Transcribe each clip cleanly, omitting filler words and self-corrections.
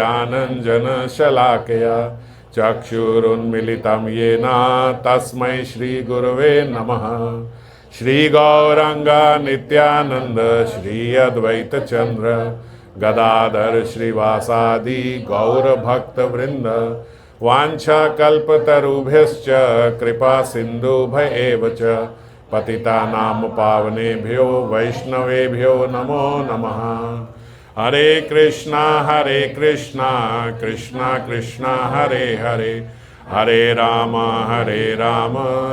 ज्ञानञ्जनशलाकया चक्षुरुन्मिलितं येन तस्मै श्रीगुरवे नमः। श्रीगौरांग नित्यानंद श्री अद्वैत चंद्र गदाधर श्रीवासादि गौरभक्तवृंद वाञ्छाकल्पतरुभ्यश्च कृपा सिन्धुभ्य एव च पतितानां पावनेभ्यो वैष्णवेभ्यो नमो नमः। हरे कृष्णा कृष्णा कृष्णा हरे हरे, हरे राम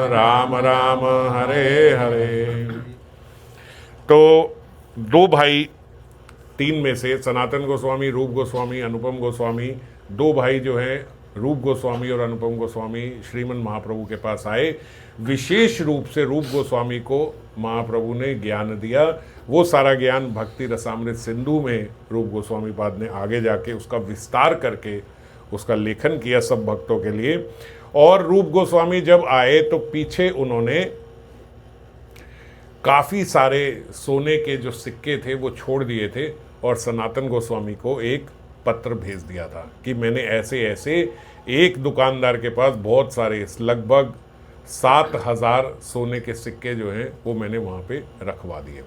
राम राम हरे हरे। तो दो भाई, तीन में से सनातन गोस्वामी, रूप गोस्वामी, अनुपम गोस्वामी, दो भाई जो हैं रूप गोस्वामी और अनुपम गोस्वामी श्रीमन महाप्रभु के पास आए। विशेष रूप से रूप गोस्वामी को महाप्रभु ने ज्ञान दिया। वो सारा ज्ञान भक्ति रसामृत सिंधु में रूप गोस्वामी पाद ने आगे जाके उसका विस्तार करके उसका लेखन किया सब भक्तों के लिए। और रूप गोस्वामी जब आए तो पीछे उन्होंने काफ़ी सारे सोने के जो सिक्के थे वो छोड़ दिए थे और सनातन गोस्वामी को एक पत्र भेज दिया था कि मैंने ऐसे ऐसे एक दुकानदार के पास बहुत सारे लगभग 7,000 सोने के सिक्के जो हैं वो मैंने वहाँ पे रखवा दिए।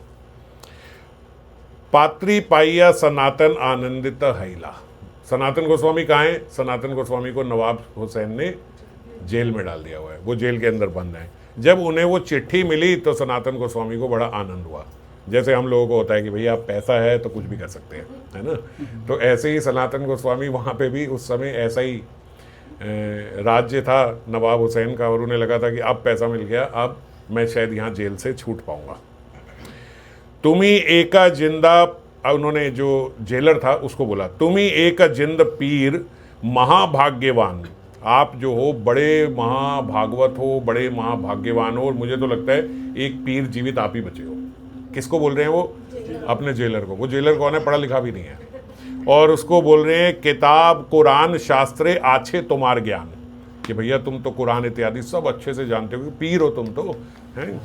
पात्री पाइया सनातन आनंदित हैला। सनातन गोस्वामी कहाँ हैं? सनातन गोस्वामी को नवाब हुसैन ने जेल में डाल दिया हुआ है, वो जेल के अंदर बंद है। जब उन्हें वो चिट्ठी मिली तो सनातन गोस्वामी को बड़ा आनंद हुआ। जैसे हम लोगों को होता है कि भैया पैसा है तो कुछ भी कर सकते हैं, है ना। तो ऐसे ही सनातन गोस्वामी वहाँ पे भी उस समय ऐसा ही राज्य था नवाब हुसैन का, और उन्हें लगा था कि अब पैसा मिल गया, अब मैं शायद यहाँ जेल से छूट पाऊँगा। तुम्ही एका जिंदा, उन्होंने जो जेलर था उसको बोला, तुम्ही एक जिंद पीर महाभाग्यवान, आप जो हो बड़े महाभागवत हो, बड़े महाभाग्यवान हो, और मुझे तो लगता है एक पीर जीवित आप ही बचे हो। किसको बोल रहे हैं वो? अपने जेलर को। वो जेलर कौन है? पढ़ा लिखा भी नहीं है। और उसको बोल रहे हैं किताब कुरान शास्त्रे आछे तुम्हार ज्ञान, कि भैया तुम तो कुरान इत्यादि सब अच्छे से जानते हो, पीर हो तुम तो, हैं।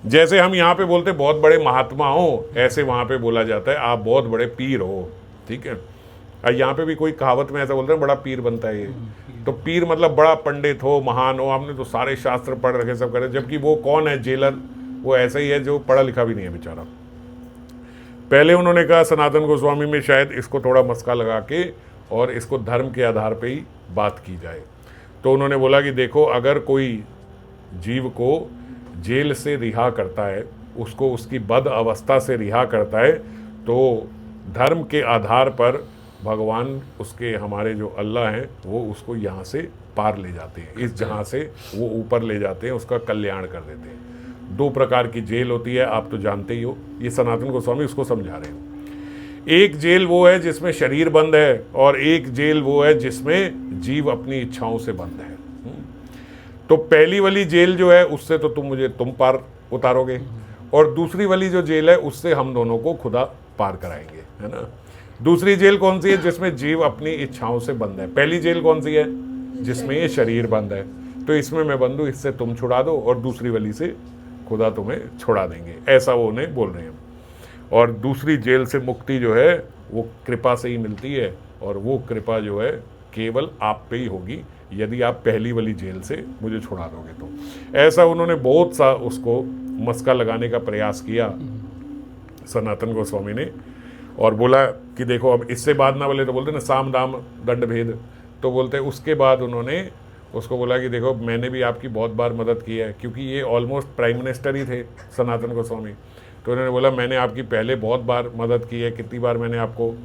जैसे हम यहाँ पे बोलते बहुत बड़े महात्मा हो, ऐसे वहाँ पे बोला जाता है आप बहुत बड़े पीर हो, ठीक है। और यहाँ पे भी कोई कहावत में ऐसा बोलते हैं बड़ा पीर बनता है ये, तो पीर मतलब बड़ा पंडित हो, महान हो, आपने तो सारे शास्त्र पढ़ रखे, सब करे। जबकि वो कौन है? जेलर। वो ऐसा ही है जो पढ़ा लिखा भी नहीं है बेचारा। पहले उन्होंने कहा सनातन गोस्वामी में शायद इसको थोड़ा मस्का लगा के और इसको धर्म के आधार पे ही बात की जाए। तो उन्होंने बोला कि देखो, अगर कोई जीव को जेल से रिहा करता है, उसको उसकी बद अवस्था से रिहा करता है, तो धर्म के आधार पर भगवान उसके, हमारे जो अल्लाह हैं, वो उसको यहाँ से पार ले जाते हैं, इस जहाँ से वो ऊपर ले जाते हैं, उसका कल्याण कर देते हैं। दो प्रकार की जेल होती है, आप तो जानते ही हो। ये सनातन गोस्वामी उसको समझा रहे हैं। एक जेल वो है जिसमें शरीर बंद है, और एक जेल वो है जिसमें जीव अपनी इच्छाओं से बंद है। तो पहली वाली जेल जो है उससे तो तुम पार उतारोगे, और दूसरी वाली जो जेल है उससे हम दोनों को खुदा पार कराएंगे, है ना। दूसरी जेल कौन सी है? जिसमें जीव अपनी इच्छाओं से बंद है। पहली जेल कौन सी है? जिसमें ये शरीर बंद है। तो इसमें मैं बंद हूँ, इससे तुम छुड़ा दो, और दूसरी वाली से खुदा तुम्हें छुड़ा देंगे, ऐसा वो उन्हें बोल रहे हैं। और दूसरी जेल से मुक्ति जो है वो कृपा से ही मिलती है, और वो कृपा जो है केवल आप पे ही होगी, यदि आप पहली वाली जेल से मुझे छुड़ा दोगे तो। ऐसा उन्होंने बहुत सा उसको मस्का लगाने का प्रयास किया सनातन गोस्वामी ने, और बोला कि देखो अब इससे बाद ना बोले तो बोलते ना साम दाम दंड भेद, तो बोलते उसके बाद उन्होंने उसको बोला कि देखो मैंने भी आपकी बहुत बार मदद की है, क्योंकि ये ऑलमोस्ट प्राइम मिनिस्टर ही थे सनातन गोस्वामी। तो उन्होंने बोला मैंने आपकी पहले बहुत बार मदद की है, कितनी बार मैंने आपको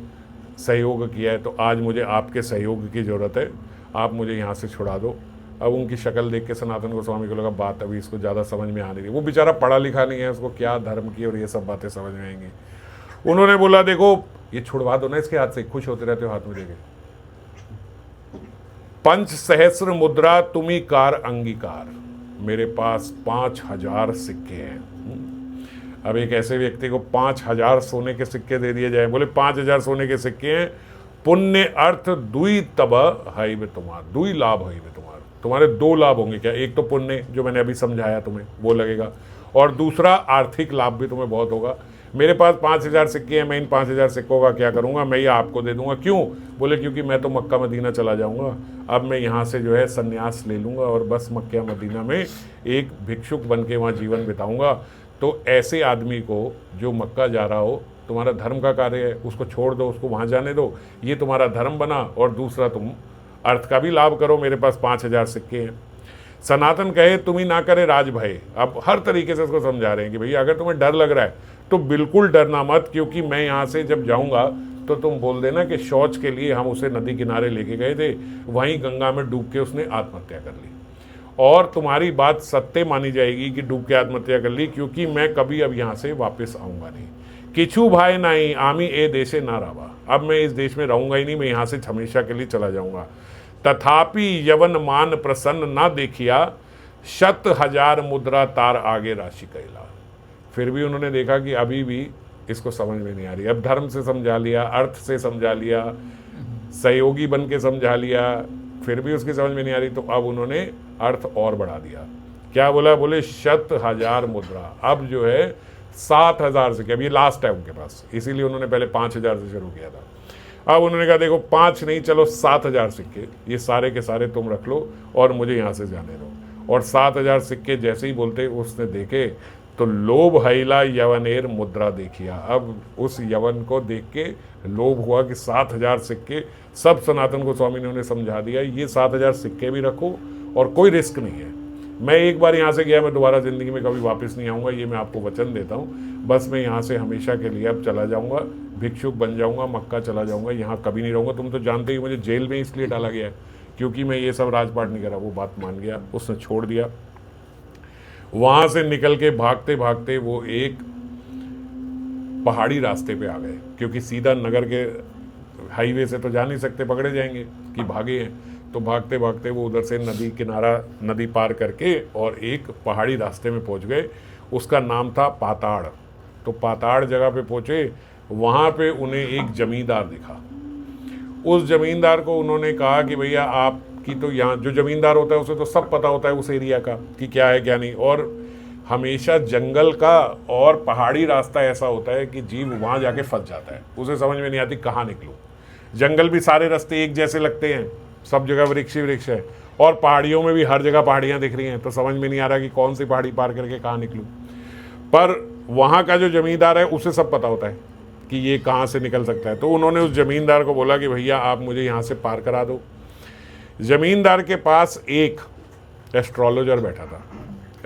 सहयोग किया है, तो आज मुझे आपके सहयोग की ज़रूरत है, आप मुझे यहाँ से छुड़ा दो। अब उनकी शक्ल देख के सनातन गोस्वामी को लगा बात अभी इसको ज़्यादा समझ में आ नहीं रही, वो बेचारा पढ़ा लिखा नहीं है, उसको क्या धर्म की और ये सब बातें समझ में आएंगी। उन्होंने बोला देखो ये छुड़वा दो ना इसके हाथ से, खुश होते रहते हो हाथ में देके। पंच सहस्र मुद्रा तुम्ही कार अंगीकार, मेरे पास 5,000 सिक्के हैं। अब एक ऐसे व्यक्ति को 5,000 सोने के सिक्के दे दिए जाए, बोले 5,000 सोने के सिक्के हैं, पुण्य अर्थ दुई तब हाई में तुम्हार, दुई लाभ हाई में तुम्हारे दो लाभ होंगे। क्या? एक तो पुण्य जो मैंने अभी समझाया तुम्हें वो लगेगा, और दूसरा आर्थिक लाभ भी तुम्हें बहुत होगा। मेरे पास 5,000 सिक्के हैं, मैं इन 5,000 सिक्कों का क्या करूँगा, मैं ये आपको दे दूंगा। क्यों? बोले क्योंकि मैं तो मक्का मदीना चला जाऊँगा, अब मैं यहाँ से जो है संन्यास ले लूँगा और बस मक्का मदीना में एक भिक्षुक बन के वहाँ जीवन बिताऊँगा। तो ऐसे आदमी को जो मक्का जा रहा हो, तुम्हारा धर्म का कार्य है, उसको छोड़ दो, उसको वहाँ जाने दो, ये तुम्हारा धर्म बना, और दूसरा तुम अर्थ का भी लाभ करो, मेरे पास 5,000 सिक्के हैं। सनातन कहे तुम ही ना करे राज भय। अब हर तरीके से उसको समझा रहे हैं कि भैया अगर तुम्हें डर लग रहा है तो बिल्कुल डरना मत, क्योंकि मैं यहाँ से जब जाऊँगा तो तुम बोल देना कि शौच के लिए हम उसे नदी किनारे लेके गए थे, वहीं गंगा में डूब के उसने आत्महत्या कर ली, और तुम्हारी बात सत्य मानी जाएगी कि डूब के आत्महत्या कर ली, क्योंकि मैं कभी अब यहाँ से वापस आऊँगा नहीं। किछु भाई नहीं आमी ए देशे ना रावा। अब मैं इस देश में रहूँगा ही नहीं, मैं यहाँ से हमेशा के लिए चला जाऊँगा। तथापि यवन मान प्रसन्न ना देखिया, 100,000 मुद्रा तार आगे राशि कैला। फिर भी उन्होंने देखा कि अभी भी इसको समझ में नहीं आ रही। अब धर्म से समझा लिया, अर्थ से समझा लिया, सहयोगी बन के समझा लिया, फिर भी उसकी समझ में नहीं आ रही, तो अब उन्होंने अर्थ और बढ़ा दिया। क्या बोला? बोले 100,000 मुद्रा। अब जो है 7,000 सिक्के, अब ये लास्ट है उनके पास, इसीलिए उन्होंने पहले 5,000 से शुरू किया था। अब उन्होंने कहा देखो 5 नहीं, चलो 7,000 सिक्के, ये सारे के सारे तुम रख लो और मुझे यहाँ से जाने दो। और 7,000 सिक्के जैसे ही बोलते उसने देखे तो लोभ हैला यवनेर मुद्रा देखिया। अब उस यवन को देख के लोभ हुआ कि 7,000 सिक्के, सब सनातन गोस्वामी ने उन्हें समझा दिया, ये 7,000 सिक्के भी रखो और कोई रिस्क नहीं है। मैं एक बार यहाँ से गया, मैं दोबारा ज़िंदगी में कभी वापस नहीं आऊँगा, ये मैं आपको वचन देता हूँ। बस मैं यहाँ से हमेशा के लिए अब चला जाऊँगा, भिक्षुक बन जाऊँगा, मक्का चला जाऊँगा, यहाँ कभी नहीं रहूँगा। तुम तो जानते ही मुझे जेल में इसलिए डाला गया है क्योंकि मैं ये सब राजपाट नहीं करा। वो बात मान गया, उसने छोड़ दिया। वहाँ से निकल के भागते भागते वो एक पहाड़ी रास्ते पे आ गए, क्योंकि सीधा नगर के हाईवे से तो जा नहीं सकते, पकड़े जाएंगे कि भागे हैं। तो भागते भागते वो उधर से नदी पार करके और एक पहाड़ी रास्ते में पहुंच गए। उसका नाम था पाताड़। तो पाताड़ जगह पे पहुंचे, वहाँ पे उन्हें एक जमींदार दिखा। उस जमींदार को उन्होंने कहा कि भैया आपकी तो यहाँ, जो जमींदार होता है उसे तो सब पता होता है उस एरिया का कि क्या है क्या नहीं, और हमेशा जंगल का और पहाड़ी रास्ता ऐसा होता है कि जीव वहाँ जाके फंस जाता है, उसे समझ में नहीं आती कहाँ निकलूँ। जंगल भी सारे रास्ते एक जैसे लगते हैं, सब जगह वृक्ष ही वृक्ष है, और पहाड़ियों में भी हर जगह पहाड़ियाँ दिख रही हैं, तो समझ में नहीं आ रहा कि कौन सी पहाड़ी पार करके कहाँ निकलूँ। पर वहाँ का जो जमींदार है उसे सब पता होता है कि ये कहाँ से निकल सकता है। तो उन्होंने उस जमींदार को बोला कि भैया आप मुझे यहाँ से पार करा दो। जमींदार के पास एक एस्ट्रोलॉजर बैठा था।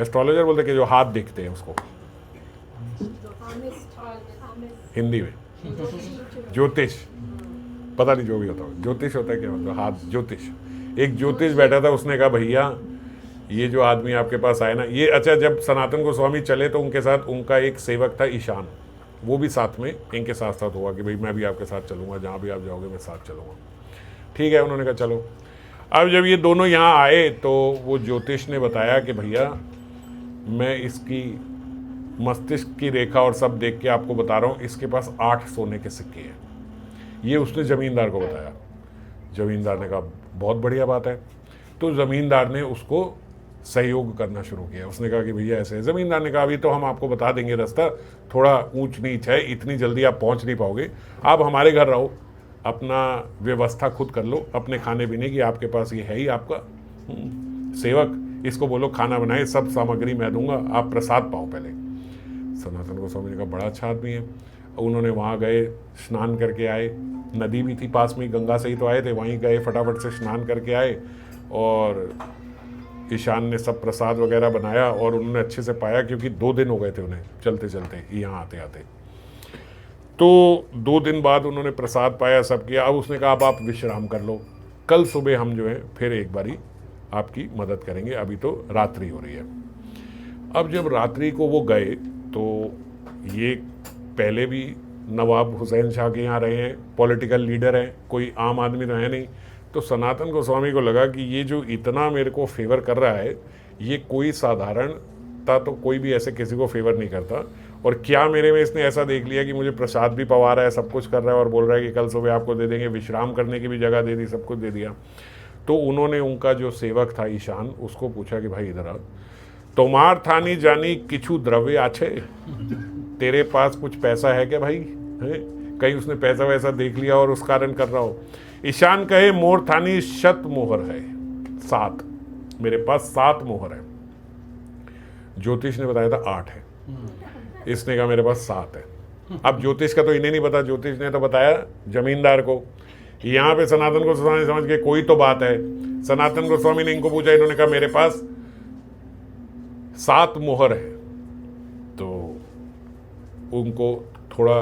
एस्ट्रोलॉजर बोलते कि जो हाथ देखते हैं उसको हिंदी में ज्योतिष, पता नहीं जो भी होता है, ज्योतिष होता है क्या मतलब, हाथ ज्योतिष। एक ज्योतिष बैठा था, उसने कहा भैया ये जो आदमी आपके पास आए ना, ये अच्छा, जब सनातन गोस्वामी चले तो उनके साथ उनका एक सेवक था ईशान, वो भी साथ में इनके साथ साथ हुआ कि भाई मैं भी आपके साथ चलूँगा, जहाँ भी आप जाओगे मैं साथ चलूँगा। ठीक है, उन्होंने कहा चलो। अब जब ये दोनों यहाँ आए तो वो ज्योतिष ने बताया कि भैया मैं इसकी मस्तिष्क की रेखा और सब देख के आपको बता रहा हूँ, इसके पास 8 सोने के सिक्के हैं। ये उसने ज़मींदार को बताया। ज़मींदार ने कहा बहुत बढ़िया बात है। तो ज़मींदार ने उसको सहयोग करना शुरू किया। उसने कहा कि भैया ऐसे। ज़मींदार ने कहा अभी तो हम आपको बता देंगे रास्ता, थोड़ा ऊंच नीच है, इतनी जल्दी आप पहुंच नहीं पाओगे, आप हमारे घर रहो, अपना व्यवस्था खुद कर लो, अपने खाने पीने की, आपके पास ये है ही आपका सेवक, इसको बोलो खाना बनाए, सब सामग्री मैं दूंगा, आप प्रसाद पाओ पहले। सनातन गोस्वामी का बड़ा अच्छा आदमी है। उन्होंने वहाँ गए, स्नान करके आए, नदी भी थी पास में, गंगा से ही तो आए थे, वहीं गए, फटाफट से स्नान करके आए, और ईशान ने सब प्रसाद वगैरह बनाया और उन्होंने अच्छे से पाया, क्योंकि 2 दिन हो गए थे उन्हें चलते चलते यहाँ आते आते। तो 2 दिन बाद उन्होंने प्रसाद पाया, सब किया। अब उसने कहा अब आप विश्राम कर लो, कल सुबह हम जो है फिर एक बारी आपकी मदद करेंगे, अभी तो रात्रि हो रही है। अब जब रात्रि को वो गए तो ये पहले भी नवाब हुसैन शाह के यहाँ रहे हैं, पॉलिटिकल लीडर हैं, कोई आम आदमी तो है नहीं। तो सनातन गोस्वामी को लगा कि ये जो इतना मेरे को फेवर कर रहा है, ये कोई साधारणता तो कोई भी ऐसे किसी को फेवर नहीं करता, और क्या मेरे में इसने ऐसा देख लिया कि मुझे प्रसाद भी पवा रहा है, सब कुछ कर रहा है, और बोल रहा है कि कल सुबह आपको दे देंगे, विश्राम करने की भी जगह दे दी, सब कुछ दे दिया। तो उन्होंने उनका जो सेवक था ईशान, उसको पूछा कि भाई इधर आ, तुम्हार थानी जानी किछु द्रव्य आछे। तेरे पास कुछ पैसा है क्या भाई, है? कहीं उसने पैसा वैसा देख लिया और उस कारण कर रहा हो। ईशान कहे मोर थानी शत मोहर है, 7, मेरे पास 7 मोहर है। ज्योतिष ने बताया था 8 है, इसने कहा मेरे पास 7 है। अब ज्योतिष का तो इन्हें नहीं पता, ज्योतिष ने तो बताया जमींदार को। यहाँ पे सनातन गोस्वामी समझ के कोई तो बात है। सनातन गोस्वामी ने इनको पूछा, इन्होंने कहा मेरे पास 7 मोहर है। तो उनको थोड़ा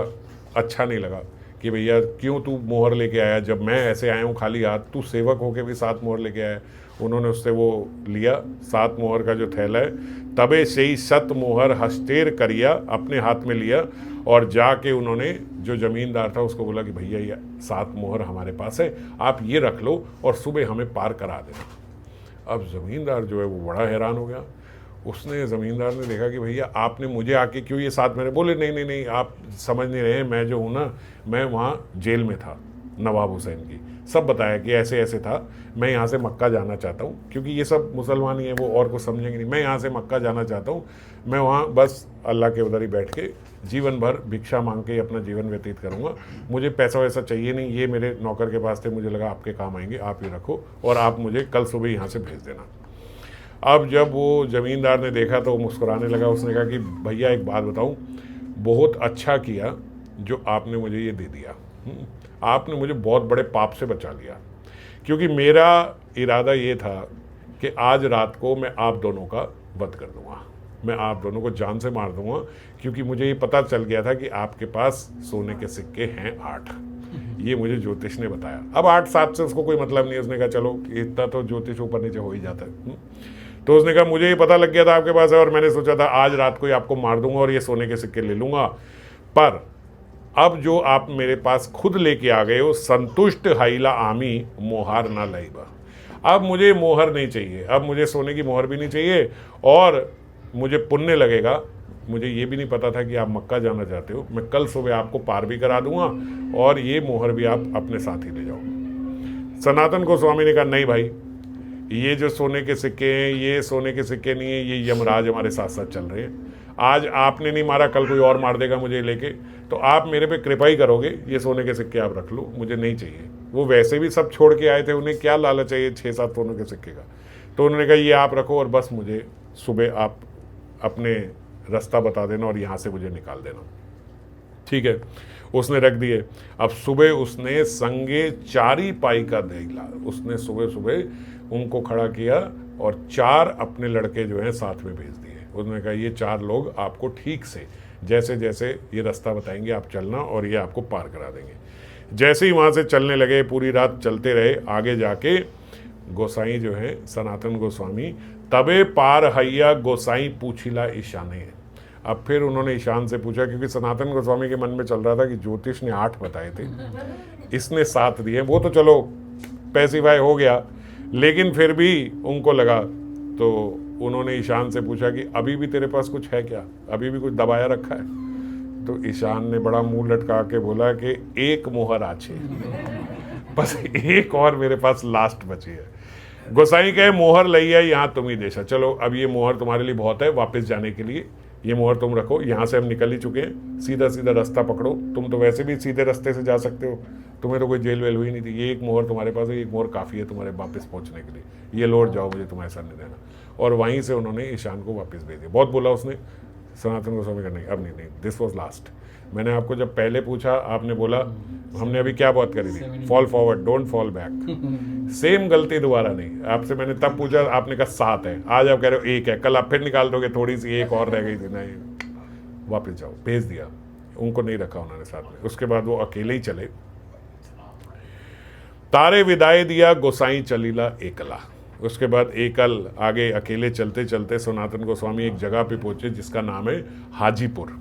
अच्छा नहीं लगा कि भैया क्यों तू मोहर लेके आया, जब मैं ऐसे आया हूँ खाली हाथ, तू सेवक होके भी 7 मोहर लेके आया। उन्होंने उससे वो लिया 7 मोहर का जो थैला है, तबे से ही 7 मोहर हस्तेर करिया, अपने हाथ में लिया और जाके उन्होंने जो जमींदार था उसको बोला कि भैया ये 7 मोहर हमारे पास है, आप ये रख लो और सुबह हमें पार करा देना। अब जमींदार जो है वो बड़ा हैरान हो गया। उसने ज़मींदार ने देखा कि भैया आपने मुझे आके क्यों ये 7 महीने बोले, नहीं नहीं नहीं आप समझ नहीं रहे, मैं जो हूँ ना, मैं वहाँ जेल में था नवाब हुसैन की, सब बताया कि ऐसे ऐसे था, मैं यहाँ से मक्का जाना चाहता हूँ, क्योंकि ये सब मुसलमान ही हैं, वो और कुछ समझेंगे नहीं, मैं यहाँ से मक्का जाना चाहता हूँ, मैं वहाँ बस अल्लाह के उधर ही बैठ के जीवन भर भिक्षा मांग के अपना जीवन व्यतीत करूँगा, मुझे पैसा वैसा चाहिए नहीं, ये मेरे नौकर के पास थे, मुझे लगा आपके काम आएंगे, आप ये रखो और आप मुझे कल सुबह यहाँ से भेज देना। अब जब वो ज़मींदार ने देखा तो वो मुस्कुराने लगा। उसने कहा कि भैया एक बात बताऊं, बहुत अच्छा किया जो आपने मुझे ये दे दिया, आपने मुझे बहुत बड़े पाप से बचा लिया, क्योंकि मेरा इरादा ये था कि आज रात को मैं आप दोनों का वध कर दूंगा, मैं आप दोनों को जान से मार दूंगा, क्योंकि मुझे ये पता चल गया था कि आपके पास सोने के सिक्के हैं 8, ये मुझे ज्योतिष ने बताया। अब 8-7 से उसको कोई मतलब नहीं, उसने कहा चलो इतना तो ज्योतिष ऊपर नीचे हो ही जाता है। तो उसने कहा मुझे ये पता लग गया था आपके पास है और मैंने सोचा था आज रात को ही आपको मार दूंगा और ये सोने के सिक्के ले लूंगा, पर अब जो आप मेरे पास खुद लेके आ गए हो, संतुष्ट हाइला आमी मोहर ना लाइबा, अब मुझे मोहर नहीं चाहिए, अब मुझे सोने की मोहर भी नहीं चाहिए और मुझे पुण्य लगेगा। मुझे ये भी नहीं पता था कि आप मक्का जाना चाहते हो, मैं कल सुबह आपको पार भी करा दूंगा और ये मोहर भी आप अपने साथ ही ले जाओ। सनातन गोस्वामी ने कहा नहीं भाई, ये जो सोने के सिक्के हैं ये सोने के सिक्के नहीं है, ये यमराज हमारे साथ साथ चल रहे हैं, आज आपने नहीं मारा कल कोई और मार देगा मुझे लेके, तो आप मेरे पे कृपा ही करोगे, ये सोने के सिक्के आप रख लो, मुझे नहीं चाहिए। वो वैसे भी सब छोड़ के आए थे, उन्हें क्या लालच चाहिए 6-7 सोने के सिक्के का। तो उन्होंने कहा ये आप रखो और बस मुझे सुबह आप अपने रास्ता बता देना और यहाँ से मुझे निकाल देना। ठीक है, उसने रख दिए। अब सुबह उसने संगे 4 पाई का देला, उसने सुबह सुबह उनको खड़ा किया और 4 अपने लड़के जो हैं साथ में भेज दिए। उसने कहा ये 4 लोग आपको ठीक से जैसे जैसे ये रास्ता बताएंगे आप चलना और ये आपको पार करा देंगे। जैसे ही वहाँ से चलने लगे, पूरी रात चलते रहे, आगे जाके गोसाई जो है सनातन गोस्वामी, तबे पार हैया गोसाई पूछिला ईशाने। अब फिर उन्होंने ईशान से पूछा, क्योंकि सनातन गोस्वामी के मन में चल रहा था कि ज्योतिष ने 8 बताए थे, इसने 7 दिए, वो तो चलो पैसिफाई हो गया, लेकिन फिर भी उनको लगा। तो उन्होंने ईशान से पूछा कि अभी भी तेरे पास कुछ है क्या, अभी भी कुछ दबाया रखा है? तो ईशान ने बड़ा मुंह लटका के बोला कि 1 मोहर आछे, बस 1 और मेरे पास लास्ट बची है। गोसाई कहे मोहर लैया यहाँ तुम ही देशा, चलो अब ये मोहर तुम्हारे लिए बहुत है वापस जाने के लिए, ये मोहर तुम रखो, यहाँ से हम निकल ही चुके हैं, सीधा सीधा रास्ता पकड़ो, तुम तो वैसे भी सीधे रास्ते से जा सकते हो, तुम्हें तो कोई जेल वेल हुई नहीं थी, ये 1 मोहर तुम्हारे पास है, 1 मोहर काफ़ी है तुम्हारे वापस पहुँचने के लिए, ये लौट जाओ, मुझे तुम्हारे साथ नहीं देना। और वहीं से उन्होंने ईशान को वापस भेज दिया। बहुत बोला उसने, सनातन गोस्वामी का नहीं, अब नहीं, दिस वॉज लास्ट। मैंने आपको जब पहले पूछा आपने बोला हमने अभी क्या बात करी थी, fall forward don't fall back, same गलती दोबारा नहीं। आपसे मैंने तब पूछा, आपने कहा 7 है, आज आप कह रहे हो 1 है, कल आप फिर निकाल दोगे थोड़ी सी, 1 और रह गई थी, नहीं वापस जाओ, भेज दिया। उनको नहीं रखा उन्होंने साथ में। उसके बाद वो अकेले ही चले। तारे विदाई दिया गोसाई चलीला एकला। उसके बाद एकल आगे अकेले चलते चलते सनातन गोस्वामी एक जगह पे पहुंचे जिसका नाम है हाजीपुर।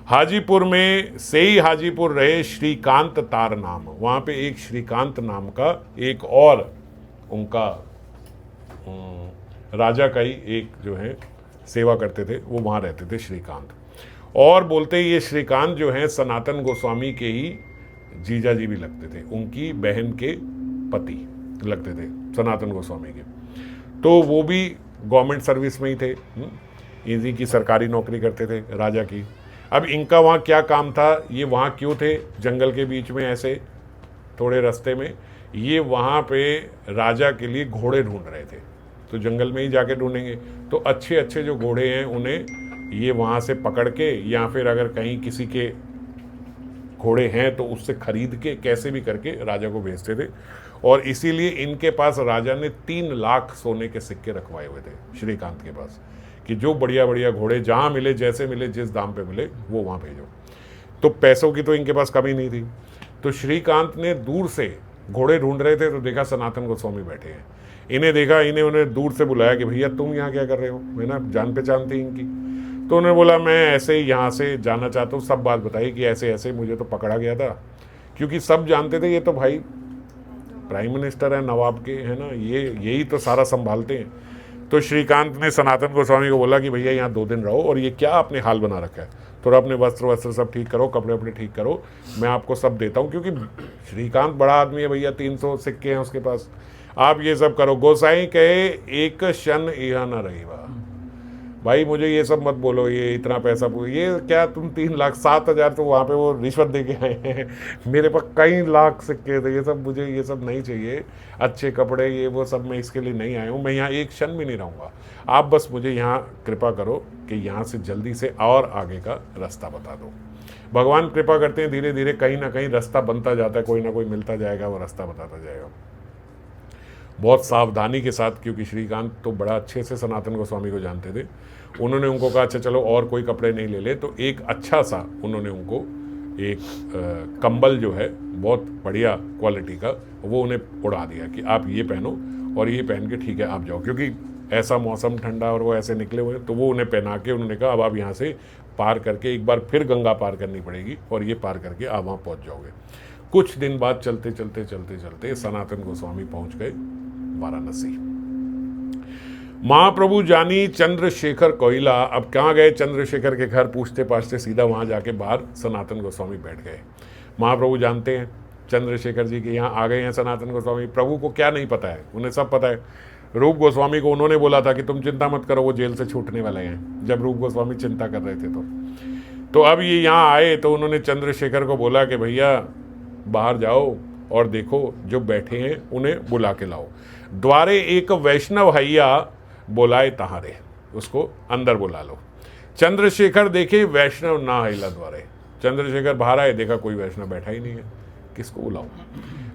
हाजीपुर में से ही हाजीपुर रहे श्रीकांत तार नाम, वहाँ पे एक श्रीकांत नाम का एक और उनका राजा का ही एक जो है सेवा करते थे, वो वहाँ रहते थे श्रीकांत। और बोलते ये श्रीकांत जो हैं सनातन गोस्वामी के ही जीजा जी भी लगते थे, उनकी बहन के पति लगते थे सनातन गोस्वामी के। तो वो भी गवर्नमेंट सर्विस में ही थे, इन्हीं की सरकारी नौकरी करते थे राजा की। अब इनका वहाँ क्या काम था, ये वहाँ क्यों थे जंगल के बीच में ऐसे थोड़े रास्ते में, ये वहाँ पे राजा के लिए घोड़े ढूंढ रहे थे। तो जंगल में ही जाके ढूंढेंगे, तो अच्छे अच्छे जो घोड़े हैं उन्हें ये वहाँ से पकड़ के, या फिर अगर कहीं किसी के घोड़े हैं तो उससे खरीद के कैसे भी करके राजा को भेजते थे। और इसीलिए इनके पास राजा ने 3 लाख सोने के सिक्के रखवाए हुए थे श्रीकांत के पास, कि जो बढ़िया बढ़िया घोड़े जहाँ मिले, जैसे मिले, जिस दाम पे मिले वो वहाँ भेजो। तो पैसों की तो इनके पास कमी नहीं थी। तो श्रीकांत ने दूर से, घोड़े ढूंढ रहे थे तो देखा सनातन गोस्वामी बैठे हैं। इन्हें देखा, इन्हें उन्हें दूर से बुलाया कि भैया तुम यहाँ क्या कर रहे हो, मैं ना जान पहचान थी इनकी। तो उन्होंने बोला मैं ऐसे ही यहाँ से जाना चाहता हूँ। सब बात बताई कि ऐसे ऐसे मुझे तो पकड़ा गया था, क्योंकि सब जानते थे ये तो भाई प्राइम मिनिस्टर है नवाब के, है ना, ये यही तो सारा संभालते हैं। तो श्रीकांत ने सनातन गोस्वामी को बोला कि भैया यहाँ 2 दिन रहो, और ये क्या आपने हाल बना रखा है, थोड़ा अपने वस्त्र सब ठीक करो, कपड़े अपने ठीक करो, मैं आपको सब देता हूँ। क्योंकि श्रीकांत बड़ा आदमी है भैया, 300 सिक्के हैं उसके पास, आप ये सब करो। गोसाई कहे एक क्षण यह न रही भाई, मुझे ये सब मत बोलो, ये इतना पैसा ये क्या, तुम 3 लाख 7,000 तो वहाँ पे वो रिश्वत दे के आए हैं, मेरे पास कई लाख सिक्के थे, ये सब मुझे ये सब नहीं चाहिए, अच्छे कपड़े ये वो सब मैं इसके लिए नहीं आया हूँ, मैं यहाँ एक क्षण भी नहीं रहूँगा, आप बस मुझे यहाँ कृपा करो कि यहाँ से जल्दी से और आगे का रास्ता बता दो। भगवान कृपा करते हैं, धीरे धीरे कहीं ना कहीं रास्ता बनता जाता है, कोई ना कोई मिलता जाएगा, वो रास्ता बताता जाएगा बहुत सावधानी के साथ, क्योंकि श्रीकांत तो बड़ा अच्छे से सनातन गोस्वामी को जानते थे। उन्होंने उनको कहा अच्छा चलो और कोई कपड़े नहीं ले ले, तो एक अच्छा सा उन्होंने उनको एक कंबल जो है बहुत बढ़िया क्वालिटी का, वो उन्हें उड़ा दिया कि आप ये पहनो और ये पहन के ठीक है आप जाओ, क्योंकि ऐसा मौसम ठंडा और वो ऐसे निकले हुए हैं। तो वो उन्हें पहना के उन्होंने कहा अब आप यहाँ से पार करके एक बार फिर गंगा पार करनी पड़ेगी, और ये पार करके आप वहाँ पहुँच जाओगे। कुछ दिन बाद चलते चलते चलते चलते सनातन गोस्वामी पहुँच गए वाराणसी। महाप्रभु जानी चंद्रशेखर कोयला। अब कहाँ गए चंद्रशेखर के घर, पूछते पाछते सीधा वहाँ जाके बाहर सनातन गोस्वामी बैठ गए। महाप्रभु जानते हैं चंद्रशेखर जी के यहाँ आ गए हैं सनातन गोस्वामी। प्रभु को क्या नहीं पता है, उन्हें सब पता है। रूप गोस्वामी को उन्होंने बोला था कि तुम चिंता मत करो, वो जेल से छूटने वाले हैं, जब रूप गोस्वामी चिंता कर रहे थे। तो अब ये यहाँ आए तो उन्होंने चंद्रशेखर को बोला कि भैया बाहर जाओ और देखो जो बैठे हैं उन्हें बुला के लाओ। द्वारे एक वैष्णव हैया बोलाए तहारे, उसको अंदर बुला लो। चंद्रशेखर देखे वैष्णव ना हैला द्वारे। चंद्रशेखर बाहर आए, देखा कोई वैष्णव बैठा ही नहीं है, किसको बुलाओ।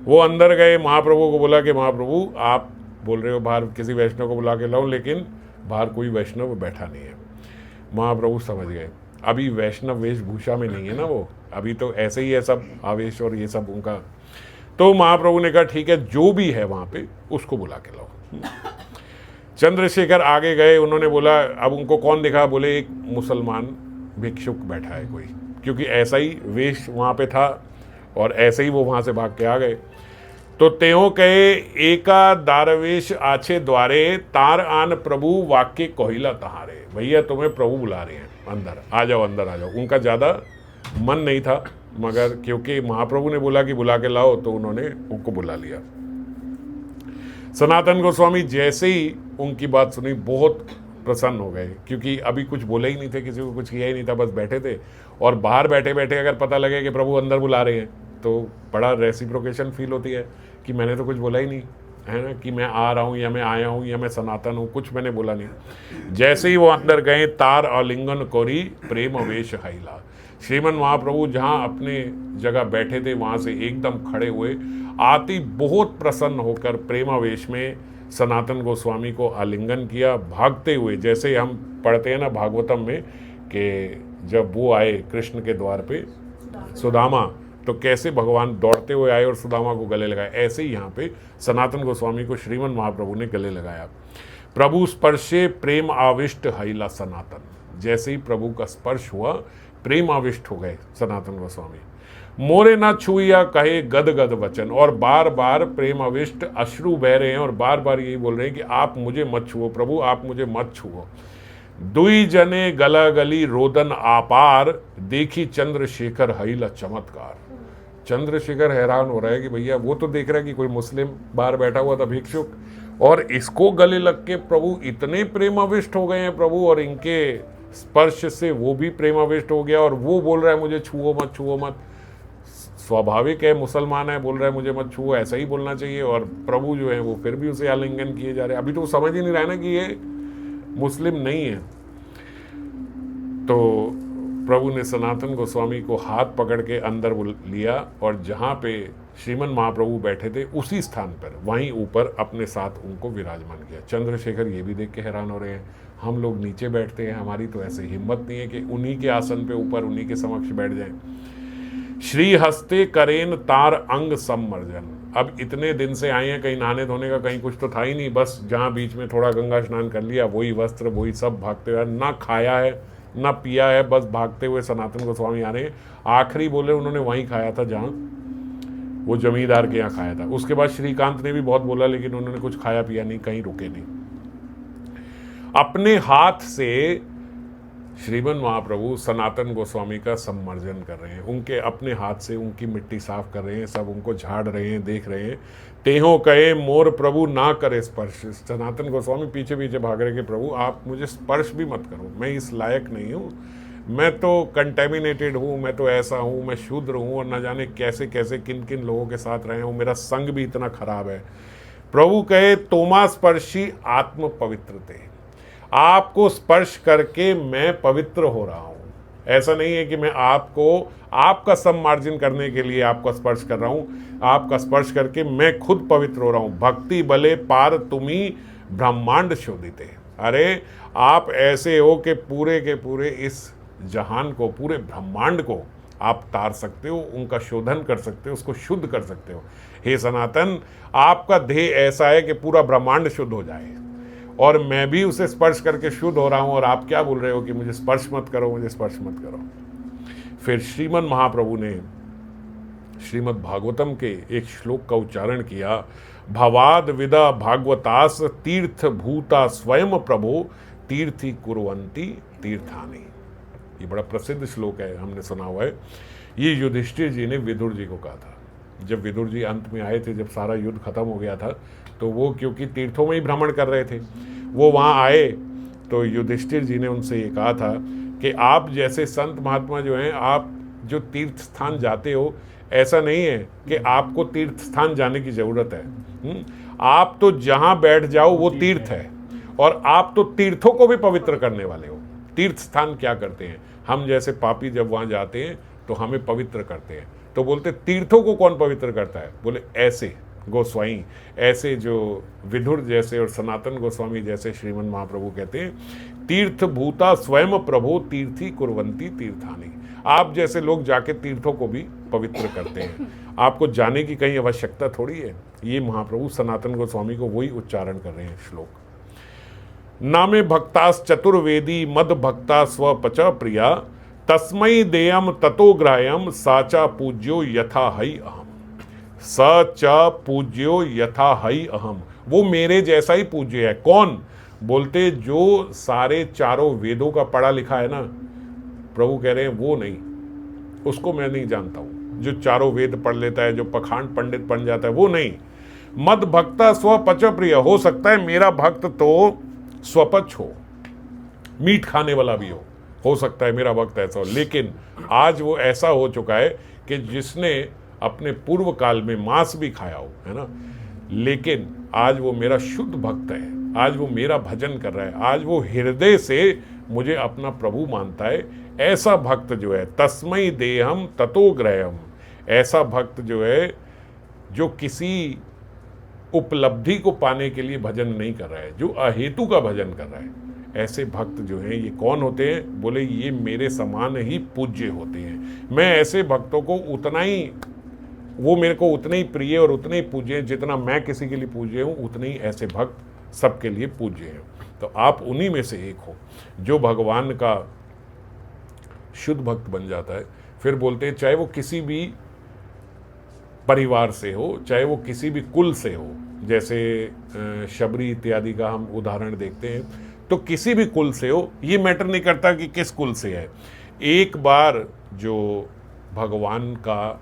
वो अंदर गए, महाप्रभु को बोला कि महाप्रभु आप बोल रहे हो बाहर किसी वैष्णव को बुला के लाओ, लेकिन बाहर कोई वैष्णव बैठा नहीं है। महाप्रभु समझ गए अभी वैष्णव वेशभूषा में नहीं है ना वो, अभी तो ऐसे ही है सब आवेश और ये सब उनका। तो महाप्रभु ने कहा ठीक है जो भी है वहाँ पे उसको बुला के लाओ। चंद्रशेखर आगे गए, उन्होंने बोला अब उनको कौन दिखा, बोले एक मुसलमान भिक्षुक बैठा है कोई, क्योंकि ऐसा ही वेश वहाँ पे था और ऐसे ही वो वहाँ से भाग के आ गए। तो त्यों कहे एका दारवेश आछे द्वारे तार आन प्रभु वाक्य कोहिला तहारे। भैया तुम्हें प्रभु बुला रहे हैं, अंदर आ जाओ, अंदर आ जाओ। उनका ज़्यादा मन नहीं था, मगर क्योंकि महाप्रभु ने बोला कि बुला के लाओ तो उन्होंने उनको बुला लिया। सनातन गोस्वामी जैसे ही उनकी बात सुनी बहुत प्रसन्न हो गए, क्योंकि अभी कुछ बोले ही नहीं थे, किसी को कुछ किया ही नहीं था, बस बैठे थे। और बाहर बैठे बैठे अगर पता लगे कि प्रभु अंदर बुला रहे हैं तो बड़ा रेसिप्रोकेशन फील होती है कि मैंने तो कुछ बोला ही नहीं है ना, कि मैं आ रहा हूँ या मैं आया हूँ या मैं सनातन हूँ, कुछ मैंने बोला नहीं। जैसे ही वो अंदर गए तार आलिंगन कोरी प्रेम वेश हैला। श्रीमन महाप्रभु जहाँ अपने जगह बैठे थे वहाँ से एकदम खड़े हुए, आती बहुत प्रसन्न होकर प्रेमावेश में सनातन गोस्वामी को आलिंगन किया, भागते हुए। जैसे हम पढ़ते हैं ना भागवतम में कि जब वो आए कृष्ण के द्वार पे सुदामा, तो कैसे भगवान दौड़ते हुए आए और सुदामा को गले लगाए, ऐसे ही यहाँ पे सनातन गोस्वामी को श्रीमन महाप्रभु ने गले लगाया। प्रभु स्पर्शे प्रेम आविष्ट हैला सनातन। जैसे ही प्रभु का स्पर्श हुआ प्रेम आविष्ट हो गए सनातन गोस्वामी। मोरे ना छुइया कहे गद गद वचन, और बार बार प्रेम आविष्ट अश्रु बह रहे हैं और बार बार यही बोल रहे हैं कि आप मुझे मत छुओ प्रभु, आप मुझे मत छुओ। दुई जने गला गली रोदन आपार, देखी चंद्रशेखर हैला चमत्कार। चंद्रशेखर हैरान हो रहा है कि भैया वो तो देख रहा है कि कोई मुस्लिम बाहर बैठा हुआ था भिक्षुक, और इसको गले लग के प्रभु इतने प्रेमाविष्ट हो गए हैं प्रभु, और इनके स्पर्श से वो भी प्रेमाविष्ट हो गया और वो बोल रहा है मुझे छुओ मत, छुओ मत। स्वाभाविक है, मुसलमान है, बोल रहा है मुझे मत छुओ, ऐसा ही बोलना चाहिए। और प्रभु जो है वो फिर भी उसे आलिंगन किए जा रहे हैं। अभी तो वो समझ ही नहीं रहा है ना कि ये मुस्लिम नहीं है। तो प्रभु ने सनातन गोस्वामी को हाथ पकड़ के अंदर लिया और जहाँ पे श्रीमन महाप्रभु बैठे थे उसी स्थान पर वहीं ऊपर अपने साथ उनको विराजमान किया। चंद्रशेखर ये भी देख के हैरान हो रहे हैं, हम लोग नीचे बैठते हैं, हमारी तो ऐसे हिम्मत नहीं है कि उन्हीं के आसन पे ऊपर उन्हीं के समक्ष बैठ जाएं। श्री हस्ते करेन तार अंग सम्मर्जन। अब इतने दिन से आए हैं, कहीं नहाने धोने का कहीं कुछ तो था ही नहीं, बस जहाँ बीच में थोड़ा गंगा स्नान कर लिया वही वस्त्र वही सब, भागते हुए, ना खाया है ना पिया है, बस भागते हुए सनातन गोस्वामी आ रहे हैं। आखिरी बोले उन्होंने वहीं खाया था जहाँ वो जमींदार के यहाँ खाया था। उसके बाद श्रीकांत ने भी बहुत बोला लेकिन उन्होंने कुछ खाया पिया नहीं, कहीं रुके नहीं। अपने हाथ से श्रीमन महाप्रभु सनातन गोस्वामी का सम्मर्जन कर रहे हैं, उनके अपने हाथ से उनकी मिट्टी साफ कर रहे हैं, सब उनको झाड़ रहे हैं, देख रहे हैं। तेहो कहे मोर प्रभु ना करे स्पर्श। सनातन गोस्वामी पीछे पीछे भाग रहे कि प्रभु आप मुझे स्पर्श भी मत करो, मैं इस लायक नहीं हूँ, मैं तो कंटेमिनेटेड हूँ, मैं तो ऐसा हूँ, मैं शूद्र हूँ और न जाने कैसे कैसे किन किन लोगों के साथ रहे हूँ, मेरा संग भी इतना खराब है। प्रभु कहे तोमा स्पर्शी आत्म पवित्रते, आपको स्पर्श करके मैं पवित्र हो रहा हूं। ऐसा नहीं है कि मैं आपको आपका सम्मार्जन करने के लिए आपका स्पर्श कर रहा हूं, आपका स्पर्श करके मैं खुद पवित्र हो रहा हूं। भक्ति बले पार तुम्ही ब्रह्मांड शोधिते। अरे आप ऐसे हो कि पूरे के पूरे इस जहान को, पूरे ब्रह्मांड को आप तार सकते हो, उनका शोधन कर सकते हो, उसको शुद्ध कर सकते हो। हे सनातन, आपका ध्येय ऐसा है कि पूरा ब्रह्मांड शुद्ध हो जाए और मैं भी उसे स्पर्श करके शुद्ध हो रहा हूं, और आप क्या बोल रहे हो कि मुझे स्पर्श मत करो, मुझे स्पर्श मत करो। फिर श्रीमन महाप्रभु ने श्रीमद् भागवतम के एक श्लोक का उच्चारण किया, भवाद विदा भागवतास तीर्थ भूता स्वयं प्रभो तीर्थी कुर्वन्ति तीर्थानि। ये बड़ा प्रसिद्ध श्लोक है, हमने सुना हुआ है। ये युधिष्ठिर जी ने विदुर जी को कहा था। जब विदुर जी अंत में आए थे, जब सारा युद्ध खत्म हो गया था, तो वो क्योंकि तीर्थों में ही भ्रमण कर रहे थे, वो वहाँ आए तो युधिष्ठिर जी ने उनसे ये कहा था कि आप जैसे संत महात्मा जो हैं, आप जो तीर्थ स्थान जाते हो, ऐसा नहीं है कि आपको तीर्थ स्थान जाने की ज़रूरत है। आप तो जहाँ बैठ जाओ वो तीर्थ है, और आप तो तीर्थों को भी पवित्र करने वाले हो। तीर्थ स्थान क्या करते हैं, हम जैसे पापी जब वहाँ जाते हैं तो हमें पवित्र करते हैं। तो बोलते तीर्थों को कौन पवित्र करता है, बोले ऐसे गोस्वाई, ऐसे जो विदुर जैसे और सनातन गोस्वामी जैसे श्रीमन महाप्रभु कहते हैं, तीर्थ भूता स्वयं प्रभो तीर्थी कुर्वन्ति तीर्थानि। आप जैसे लोग जाके तीर्थों को भी पवित्र करते हैं, आपको जाने की कहीं आवश्यकता थोड़ी है। ये महाप्रभु सनातन गोस्वामी को वही उच्चारण कर रहे हैं श्लोक। नामे भक्तास चतुर्वेदी मद भक्ता स्वपच प्रिया तस्मै देयम ततो ग्राह्यम साचा पूज्यो यथा हई अहम। स च पूज्यो यथा हई अहम, वो मेरे जैसा ही पूज्य है। कौन? बोलते जो सारे चारों वेदों का पढ़ा लिखा है ना। प्रभु कह रहे हैं वो नहीं, उसको मैं नहीं जानता हूं। जो चारों वेद पढ़ लेता है, जो पखांड पंडित बन जाता है, वो नहीं। मद भक्ता स्वपच प्रिय, हो सकता है मेरा भक्त तो स्वपच हो, मीठ खाने वाला भी हो सकता है मेरा भक्त ऐसा हो, लेकिन आज वो ऐसा हो चुका है कि जिसने अपने पूर्व काल में मांस भी खाया हो, है ना, लेकिन आज वो मेरा शुद्ध भक्त है, आज वो मेरा भजन कर रहा है, आज वो हृदय से मुझे अपना प्रभु मानता है। ऐसा भक्त जो है, तस्मै देहम ततो ग्रह्यम, ऐसा भक्त जो है, जो किसी उपलब्धि को पाने के लिए भजन नहीं कर रहा है, जो अहेतु का भजन कर रहा है, ऐसे भक्त जो हैं ये कौन होते हैं? बोले ये मेरे समान ही पूज्य होते हैं। मैं ऐसे भक्तों को उतना ही, वो मेरे को उतने ही प्रिय और उतने ही पूज्य हैं जितना मैं किसी के लिए पूज्य हूँ, उतने ही ऐसे भक्त सबके लिए पूज्य हैं। तो आप उन्हीं में से एक हो जो भगवान का शुद्ध भक्त बन जाता है। फिर बोलते हैं चाहे वो किसी भी परिवार से हो, चाहे वो किसी भी कुल से हो, जैसे शबरी इत्यादि का हम उदाहरण देखते हैं, तो किसी भी कुल से हो, ये मैटर नहीं करता कि किस कुल से है। एक बार जो भगवान का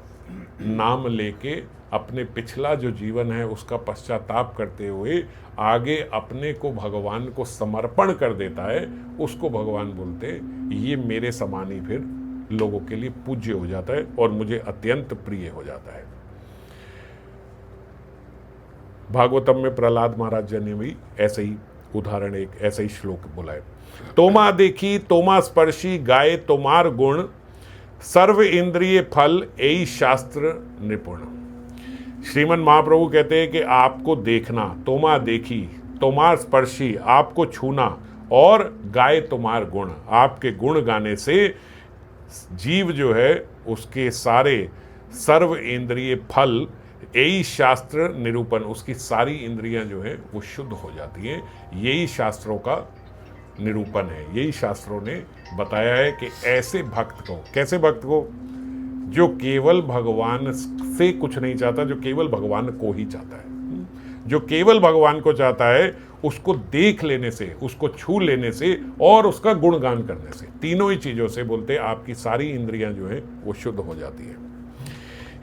नाम लेके अपने पिछला जो जीवन है उसका पश्चाताप करते हुए आगे अपने को भगवान को समर्पण कर देता है, उसको भगवान बोलते हैं ये मेरे समान ही फिर लोगों के लिए पूज्य हो जाता है और मुझे अत्यंत प्रिय हो जाता है। भागवतम में प्रहलाद महाराज जी ने भी ऐसे ही उदाहरण, एक ऐसा ही श्लोक बोला है। तोमा देखी तोमा स्पर्शी गाये तोमार गुण, सर्व इंद्रिय फल यही शास्त्र निपुण। श्रीमन महाप्रभु कहते हैं कि आपको देखना, तोमा देखी, तोमार स्पर्शी, आपको छूना, और गाये तुम्हार गुण, आपके गुण गाने से जीव जो है उसके सारे सर्व इंद्रिय फल यही शास्त्र निरूपण, उसकी सारी इंद्रियां जो है वो शुद्ध हो जाती हैं। यही शास्त्रों का निरूपण है, यही शास्त्रों ने बताया है कि ऐसे भक्त को, कैसे भक्त को, जो केवल भगवान से कुछ नहीं चाहता, जो केवल भगवान को ही चाहता है, जो केवल भगवान को चाहता है, उसको देख लेने से, उसको छू लेने से और उसका गुणगान करने से, तीनों ही चीजों से बोलते हैं आपकी सारी इंद्रियां जो है वो शुद्ध हो जाती है।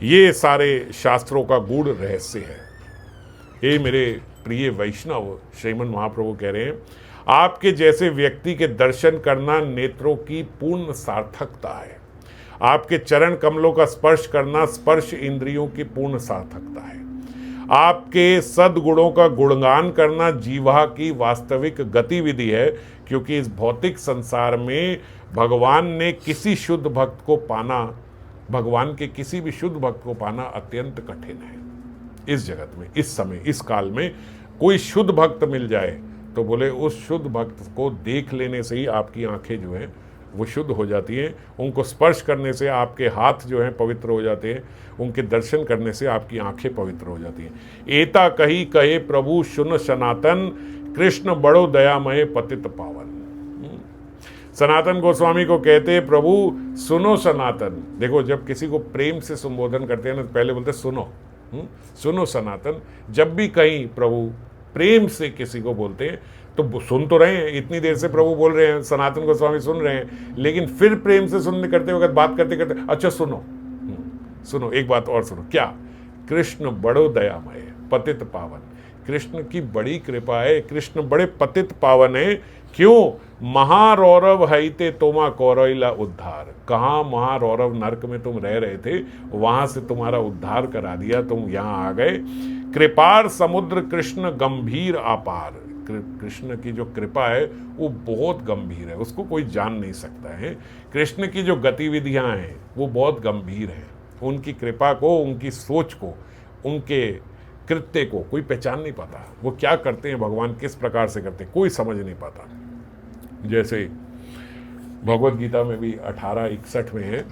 ये सारे शास्त्रों का गूढ़ रहस्य है। ये मेरे प्रिय वैष्णव, श्रीमन महाप्रभु कह रहे हैं आपके जैसे व्यक्ति के दर्शन करना नेत्रों की पूर्ण सार्थकता है। आपके चरण कमलों का स्पर्श करना स्पर्श इंद्रियों की पूर्ण सार्थकता है। आपके सद्गुणों का गुणगान करना जीवा की वास्तविक गतिविधि है, क्योंकि इस भौतिक संसार में भगवान ने किसी शुद्ध भक्त को पाना, भगवान के किसी भी शुद्ध भक्त को पाना अत्यंत कठिन है। इस जगत में, इस समय, इस काल में कोई शुद्ध भक्त मिल जाए तो बोले उस शुद्ध भक्त को देख लेने से ही आपकी आंखें जो हैं वो शुद्ध हो जाती हैं, उनको स्पर्श करने से आपके हाथ जो हैं पवित्र हो जाते हैं, उनके दर्शन करने से आपकी आंखें पवित्र हो जाती हैं। एता कही कहे प्रभु सुन सनातन, कृष्ण बड़ो दयामय पतित पावन। सनातन गोस्वामी को कहते हैं प्रभु सुनो सनातन। देखो, जब किसी को प्रेम से संबोधन करते हैं ना, पहले बोलते सुनो, सुनो सनातन। जब भी कहीं प्रभु प्रेम से किसी को बोलते हैं तो सुन तो रहे हैं, इतनी देर से प्रभु बोल रहे हैं, सनातन गोस्वामी सुन रहे हैं, लेकिन फिर प्रेम से सुनने करते वक्त, बात करते करते, अच्छा सुनो, सुनो, एक बात और सुनो। क्या? कृष्ण बड़ो दयामय पतित पावन। कृष्ण की बड़ी कृपा है, कृष्ण बड़े पतित पावन है। क्यों? महारौरव हईते तोमा कौरैला उद्धार। कहाँ महारौरव नरक में तुम रह रहे थे, वहां से तुम्हारा उद्धार करा दिया, तुम यहाँ आ गए। कृपार समुद्र कृष्ण गंभीर अपार। कृष्ण की जो कृपा है वो बहुत गंभीर है, उसको कोई जान नहीं सकता है। कृष्ण की जो गतिविधियां हैं वो बहुत गंभीर हैं। उनकी कृपा को, उनकी सोच को, उनके कृत्य को कोई पहचान नहीं पाता। वो क्या करते हैं, भगवान किस प्रकार से करते हैं, कोई समझ नहीं पाता। जैसे भगवत गीता में भी 18:61 में है,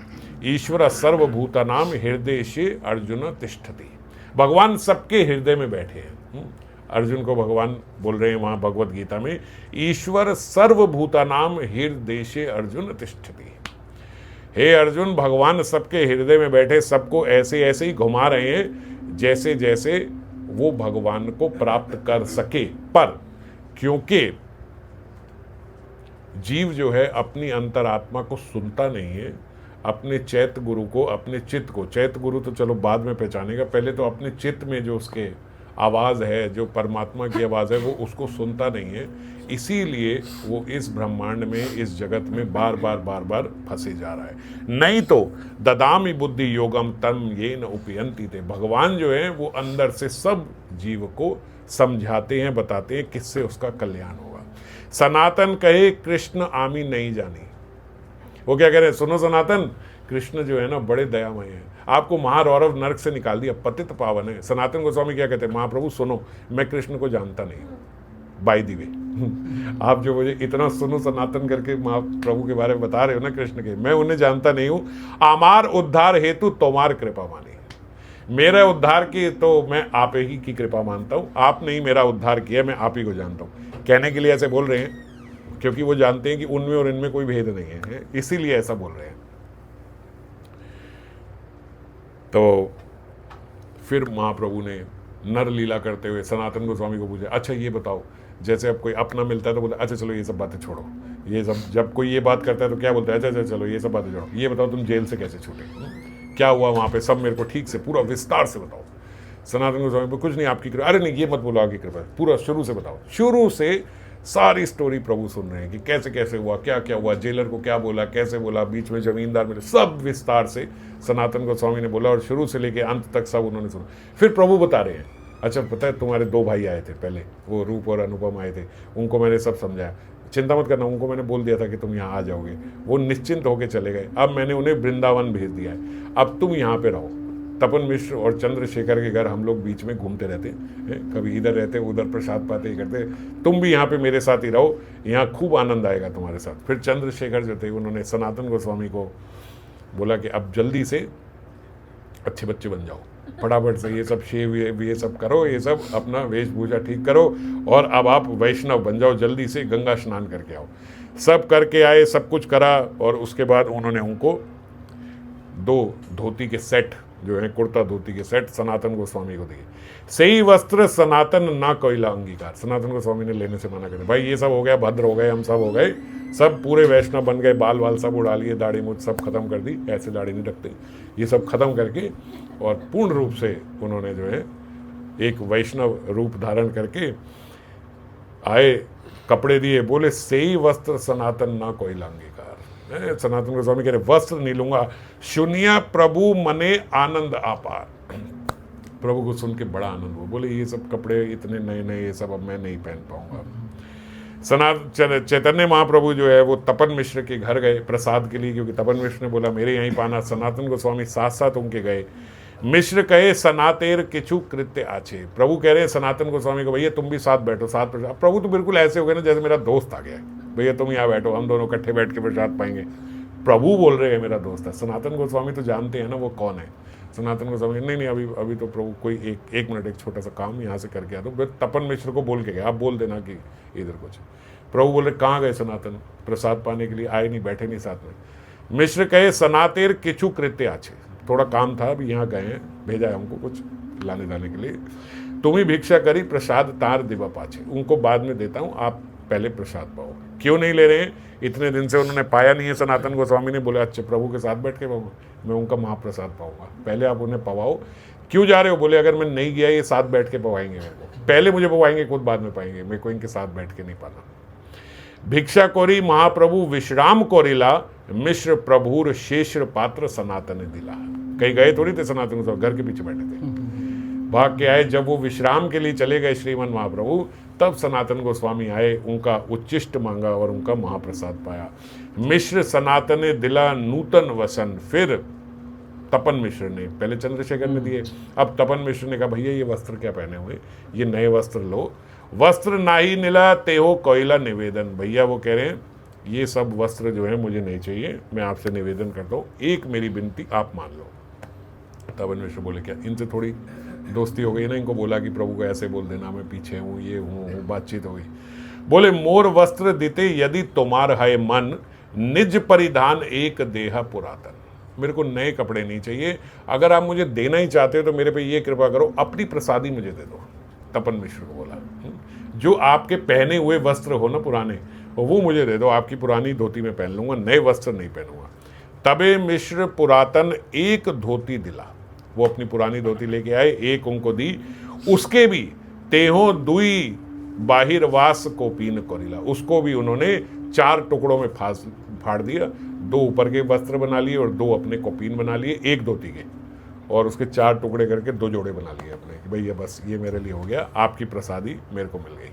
ईश्वर सर्वभूतानाम हृदय से अर्जुन तिष्ठति। भगवान सबके हृदय में बैठे हैं। अर्जुन को भगवान बोल रहे हैं वहां भगवत गीता में, ईश्वर सर्वभूतानाम हृदय से अर्जुन तिष्ठति। हे अर्जुन, भगवान सबके हृदय में बैठे, सबको ऐसे ऐसे ही घुमा रहे हैं जैसे जैसे वो भगवान को प्राप्त कर सके। पर क्योंकि जीव जो है अपनी अंतरात्मा को सुनता नहीं है, अपने चैत्य गुरु को, अपने चित्त को, चैत्य गुरु तो चलो बाद में पहचानेगा, पहले तो अपने चित्त में जो उसके आवाज़ है, जो परमात्मा की आवाज़ है, वो उसको सुनता नहीं है। इसीलिए वो इस ब्रह्मांड में, इस जगत में बार बार फंसे जा रहा है। नहीं तो ददामी बुद्धि योगम तम ये न उपयंती थे। भगवान जो है वो अंदर से सब जीव को समझाते हैं, बताते हैं किससे उसका कल्याण होगा। सनातन कहे कृष्ण आमी नहीं जानी। वो क्या कह रहे हैं? सुनो सनातन, कृष्ण जो है ना बड़े दयामय हैं, आपको महारौरव नरक से निकाल दिया, पतित पावन है। सनातन गोस्वामी क्या कहते हैं? महाप्रभु सुनो, मैं कृष्ण को जानता नहीं हूँ, बाय द वे। आप जो मुझे इतना सुनो सनातन करके महाप्रभु के बारे में बता रहे हो ना कृष्ण के, मैं उन्हें जानता नहीं हूँ। आमार उद्धार हेतु तोमार कृपा मानी। मेरा उद्धार की तो मैं आप ही की कृपा मानता हूँ, आपने ही मेरा उद्धार किया, मैं आप ही को जानता हूँ। कहने के लिए ऐसे बोल रहे हैं क्योंकि वो जानते हैं कि उनमें और इनमें कोई भेद नहीं है, इसीलिए ऐसा बोल रहे हैं। तो फिर महाप्रभु ने नर लीला करते हुए सनातन गोस्वामी को पूछा, अच्छा ये बताओ, जैसे अब कोई अपना मिलता है तो बोलता है अच्छा चलो ये सब बातें छोड़ो, ये सब, जब कोई ये बात करता है तो क्या बोलता है? अच्छा चलो ये सब बातें छोड़ो, ये बताओ तुम जेल से कैसे छूटे, क्या हुआ वहाँ पे, सब मेरे को ठीक से पूरा विस्तार से बताओ। सनातन गोस्वामी को कुछ नहीं, आपकी कृपा। अरे नहीं, ये मत बोलो आपकी कृपा, पूरा शुरू से बताओ। शुरू से सारी स्टोरी प्रभु सुन रहे हैं कि कैसे कैसे हुआ, क्या क्या हुआ, जेलर को क्या बोला, कैसे बोला, बीच में जमींदार मिले, सब विस्तार से सनातन गोस्वामी ने बोला और शुरू से लेके अंत तक सब उन्होंने सुना। फिर प्रभु बता रहे हैं, अच्छा पता है तुम्हारे 2 भाई आए थे पहले, वो रूप और अनुपम आए थे, उनको मैंने सब समझाया, चिंता मत करना, उनको मैंने बोल दिया था कि तुम यहाँ आ जाओगे, वो निश्चिंत होकर चले गए। अब मैंने उन्हें वृंदावन भेज दिया है, अब तुम यहाँ पे रहो। तपन मिश्र और चंद्रशेखर के घर हम लोग बीच में घूमते रहते हैं, कभी इधर रहते उधर प्रसाद पाते ही करते, तुम भी यहाँ पे मेरे साथ ही रहो, यहाँ खूब आनंद आएगा तुम्हारे साथ। फिर चंद्रशेखर जो थे उन्होंने सनातन गोस्वामी को बोला कि अब जल्दी से अच्छे बच्चे बन जाओ, फटाफट से ये सब शेव ये सब करो, ये सब अपना वेशभूषा ठीक करो और अब आप वैष्णव बन जाओ, जल्दी से गंगा स्नान करके आओ। सब करके आए, सब कुछ करा और उसके बाद उन्होंने उनको 2 धोती के सेट जो है, कुर्ता धोती के सेट सनातन गोस्वामी को दिए। सही वस्त्र सनातन ना कोयला अंगीकार, सनातन गोस्वामी ने लेने से मना कर, भाई ये सब हो गया, भद्र हो गए, हम सब हो गए, सब पूरे वैष्णव बन गए, बाल वाल सब उड़ा लिए, दाढ़ी मूछ सब खत्म कर दी, ऐसे दाढ़ी नहीं रखते, ये सब खत्म करके और पूर्ण रूप से उन्होंने जो है एक वैष्णव रूप धारण करके आए, कपड़े दिए, बोले सही वस्त्र सनातन ना कोयला अंगीकार। सनातन गोस्वामी कह रहे वस्त्र नहीं लूंगा, सुनिया प्रभु मने आनंद आपार। प्रभु को सुन के बड़ा आनंद हुआ, बोले ये सब कपड़े इतने नए नए, ये सब अब मैं नहीं पहन पाऊंगा। चैतन्य महाप्रभु जो है वो तपन मिश्र के घर गए प्रसाद के लिए, क्योंकि तपन मिश्र ने बोला मेरे यहीं पाना। सनातन गोस्वामी साथ साथ उनके गए। मिश्र कहे सनातेर किचु कृत्य आछे, प्रभु कह रहे हैं सनातन गोस्वामी को, भैया तुम भी साथ बैठो, साथ प्रसाद। प्रभु तो बिल्कुल ऐसे हो गए ना जैसे मेरा दोस्त आ गया है, भैया तुम यहाँ बैठो, हम दोनों इकट्ठे बैठ के प्रसाद पाएंगे। प्रभु बोल रहे हैं मेरा दोस्त है। सनातन गोस्वामी तो जानते हैं ना वो कौन है। सनातन गोस्वामी नहीं अभी तो प्रभु कोई एक मिनट, एक छोटा सा काम यहाँ से करके आ दो। तपन मिश्र को बोल के गए, आप बोल देना कि इधर कुछ। प्रभु बोले कहाँ गए सनातन, प्रसाद पाने के लिए आए नहीं, बैठे नहीं साथ में। मिश्र कहे सनातेर किचु कृत्य आछे, थोड़ा काम था, अभी यहाँ गए हैं, भेजा है हमको कुछ लाने जाने के लिए। तुम ही भिक्षा करी प्रसाद तार दिवा पाछे, उनको बाद में देता हूँ, आप पहले प्रसाद पाओ। क्यों नहीं ले रहे हैं, इतने दिन से उन्होंने पाया नहीं है। सनातन गोस्वामी ने बोले अच्छा प्रभु के साथ बैठ के पाऊंगा, मैं उनका महाप्रसाद पाऊंगा, पहले आप उन्हें पवाओ। क्यों जा रहे हो, बोले अगर मैं नहीं गया ये साथ बैठ के पवाएंगे मेरे को, पहले मुझे पवाएंगे खुद बाद में पाएंगे, मेरे को इनके साथ बैठ के नहीं पाना। भिक्षा कोरी महाप्रभु विश्राम कोरिला, मिश्र प्रभुर शेषर पात्र सनातन दिला। कहीं गए थोड़ी थे सनातन गोस्वामी, घर के पीछे बैठे थे, भाग के आए। जब वो विश्राम के लिए चले गए श्रीमन महाप्रभु, तब सनातन गोस्वामी आए, उनका उच्चिष्ट मांगा और उनका महाप्रसाद पाया। मिश्र सनातन दिला नूतन वसन, फिर तपन मिश्र ने, पहले चंद्रशेखर ने दिए, अब तपन मिश्र ने कहा भैया ये वस्त्र क्या पहने हुए, ये नए वस्त्र लो। वस्त्र नाही नीला तेहो कोयला निवेदन, भैया वो कह रहे हैं ये सब वस्त्र जो है मुझे नहीं चाहिए, मैं आपसे निवेदन करता हूँ, एक मेरी विनती आप मान लो। तपन मिश्र बोले क्या इनसे थोड़ी दोस्ती हो गई ना, इनको बोला कि प्रभु को ऐसे बोल देना मैं पीछे हूँ, ये हूँ, बातचीत हो गई। बोले मोर वस्त्र देते यदि तुम्हार है मन, निज परिधान एक देहा पुरातन, मेरे को नए कपड़े नहीं चाहिए, अगर आप मुझे देना ही चाहते हो तो मेरे पे ये कृपा करो, अपनी प्रसादी मुझे दे दो। तपन मिश्र को बोला जो आपके पहने हुए वस्त्र हो ना पुराने, वो मुझे दे दो, आपकी पुरानी धोती में पहन लूंगा, नए वस्त्र नहीं पहनूंगा। तबे मिश्र पुरातन एक धोती दिला, वो अपनी पुरानी धोती लेके आए, एक उनको दी, उसके भी तेहो दुई बाहिरवास को पीन कोरिला, उसको भी उन्होंने 4 टुकड़ों में फाड़ दिया, 2 ऊपर के वस्त्र बना लिए और 2 अपने कोपीन बना लिए, एक धोती के, और उसके 4 टुकड़े करके 2 जोड़े बना लिए अपने, कि भैया बस ये मेरे लिए हो गया, आपकी प्रसादी मेरे को मिल गई।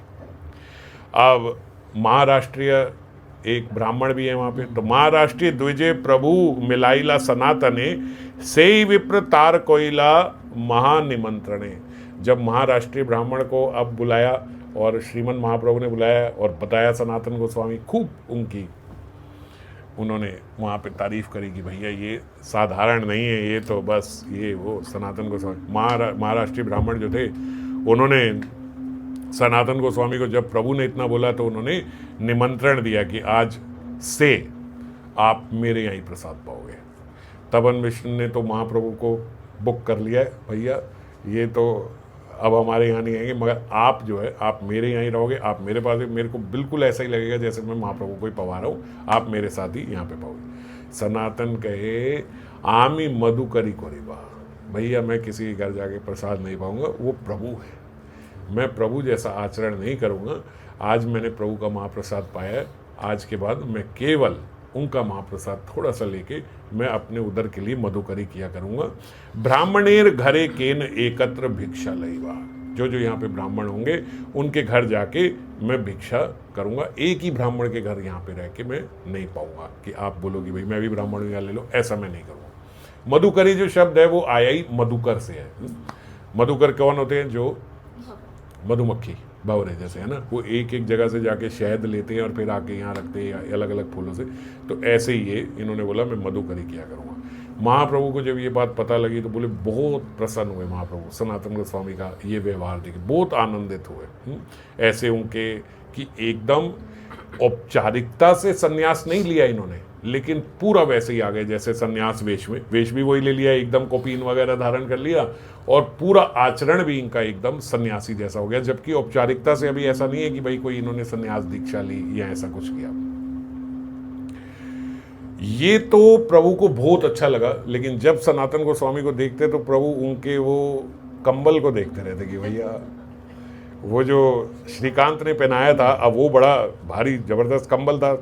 अब महाराष्ट्रीय एक ब्राह्मण भी है वहाँ पे, तो महाराष्ट्रीय द्विजय प्रभु मिलाइला सनातने से विप्र तार कोयला महानिमंत्रणे, जब महाराष्ट्रीय ब्राह्मण को अब बुलाया और श्रीमन महाप्रभु ने बुलाया और बताया सनातन गोस्वामी, खूब उनकी उन्होंने वहाँ पे तारीफ करी कि भैया ये साधारण नहीं है, ये तो बस ये वो सनातन गोस्वामी। महाराष्ट्रीय ब्राह्मण जो थे उन्होंने सनातन गोस्वामी को जब प्रभु ने इतना बोला तो उन्होंने निमंत्रण दिया कि आज से आप मेरे यहाँ ही प्रसाद पाओगे। तपन मिश्र ने तो महाप्रभु को बुक कर लिया है, भैया ये तो अब हमारे यहाँ नहीं आएंगे, मगर आप जो है आप मेरे यहाँ ही रहोगे, आप मेरे पास, मेरे को बिल्कुल ऐसा ही लगेगा जैसे मैं महाप्रभु को ही पवा रहा हूँ, आप मेरे साथ ही यहाँ पे पाओगे। सनातन कहे आमी मधुकरी कोरिबा, भैया मैं किसी के घर जाके प्रसाद नहीं पाऊंगा, वो प्रभु है, मैं प्रभु जैसा आचरण नहीं करूंगा। आज मैंने प्रभु का महाप्रसाद पाया है, आज के बाद मैं केवल उनका महाप्रसाद थोड़ा सा लेके मैं अपने उदर के लिए मधुकरी किया करूंगा। ब्राह्मणेर घरे केन एकत्र भिक्षा लईवा, जो जो यहाँ पे ब्राह्मण होंगे उनके घर जाके मैं भिक्षा करूंगा। एक ही ब्राह्मण के घर यहाँ पे रह के मैं नहीं पाऊंगा कि आप बोलोगे भाई मैं भी ब्राह्मण हूँ यहाँ ले लो, ऐसा मैं नहीं करूँगा। मधुकरी जो शब्द है वो आया ही मधुकर से है। मधुकर कौन होते हैं? जो मधुमक्खी भंवरे जैसे है ना, वो एक एक जगह से जाके शहद लेते हैं और फिर आके यहाँ रखते हैं अलग अलग फूलों से। तो ऐसे ही ये इन्होंने बोला मैं मधुकरी किया करूँगा। महाप्रभु को जब ये बात पता लगी तो बोले बहुत प्रसन्न हुए महाप्रभु, सनातन गोस्वामी का ये व्यवहार देखे बहुत आनंदित हुए। ऐसे उनके कि एकदम औपचारिकता से सन्यास नहीं लिया इन्होंने, लेकिन पूरा वैसे ही आ गए जैसे सन्यास वेश में, वेश भी वही ले लिया, एकदम कोपीन वगैरह धारण कर लिया और पूरा आचरण भी इनका एकदम सन्यासी जैसा हो गया। जबकि औपचारिकता से अभी ऐसा नहीं है कि भाई कोई इन्होंने सन्यास दीक्षा ली या ऐसा कुछ किया। ये तो प्रभु को बहुत अच्छा लगा, लेकिन जब सनातन गोस्वामी को देखते तो प्रभु उनके वो कंबल को देखते रहते कि भैया वो जो श्रीकांत ने पहनाया था अब वो बड़ा भारी जबरदस्त कंबल था।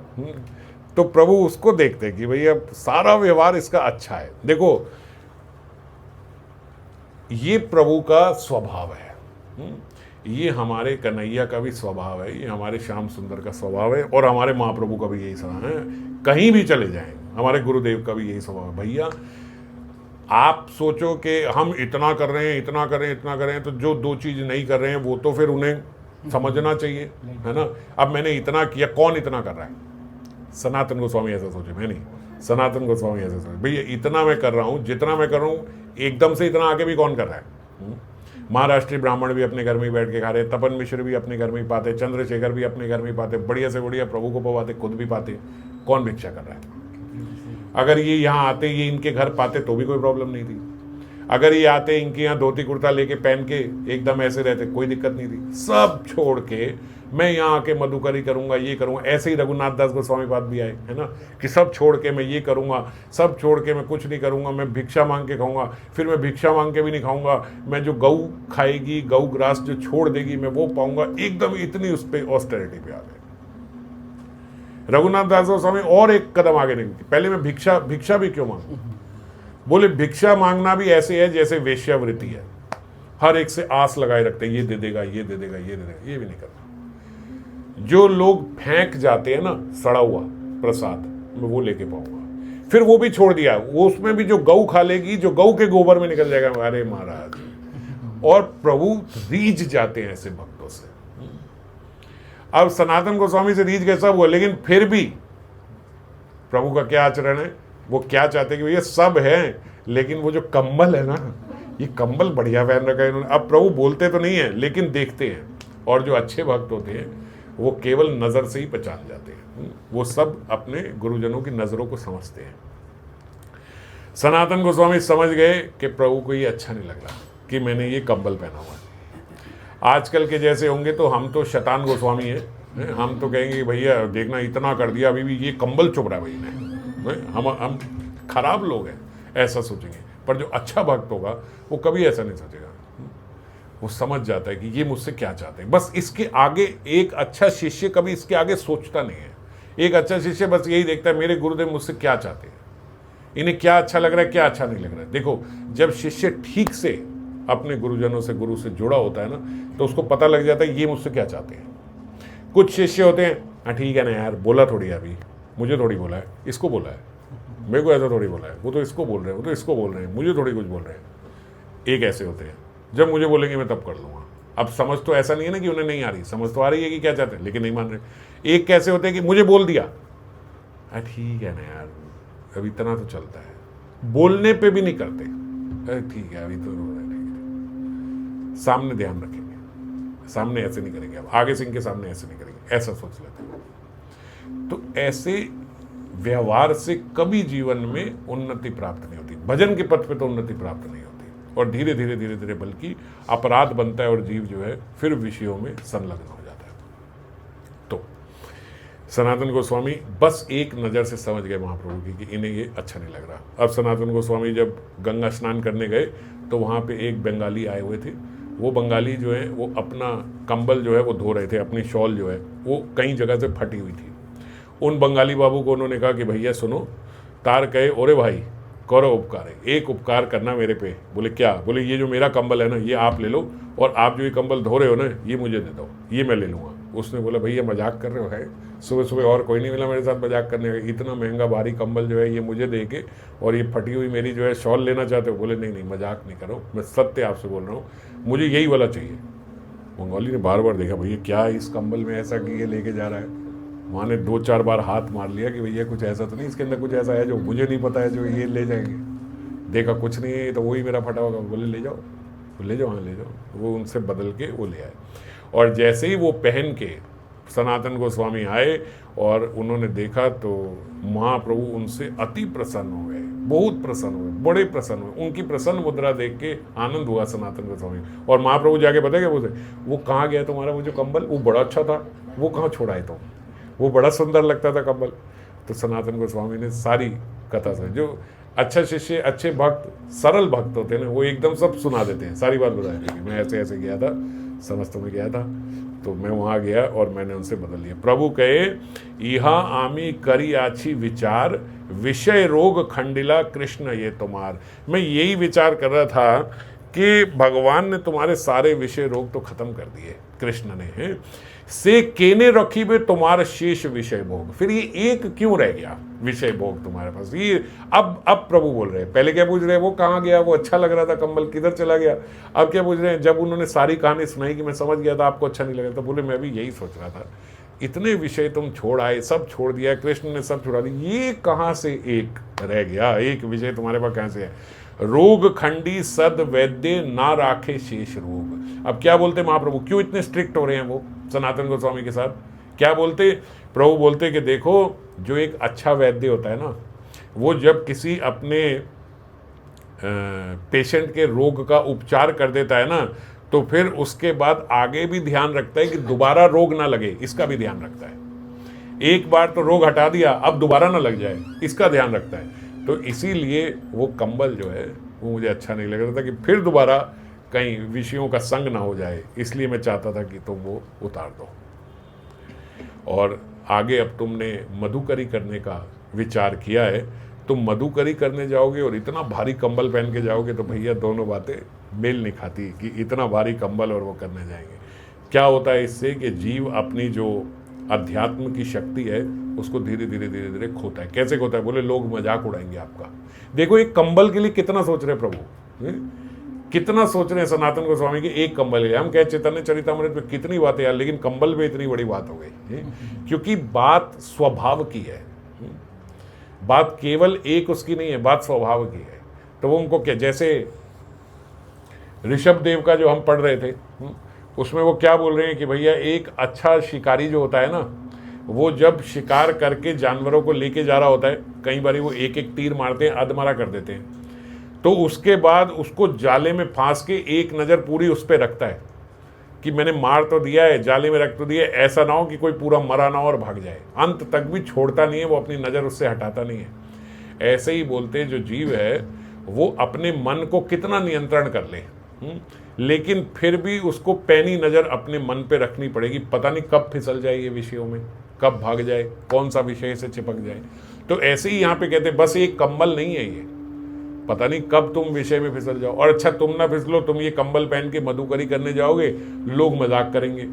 तो प्रभु उसको देखते कि भैया सारा व्यवहार इसका अच्छा है। देखो ये प्रभु का स्वभाव है, ये हमारे कन्हैया का भी स्वभाव है, ये हमारे श्याम सुंदर का स्वभाव है और हमारे महाप्रभु का भी यही स्वभाव है। कहीं भी चले जाएं हमारे गुरुदेव का भी यही स्वभाव है। भैया आप सोचो कि हम इतना कर रहे हैं, इतना कर रहे हैं, इतना कर रहे हैं, तो जो दो चीज नहीं कर रहे हैं वो तो फिर उन्हें समझना चाहिए, है ना। अब मैंने इतना किया, कौन इतना कर रहा है? सनातन गोस्वामी ऐसा सोचे, मैं नहीं, सनातन गोस्वामी ऐसा सोचे भैया इतना मैं कर रहा हूँ, जितना मैं कर रहा हूँ एकदम से इतना आगे भी कौन कर रहा है? महाराष्ट्रीय ब्राह्मण भी अपने घर में ही बैठ के खा रहे, तपन मिश्र भी अपने घर में ही पाते, चंद्रशेखर भी अपने घर में ही पाते, बढ़िया से बढ़िया प्रभु को पवाते, खुद भी पाते। कौन भिक्षा कर रहा है? अगर ये यहाँ आते, ये इनके घर पाते तो भी कोई प्रॉब्लम नहीं थी। अगर ये आते इनके यहाँ धोती कुर्ता लेके पहन के एकदम ऐसे रहते, कोई दिक्कत नहीं थी। सब छोड़ के मैं यहाँ आके मधुकरी करूंगा, ये करूंगा। ऐसे ही रघुनाथ दास गोस्वामी बात भी आए, है ना, कि सब छोड़ के मैं ये करूंगा, सब छोड़ के मैं कुछ नहीं करूंगा, मैं भिक्षा मांग के खाऊंगा, फिर मैं भिक्षा मांग के भी नहीं खाऊंगा, मैं जो गऊ खाएगी, गऊ ग्रास जो छोड़ देगी मैं वो पाऊंगा। एकदम इतनी उस पर ऑस्टेरिटी पे आ गए रघुनाथ दास गोस्वामी। और एक कदम आगे निकली, पहले मैं भिक्षा भी क्यों मांगू? बोले भिक्षा मांगना भी ऐसे है जैसे वेश्यावृत्ति है, हर एक से आस लगाए रखते हैं, ये दे देगा, ये दे देगा, ये दे देगा। ये भी नहीं करना। जो लोग फेंक जाते हैं ना सड़ा हुआ प्रसाद, मैं वो लेके पाऊंगा, फिर वो भी छोड़ दिया, वो उसमें भी जो गऊ खा लेगी, जो गऊ के गोबर में निकल जाएगा। अरे महाराज, और प्रभु रीझ जाते हैं ऐसे भक्तों से। अब सनातन गोस्वामी से रीझ गए सब हुआ, लेकिन फिर भी प्रभु का क्या आचरण है? वो क्या चाहते हैं कि भैया सब है, लेकिन वो जो कंबल है ना, ये कंबल बढ़िया पहन रखा है इन्होंने। अब प्रभु बोलते तो नहीं है लेकिन देखते हैं, और जो अच्छे भक्त होते हैं वो केवल नज़र से ही पहचान जाते हैं। वो सब अपने गुरुजनों की नज़रों को समझते हैं। सनातन गोस्वामी समझ गए कि प्रभु को ये अच्छा नहीं लग रहा कि मैंने ये कंबल पहना हुआ है। आजकल के जैसे होंगे तो हम तो शैतान गोस्वामी हैं, हम तो कहेंगे भैया देखना इतना कर दिया, अभी भी ये कंबल चुभ रहा है भाई ने, हम खराब लोग हैं, ऐसा सोचेंगे। पर जो अच्छा भक्त होगा वो कभी ऐसा नहीं सोचेगा, वो समझ जाता है कि ये मुझसे क्या चाहते हैं। बस इसके आगे एक अच्छा शिष्य कभी इसके आगे सोचता नहीं है। एक अच्छा शिष्य बस यही देखता है मेरे गुरुदेव मुझसे क्या चाहते हैं, इन्हें क्या अच्छा लग रहा है, क्या अच्छा नहीं लग रहा है। देखो जब शिष्य ठीक से अपने गुरुजनों से, गुरु से जुड़ा होता है ना, तो उसको पता लग जाता है ये मुझसे क्या चाहते हैं। कुछ शिष्य होते हैं, हाँ ठीक है ना यार, बोला थोड़ी अभी, मुझे थोड़ी बोला है, इसको बोला है, मेरे को ऐसा थोड़ी बोला है, वो तो इसको बोल रहे हैं, वो तो इसको बोल रहे हैं, मुझे थोड़ी कुछ बोल रहे हैं। एक ऐसे होते हैं, जब मुझे बोलेंगे मैं तब कर लूँगा। अब समझ तो ऐसा नहीं है ना कि उन्हें नहीं आ रही, समझ तो आ रही है कि क्या चाहते हैं, लेकिन नहीं मान रहे। एक कैसे होते हैं कि मुझे बोल दिया, अरे ठीक है ना यार, अभी इतना तो चलता है, बोलने पे भी नहीं करते, अरे ठीक है अभी तो रो रहे हैं, सामने ध्यान रखेंगे, सामने ऐसे नहीं करेंगे, अब आगे से इनके सामने ऐसे नहीं करेंगे, ऐसा सोच लेते हैं। तो ऐसे व्यवहार से कभी जीवन में उन्नति प्राप्त नहीं होती। भजन के पथ पे तो उन्नति प्राप्त नहीं होती, और धीरे धीरे धीरे धीरे बल्कि अपराध बनता है और जीव जो है फिर विषयों में संलग्न हो जाता है। तो सनातन गोस्वामी बस एक नज़र से समझ गए महाप्रभु की कि इन्हें ये अच्छा नहीं लग रहा। अब सनातन गोस्वामी जब गंगा स्नान करने गए तो वहाँ पे एक बंगाली आए हुए थे। वो बंगाली जो है वो अपना कंबल जो है वो धो रहे थे, अपनी शॉल जो है वो कई जगह से फटी हुई थी। उन बंगाली बाबू को उन्होंने कहा कि भैया सुनो, तार कहे ओरे भाई करो उपकार है, एक उपकार करना मेरे पे। बोले क्या? बोले ये जो मेरा कंबल है ना ये आप ले लो, और आप जो ये कंबल धो रहे हो ना ये मुझे दे दो, ये मैं ले लूँगा। उसने बोला भैया मजाक कर रहे हो? है सुबह सुबह और कोई नहीं मिला मेरे साथ मजाक करने का, इतना महंगा भारी कंबल जो है ये मुझे दे के और ये फटी हुई मेरी जो है शॉल लेना चाहते हो? बोले नहीं नहीं मजाक नहीं करो, मैं सत्य आपसे बोल रहा हूँ, मुझे यही वाला चाहिए। बंगाली ने बार बार देखा भैया क्या इस कंबल में ऐसा कि ये लेके जा रहा है। वहाँ ने 2-4 बार हाथ मार लिया कि भैया कुछ ऐसा तो नहीं इसके अंदर कुछ ऐसा है जो मुझे नहीं पता है जो ये ले जाएंगे। देखा कुछ नहीं है तो वही मेरा फटा होगा। बोले ले जाओ, ले जाओ, हाँ ले जाओ। वो उनसे बदल के वो ले आए, और जैसे ही वो पहन के सनातन गोस्वामी आए और उन्होंने देखा तो महाप्रभु उनसे अति प्रसन्न हो गए, बहुत प्रसन्न हुए, बड़े प्रसन्न हुए। उनकी प्रसन्न मुद्रा देख के आनंद हुआ सनातन गोस्वामी। और महाप्रभु जाके बताया क्या बोलते, वो कहाँ गया तुम्हारा वो जो कंबल, वो बड़ा अच्छा था, वो कहाँ छोड़ाए तुम, वो बड़ा सुंदर लगता था कंबल। तो सनातन गोस्वामी ने सारी कथा से, जो अच्छा शिष्य अच्छे भक्त सरल भक्त होते हैं ना वो एकदम सब सुना देते हैं, सारी बात बता देते हैं। मैं ऐसे ऐसे गया था, समस्त में गया था, तो मैं वहाँ गया और मैंने उनसे बदल लिया। प्रभु कहे यहाँ आमी करी आछी विचार, विषय रोग खंडिला कृष्ण ये तुम्हार। मैं यही विचार कर रहा था कि भगवान ने तुम्हारे सारे विषय रोग तो खत्म कर दिए, कृष्ण ने, हैं से केने रखी बे तुम्हारा शेष विषय भोग। फिर ये एक क्यों रह गया विषय भोग तुम्हारे पास? ये अब प्रभु बोल रहे हैं। पहले क्या पूछ रहे हैं, वो कहाँ गया, वो अच्छा लग रहा था कंबल, किधर चला गया? अब क्या पूछ रहे हैं, जब उन्होंने सारी कहानी सुनाई कि मैं समझ गया था आपको अच्छा नहीं लगा, तो बोले मैं भी यही सोच रहा था, इतने विषय तुम छोड़ आए, सब छोड़ दिया, कृष्ण ने सब छोड़ा दिया, ये कहाँ से एक रह गया, एक विषय तुम्हारे पास कहाँ से है? रोग खंडी सद वैद्य ना राखे शेष रोग। अब क्या बोलते महाप्रभु, क्यों इतने स्ट्रिक्ट हो रहे हैं वो सनातन गोस्वामी के साथ? क्या बोलते प्रभु? बोलते कि देखो जो एक अच्छा वैद्य होता है ना, वो जब किसी अपने पेशेंट के रोग का उपचार कर देता है ना, तो फिर उसके बाद आगे भी ध्यान रखता है कि दोबारा रोग ना लगे, इसका भी ध्यान रखता है। एक बार तो रोग हटा दिया, अब दोबारा ना लग जाए, इसका ध्यान रखता है। तो इसीलिए वो कंबल जो है वो मुझे अच्छा नहीं लग रहा था कि फिर दोबारा कहीं विषयों का संग ना हो जाए, इसलिए मैं चाहता था कि तुम वो उतार दो। और आगे अब तुमने मधुकरी करने का विचार किया है, तुम मधुकरी करने जाओगे और इतना भारी कंबल पहन के जाओगे तो भैया दोनों बातें मेल नहीं खाती कि इतना भारी कंबल और वो करने जाएंगे। क्या होता है इससे कि जीव अपनी जो अध्यात्म की शक्ति है उसको धीरे धीरे धीरे धीरे खोता है। कैसे खोता है? बोले लोग मजाक उड़ाएंगे आपका। देखो एक कंबल के लिए कितना सोच रहे प्रभु, कितना सोच रहे हैं सनातन गोस्वामी के एक कंबल के। हम कहे चैतन्य चरितामृत में कितनी बातें यार, लेकिन कंबल में इतनी बड़ी बात हो गई, क्योंकि बात स्वभाव की है, बात केवल एक उसकी नहीं है, बात स्वभाव की है। तो वो उनको क्या, जैसे ऋषभ देव का जो हम पढ़ रहे थे उसमें वो क्या बोल रहे हैं कि भैया एक अच्छा शिकारी जो होता है ना, वो जब शिकार करके जानवरों को लेके जा रहा होता है, कई बार वो एक एक तीर मारते हैं, अधमरा कर देते हैं, तो उसके बाद उसको जाले में फांस के एक नज़र पूरी उस पर रखता है कि मैंने मार तो दिया है, जाले में रख तो दिया है, ऐसा ना हो कि कोई पूरा मरा ना हो और भाग जाए। अंत तक भी छोड़ता नहीं है, वो अपनी नज़र उससे हटाता नहीं है। ऐसे ही बोलते जो जीव है वो अपने मन को कितना नियंत्रण कर ले, लेकिन फिर भी उसको पैनी नज़र अपने मन पे रखनी पड़ेगी। पता नहीं कब फिसल जाए ये विषयों में, कब भाग जाए, कौन सा विषय से चिपक जाए। तो ऐसे ही यहाँ पे कहते बस एक कंबल नहीं है ये, पता नहीं कब तुम विषय में फिसल जाओ। और अच्छा तुम ना फिसलो, तुम ये कंबल पहन के मधुकरी करने जाओगे, लोग मजाक करेंगे,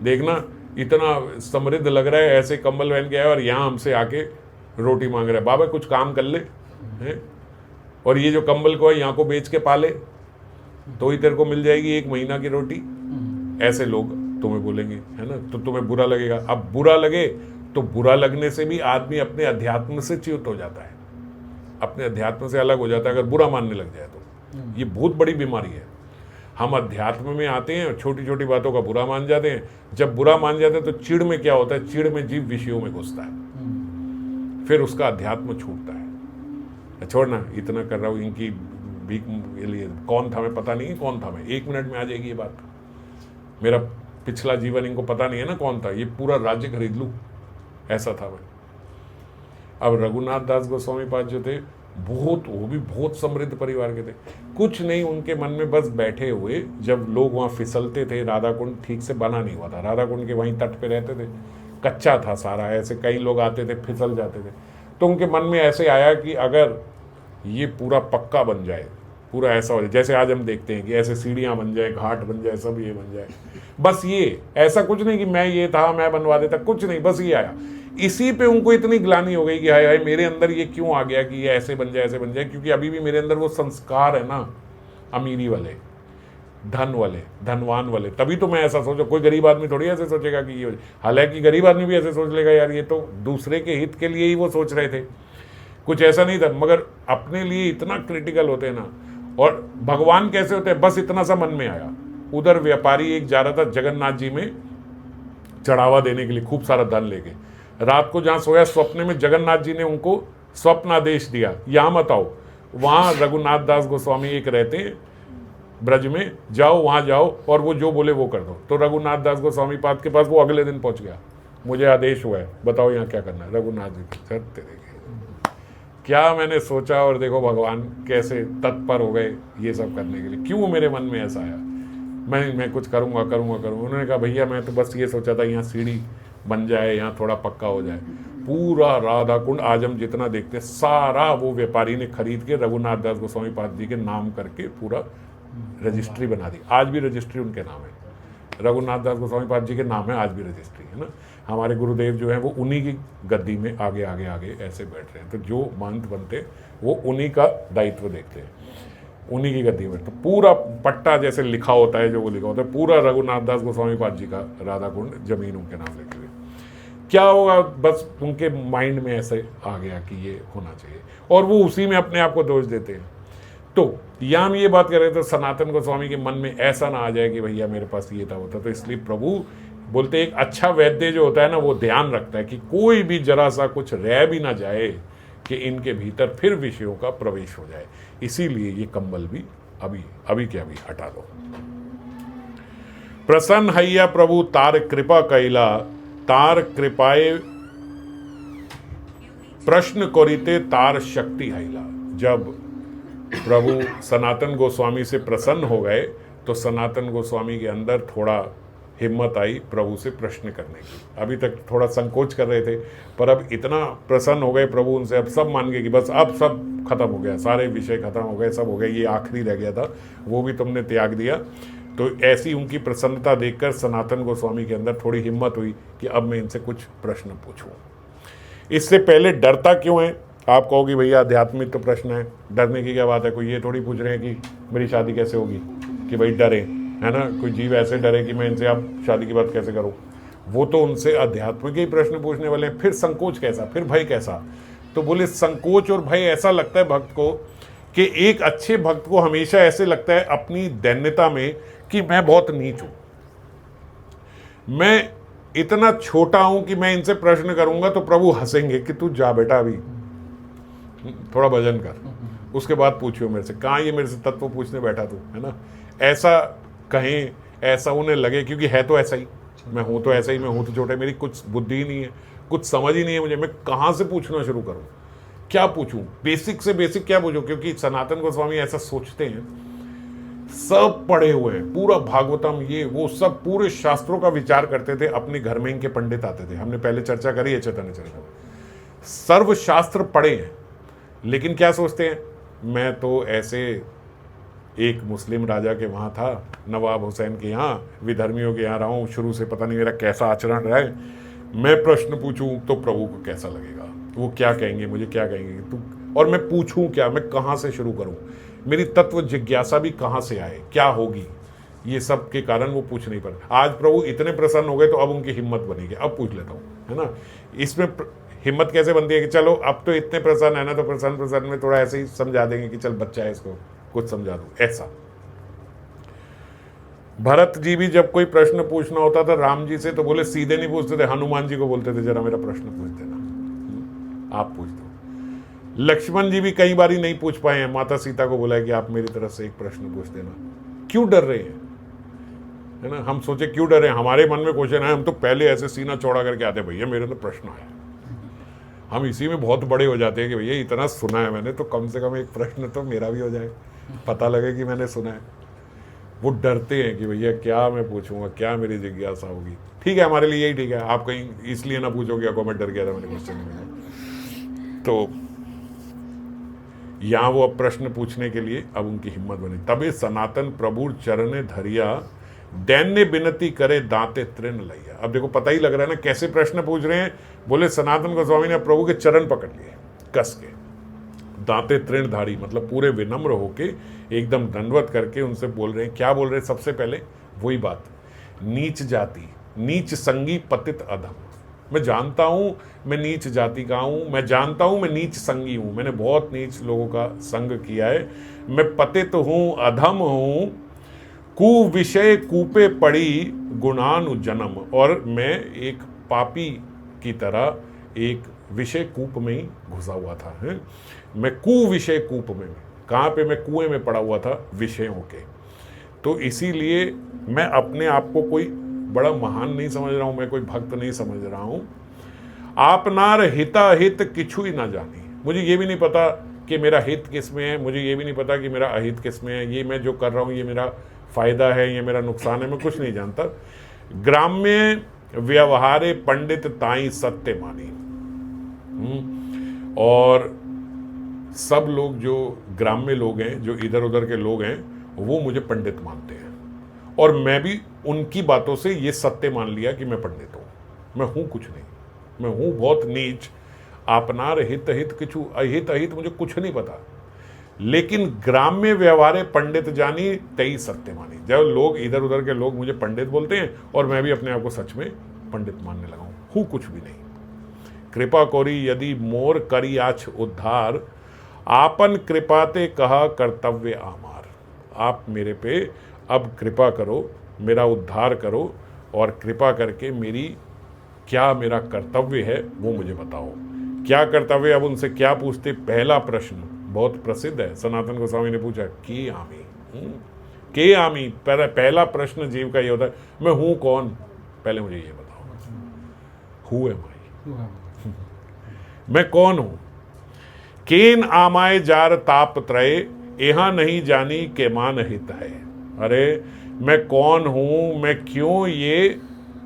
देखना इतना समृद्ध लग रहा है, ऐसे कंबल पहन के आया और यहाँ हमसे आके रोटी मांग रहा है, बाबा कुछ काम कर ले हैं, और ये जो कंबल को है यहाँ को बेच के पाले तो ही तेरे को मिल जाएगी 1 महीना की रोटी। ऐसे लोग तुम्हें बोलेंगे, है ना, तो तुम्हें बुरा लगेगा। अब बुरा लगे तो बुरा लगने से भी आदमी अपने अध्यात्म से च्युत हो जाता है, अपने अध्यात्म से अलग हो जाता है अगर बुरा मानने लग जाए तो। ये बहुत बड़ी बीमारी है। हम अध्यात्म में आते हैं और छोटी छोटी बातों का बुरा मान जाते हैं। जब बुरा मान जाते हैं तो चिड़ में क्या होता है, चिड़ में जीव विषयों में घुसता है, फिर उसका अध्यात्म छूटता है। छोड़ना, इतना कर रहा हूँ, इनकी भीख के लिए कौन था मैं, पता नहीं कौन था मैं, 1 मिनट में आ जाएगी ये बात। मेरा पिछला जीवन इनको पता नहीं है ना कौन था, ये पूरा राज्य खरीद लूँ, ऐसा था भाई। अब रघुनाथ दास गोस्वामी पाद जो थे वो भी बहुत समृद्ध परिवार के थे। कुछ नहीं, उनके मन में बस बैठे हुए, जब लोग वहाँ फिसलते थे, राधा कुंड ठीक से बना नहीं हुआ था, राधा कुंड के वहीं तट पे रहते थे, कच्चा था सारा, ऐसे कई लोग आते थे फिसल जाते थे, तो उनके मन में ऐसे आया कि अगर ये पूरा पक्का बन जाए, पूरा ऐसा हो जाए जैसे आज हम देखते हैं कि ऐसे सीढ़ियाँ बन जाए, घाट बन जाए, सब ये बन जाए, बस ये, ऐसा कुछ नहीं कि मैं ये था मैं बनवा देता, कुछ नहीं, बस ये आया। इसी पे उनको इतनी ग्लानि हो गई कि हाय हाय मेरे अंदर ये क्यों आ गया कि ये ऐसे बन जाए, ऐसे बन जाए, क्योंकि अभी भी मेरे अंदर वो संस्कार है ना, अमीरी वाले, धन वाले, धनवान वाले, तभी तो मैं ऐसा सोचो। कोई गरीब आदमी थोड़ी ऐसे सोचेगा कि ये, हालांकि गरीब आदमी भी ऐसे सोच लेगा यार ये तो दूसरे के हित के लिए ही वो सोच रहे थे, कुछ ऐसा नहीं था, मगर अपने लिए इतना क्रिटिकल होते हैं ना। और भगवान कैसे होते हैं, बस इतना सा मन में आया। उधर व्यापारी एक जा रहा था जगन्नाथ जी में चढ़ावा देने के लिए, खूब सारा धन लेके, रात को जहाँ सोया स्वप्न में जगन्नाथ जी ने उनको स्वप्नादेश दिया, यहाँ मत आओ, वहाँ रघुनाथ दास गोस्वामी एक रहते हैं ब्रज में, जाओ वहाँ जाओ और वो जो बोले वो कर दो। तो रघुनाथ दास गोस्वामी पाद के पास वो अगले दिन पहुँच गया, मुझे आदेश हुआ है, बताओ यहाँ क्या करना है। रघुनाथ जी सर तेरे क्या मैंने सोचा, और देखो भगवान कैसे तत्पर हो गए ये सब करने के लिए। क्यों मेरे मन में ऐसा आया, मैं कुछ करूँगा। उन्होंने कहा भैया मैं तो बस ये सोचा था यहाँ सीढ़ी बन जाए, यहाँ थोड़ा पक्का हो जाए। पूरा राधा कुंड आज हम जितना देखते सारा वो व्यापारी ने खरीद के रघुनाथ दास गोस्वामी पाद जी के नाम करके पूरा रजिस्ट्री बना दी। आज भी रजिस्ट्री उनके नाम है, रघुनाथ दास गोस्वामी पाद जी के नाम है, आज भी रजिस्ट्री है ना। हमारे गुरुदेव जो है वो उन्हीं की गद्दी में आगे आगे आगे ऐसे बैठ रहे हैं, तो जो महंत बनते वो उन्हीं का दायित्व देखते हैं, उन्हीं की गद्दी में। तो पूरा पट्टा जैसे लिखा होता है, जो वो लिखा होता है पूरा रघुनाथ दास गोस्वामी पाद जी का राधा कुंड जमीन उनके नाम लिखी हुई। क्या होगा, बस उनके माइंड में ऐसे आ गया कि ये होना चाहिए, और वो उसी में अपने आप को दोष देते हैं। तो यहाँ हम ये बात कर रहे थे, सनातन गोस्वामी के मन में ऐसा ना आ जाए कि भैया मेरे पास ये था होता। तो इसलिए प्रभु बोलते एक अच्छा वैद्य जो होता है ना, वो ध्यान रखता है कि कोई भी जरा सा कुछ रह भी ना जाए कि इनके भीतर फिर विषयों का प्रवेश हो जाए। इसीलिए ये कंबल भी अभी के अभी हटा दो। प्रसन्न हैया प्रभु तार कृपा कैला, तार कृपाए प्रश्न करिते तार शक्ति हैला। जब प्रभु सनातन गोस्वामी से प्रसन्न हो गए तो सनातन गोस्वामी के अंदर थोड़ा हिम्मत आई प्रभु से प्रश्न करने की। अभी तक थोड़ा संकोच कर रहे थे, पर अब इतना प्रसन्न हो गए प्रभु उनसे, अब सब मान गए कि बस अब सब खत्म हो गया, सारे विषय खत्म हो गए, सब हो गए, ये आखिरी रह गया था, वो भी तुमने त्याग दिया। तो ऐसी उनकी प्रसन्नता देखकर सनातन गोस्वामी के अंदर थोड़ी हिम्मत हुई कि अब मैं इनसे कुछ प्रश्न पूछूं। इससे पहले डरता क्यों है? आप कहोगे भैया आध्यात्मिक तो प्रश्न है, डरने की क्या बात है? कोई ये थोड़ी पूछ रहे हैं कि मेरी शादी कैसे होगी, कि भाई डरे, है ना, कोई जीव ऐसे डरे कि मैं इनसे अब शादी की बात कैसे करूं। वो तो उनसे अध्यात्मिक ही प्रश्न पूछने वाले हैं। फिर संकोच कैसा, फिर भय कैसा? तो बोले संकोच और भय ऐसा लगता है भक्त को कि एक अच्छे भक्त को हमेशा ऐसे लगता है अपनी दैन्यता में कि मैं बहुत नीच हूं, मैं इतना छोटा हूं कि मैं इनसे प्रश्न करूंगा तो प्रभु हंसेंगे कि तू जा बेटा अभी थोड़ा भजन कर, उसके बाद पूछियो मेरे से। कहाँ ये मेरे से तत्व पूछने बैठा तू, है ना? ऐसा कहें, ऐसा उन्हें लगे, क्योंकि है तो ऐसा ही, मैं हूँ तो ऐसा ही, मैं हूँ तो छोटा, मेरी कुछ बुद्धि ही नहीं है, कुछ समझ ही नहीं है मुझे, मैं कहाँ से पूछना शुरू करूँ, क्या पूछूं, बेसिक से बेसिक क्या पूछूं? क्योंकि सनातन गोस्वामी ऐसा सोचते हैं, सब पढ़े हुए हैं, पूरा भागवतम ये वो सब पूरे शास्त्रों का विचार करते थे। अपने घर में इनके पंडित आते थे, हमने पहले चर्चा करी है चैतन्य चरितमृत। सर्व शास्त्र पढ़े हैं, लेकिन क्या सोचते हैं, मैं तो ऐसे एक मुस्लिम राजा के वहाँ था, नवाब हुसैन के यहाँ, विधर्मियों के यहाँ रहा हूँ, शुरू से पता नहीं मेरा कैसा आचरण रहा है, मैं प्रश्न पूछूं तो प्रभु को कैसा लगेगा, वो क्या कहेंगे, मुझे क्या कहेंगे, तू, और मैं पूछूं क्या, मैं कहाँ से शुरू करूं, मेरी तत्व जिज्ञासा भी कहाँ से आए, क्या होगी, ये सब के कारण वो पूछ नहीं पाते। आज प्रभु इतने प्रसन्न हो गए तो अब उनकी हिम्मत बनी कि अब पूछ लेता हूँ, है ना। इसमें हिम्मत कैसे बनती है कि चलो अब तो इतने प्रसन्न है ना, तो प्रसन्न में थोड़ा ऐसे ही समझा देंगे कि चल बच्चा है, इसको कुछ समझा दो, ऐसा। भरत जी भी जब कोई प्रश्न पूछना होता था राम जी से तो बोले सीधे नहीं पूछते थे, हनुमान जी को बोलते थे जरा मेरा प्रश्न पूछ देना, आप पूछ दो। लक्ष्मण जी भी कई बार ही नहीं पूछ पाए हैं, माता सीता को बोला है कि आप मेरी तरफ से एक प्रश्न पूछ देना। क्यों डर रहे हैं? है ना। हम सोचे क्यों डरे, हमारे मन में क्वेश्चन है, हम तो पहले ऐसे सीना चौड़ा करके आते, भैया मेरे तो प्रश्न आया। हम इसी में बहुत बड़े हो जाते हैं कि भैया इतना सुना है मैंने, तो कम से कम एक प्रश्न तो मेरा भी हो जाए, पता लगे कि मैंने सुना है। वो डरते हैं कि भैया क्या मैं पूछूंगा, क्या मेरी जिज्ञासा होगी। ठीक है, हमारे लिए यही ठीक है, आप कहीं इसलिए ना पूछोगे आपको मैं डर गया था मैंने क्वेश्चन नहीं। तो यहाँ वो अब प्रश्न पूछने के लिए अब उनकी हिम्मत बनी। तबे सनातन प्रभु चरणे धरिया, दैन्य विनती करे दांते तृण लैया। अब देखो पता ही लग रहा है ना कैसे प्रश्न पूछ रहे हैं। बोले सनातन गोस्वामी ने प्रभु के चरण पकड़ लिए कस के, दांते तृण धारी मतलब पूरे विनम्र होके एकदम दंडवत करके उनसे बोल रहे हैं। क्या बोल रहे हैं? सबसे पहले वही बात, नीच जाति, नीच संगी पतित अधम। मैं जानता हूं मैं नीच जाति का हूं, मैं जानता हूं मैं नीच संगी हूं, मैंने बहुत नीच लोगों का संग किया है, मैं पतित हूं, अधम हूं, कु विषय कूपे पड़ी गुणानु जन्म, और मैं एक पापी की तरह एक विषय कूप में ही घुसा हुआ था। है मैं कु विषय कूप में, कहाँ पे? मैं कुएं में पड़ा हुआ था विषयों के। तो इसीलिए मैं अपने आप को कोई बड़ा महान नहीं समझ रहा हूं, मैं कोई भक्त नहीं समझ रहा हूं। आपनार हिता हित किछु ही ना जानी, मुझे ये भी नहीं पता कि मेरा हित किस में है, मुझे ये भी नहीं पता कि मेरा अहित किस में है, ये मैं जो कर रहा हूँ ये मेरा फायदा है, ये मेरा नुकसान है, मैं कुछ नहीं जानता। ग्राम्य व्यवहारे पंडित ताई सत्य मानी। और सब लोग जो ग्राम्य लोग हैं, जो इधर उधर के लोग हैं, वो मुझे पंडित मानते हैं, और मैं भी उनकी बातों से ये सत्य मान लिया कि मैं पंडित हूँ। मैं हूँ कुछ नहीं, मैं हूँ बहुत नीच। आपनार हित हित किछु अहित अहित मुझे कुछ नहीं पता, लेकिन ग्राम्य व्यवहारे पंडित जानी तई सत्य मानी। जब लोग इधर उधर के लोग मुझे पंडित बोलते हैं और मैं भी अपने आप को सच में पंडित मानने लगा हूँ कुछ भी नहीं। कृपा कोरी यदि मोर करी आछ उद्धार, आपन कृपाते कहा कर्तव्य आमार। आप मेरे पे अब कृपा करो, मेरा उद्धार करो, और कृपा करके मेरी क्या मेरा कर्तव्य है वो मुझे बताओ। क्या कर्तव्य? अब उनसे क्या पूछते? पहला प्रश्न बहुत प्रसिद्ध है, सनातन गोस्वामी ने पूछा के आमी, के आमी। पहला प्रश्न जीव का ये होता है, मैं हूं कौन? पहले मुझे ये बताओ, हु एम आई, मैं कौन हूं? केन आमाय जार ताप त्रय, यहाँ नहीं जानी के मान हित है। अरे मैं कौन हूं, मैं क्यों ये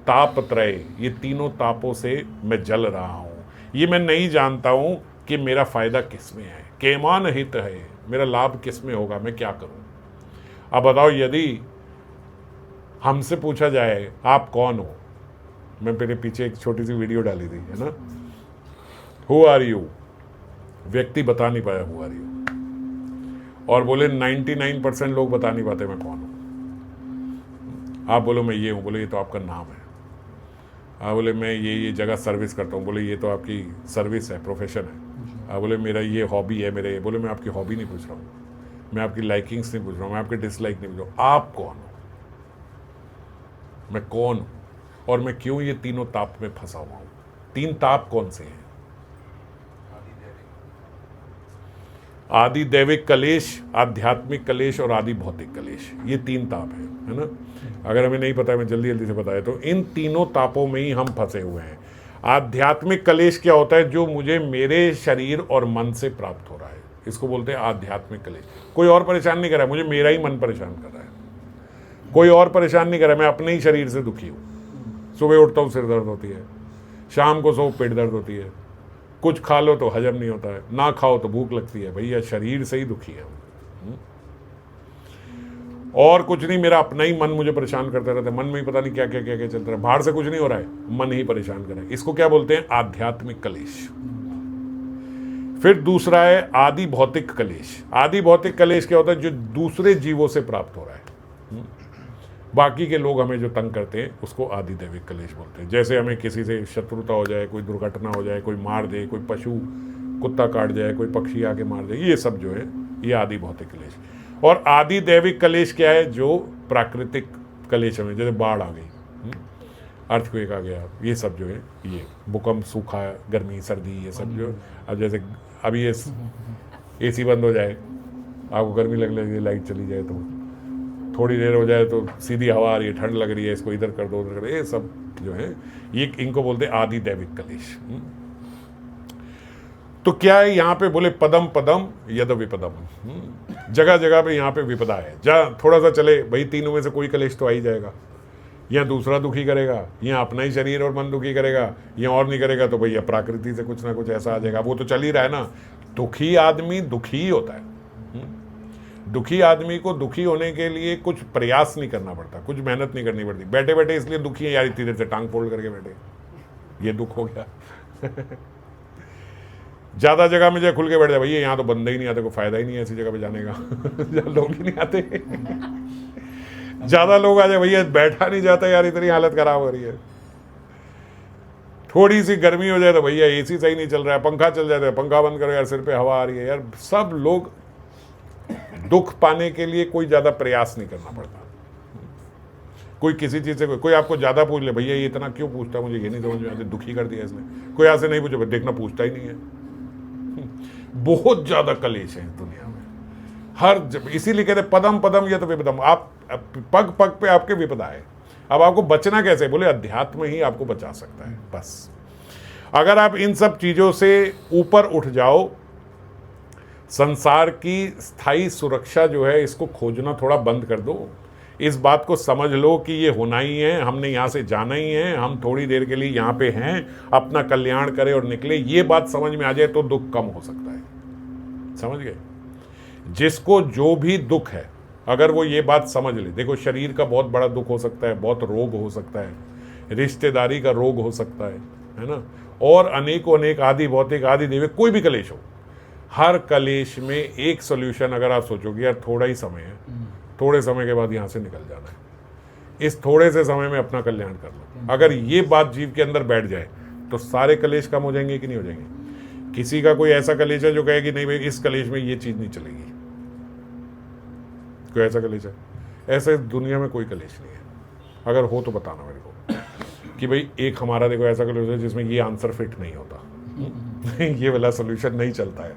ताप त्रय, ये तीनों तापों से मैं जल रहा हूं, ये मैं नहीं जानता हूं कि मेरा फायदा किस में है, केमान हित है, मेरा लाभ किस में होगा, मैं क्या करूं। अब बताओ, यदि हमसे पूछा जाए आप कौन हो, मैं मेरे पीछे एक छोटी सी वीडियो डाली थी, है ना, हु आर यू, व्यक्ति बता नहीं पाया हु आर यू, और बोले 99% लोग बता नहीं पाते मैं कौन हूं। आप बोलो मैं ये हूं, बोले ये तो आपका नाम है। आप बोले मैं ये जगह सर्विस करता हूँ, बोले ये तो आपकी सर्विस है, प्रोफेशन है। आप बोले मेरा ये हॉबी है, मेरे, बोले मैं आपकी हॉबी नहीं पूछ रहा हूँ, मैं आपकी लाइकिंग्स नहीं पूछ रहा हूँ, मैं आपकी डिसलाइक नहीं पूछ रहा हूँ, आप कौन हो, मैं कौन हूँ, और मैं क्यों ये तीनों ताप में फंसा हुआ हूँ। तीन ताप कौन से हैं? आदि दैविक कलेश, आध्यात्मिक कलेश और आदि भौतिक कलेश, ये तीन ताप है ना। अगर हमें नहीं पता है, मैं जल्दी जल्दी से बताया, तो इन तीनों तापों में ही हम फंसे हुए हैं। आध्यात्मिक कलेश क्या होता है? जो मुझे मेरे शरीर और मन से प्राप्त हो रहा है, इसको बोलते हैं आध्यात्मिक कलेश। कोई और परेशान नहीं कर रहा है, मुझे मेरा ही मन परेशान कर रहा है, कोई और परेशान नहीं कर रहा है, मैं अपने ही शरीर से दुखी हूँ। सुबह उठता हूँ सिर दर्द होती है, शाम को सो पेट दर्द होती है, कुछ खा लो तो हजम नहीं होता है, ना खाओ तो भूख लगती है। भैया शरीर से ही दुखी है, और कुछ नहीं, मेरा अपना ही मन मुझे परेशान करता रहता है, मन में ही पता नहीं क्या क्या क्या क्या चलता है, बाहर से कुछ नहीं हो रहा है, मन ही परेशान कर रहा है। इसको क्या बोलते हैं? आध्यात्मिक कलेश। फिर दूसरा है आदि भौतिक कलेश। आदि भौतिक कलेश क्या होता है? जो दूसरे जीवों से प्राप्त हो रहा है, बाकी के लोग हमें जो तंग करते हैं उसको आदि दैविक कलेश बोलते हैं। जैसे हमें किसी से शत्रुता हो जाए, कोई दुर्घटना हो जाए, कोई मार दे, कोई पशु कुत्ता काट जाए, कोई पक्षी आके मार दे, ये सब जो है ये आदि भौतिक कलेश। और आदि दैविक कलेश क्या है? जो प्राकृतिक कलेश में, जैसे बाढ़ आ गई, अर्थक्वेक आ गया, ये सब जो है, ये भूकंप, सूखा, गर्मी, सर्दी, ये सब जो, अब जैसे अभी ये AC बंद हो जाए, आपको गर्मी लगने लगी, लाइट चली जाए, तो थोड़ी देर हो जाए तो सीधी हवा आ रही है, ठंड लग रही है, इसको इधर कर दो उधर कर दो, ये सब जो है ये इनको बोलते आदि दैविक कलेश। तो क्या है यहाँ पे बोले पदम पदम यद विपदम, जगह जगह पे यहाँ पे विपदा है। जहाँ थोड़ा सा चले भाई तीनों में से कोई कलेश तो आ ही जाएगा, या दूसरा दुखी करेगा, या अपना ही शरीर और मन दुखी करेगा, या और नहीं करेगा तो भैया प्रकृति से कुछ ना कुछ ऐसा आ जाएगा। वो तो चल ही रहा है ना। दुखी आदमी दुखी ही होता है। दुखी आदमी को दुखी होने के लिए कुछ प्रयास नहीं करना पड़ता, कुछ मेहनत नहीं करनी पड़ती। बैठे बैठे इसलिए दुखी है यार, इतनी देर से टांग फोल्ड करके बैठे, ये दुख हो गया। ज्यादा जगह में जो खुल के बैठ जाए भैया, यहाँ तो बंदे ही नहीं आते, कोई फायदा ही नहीं है ऐसी जगह पे जाने का। लोग ही नहीं आते। ज्यादा लोग आ जाए भैया, बैठा नहीं जाता यार, इतनी हालत खराब हो रही है। थोड़ी सी गर्मी हो जाए तो भैया एसी सही नहीं चल रहा है, पंखा चल जाता है, पंखा बंद करो यार, सिर पे हवा आ रही है यार। सब लोग दुख पाने के लिए कोई ज्यादा प्रयास नहीं करना पड़ता। कोई किसी चीज से कोई आपको ज्यादा पूछ ले, भैया ये इतना क्यों पूछता, मुझे ये नहीं समझ में आती, दुखी कर दिया इसने। कोई ऐसे नहीं पूछे, देखना पूछता ही नहीं है। बहुत ज्यादा कलेश है दुनिया में। इसीलिए कहते पदम पदम यत विपदम, आप पग पग पे आपके विपदा है। अब आपको बचना कैसे, बोले अध्यात्म ही आपको बचा सकता है। बस अगर आप इन सब चीजों से ऊपर उठ जाओ, संसार की स्थायी सुरक्षा जो है इसको खोजना थोड़ा बंद कर दो। इस बात को समझ लो कि ये होना ही है, हमने यहाँ से जाना ही है, हम थोड़ी देर के लिए यहाँ पे हैं, अपना कल्याण करें और निकले। ये बात समझ में आ जाए तो दुख कम हो सकता है। समझ गए? जिसको जो भी दुख है, अगर वो ये बात समझ ले, देखो शरीर का बहुत बड़ा दुख हो सकता है, बहुत रोग हो सकता है, रिश्तेदारी का रोग हो सकता है ना, और अनेकों अनेक आदि भौतिक आदि देवे कोई भी कलेश हो। हर कलेश में एक सोल्यूशन अगर आप सोचोगे यार थोड़ा ही समय है, थोड़े समय के बाद यहाँ से निकल जाना है, इस थोड़े से समय में अपना कल्याण कर लो। अगर ये बात जीव के अंदर बैठ जाए तो सारे कलेश कम हो जाएंगे कि नहीं हो जाएंगे। किसी का कोई ऐसा कलेश है जो कहे कि नहीं भाई इस कलेश में ये चीज नहीं चलेगी, कोई ऐसा कलेश है? ऐसे दुनिया में कोई कलेश नहीं है। अगर हो तो बताना मेरे को कि भाई एक हमारा देखो ऐसा कलेश है जिसमें ये आंसर फिट नहीं होता। ये वाला सोल्यूशन नहीं चलता है,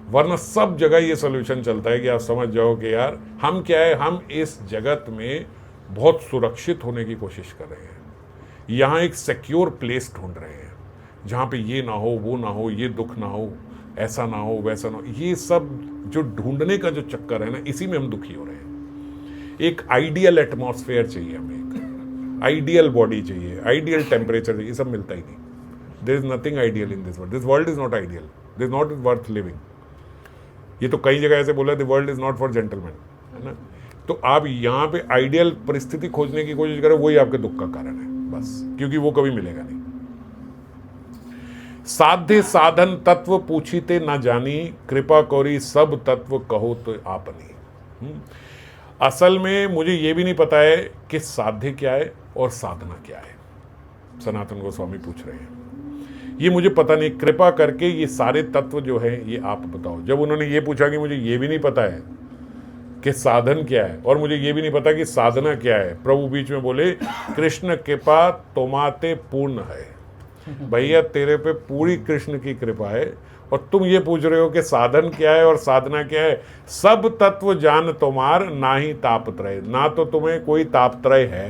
वरना सब जगह ये सोल्यूशन चलता है कि आप समझ जाओ कि यार हम क्या है, हम इस जगत में बहुत सुरक्षित होने की कोशिश कर रहे हैं। यहाँ एक सिक्योर प्लेस ढूंढ रहे हैं जहाँ पे ये ना हो, वो ना हो, ये दुख ना हो, ऐसा ना हो, वैसा ना हो। ये सब जो ढूंढने का जो चक्कर है ना, इसी में हम दुखी हो रहे हैं। एक आइडियल एटमॉस्फेयर चाहिए हमें, एक आइडियल बॉडी चाहिए, आइडियल टेम्परेचर चाहिए, ये सब मिलता ही नहीं। There is nothing ideal in this world. This world is not ideal, this not worth living. ये तो कई जगह ऐसे बोला, the world is not for gentleman, है ना। तो आप यहाँ पे आइडियल परिस्थिति खोजने की कोशिश करें, वही आपके दुख का कारण है बस, क्योंकि वो कभी मिलेगा नहीं। साध्य साधन तत्व पूछीते ना जानी, कृपा कौरी सब तत्व कहो तो आपनी। असल में मुझे ये भी नहीं पता है कि साध्य क्या है और साधना क्या है। सनातन गोस्वामी पूछ रहे हैं, ये मुझे पता नहीं, कृपा करके ये सारे तत्व जो है ये आप बताओ। जब उन्होंने ये पूछा कि मुझे ये भी नहीं पता है कि साधन क्या है और मुझे ये भी नहीं पता कि साधना क्या है, प्रभु बीच में बोले कृष्ण कृपा तोमाते पूर्ण है। भैया तेरे पे पूरी कृष्ण की कृपा है और तुम ये पूछ रहे हो कि साधन क्या है और साधना क्या है। सब तत्व जान तुम्हार ना ही तापत्रय, ना तो तुम्हें कोई तापत्रय है।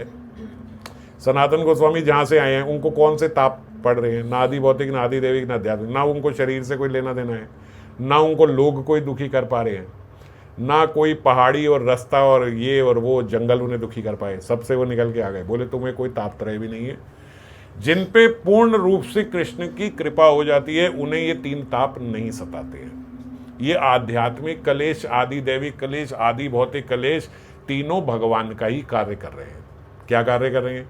सनातन गोस्वामी जहाँ से आए हैं उनको कौन से ताप पढ़ रहे हैं? ना आदि भौतिक, ना आदि दैविक, ना आध्यात्मिक। ना उनको शरीर से कोई लेना देना है, ना उनको लोग कोई दुखी कर पा रहे हैं, ना कोई पहाड़ी और रास्ता और ये और वो जंगल उन्हें दुखी कर पाए। सबसे वो निकल के आ गए, बोले तुम्हें कोई तापत्रय भी नहीं है। जिन पे पूर्ण रूप से कृष्ण की कृपा हो जाती है उन्हें ये तीन ताप नहीं सताते हैं। ये आध्यात्मिक कलेश, आदि दैविक कलेश, आदि भौतिक कलेश, तीनों भगवान का ही कार्य कर रहे हैं। क्या कार्य कर रहे हैं?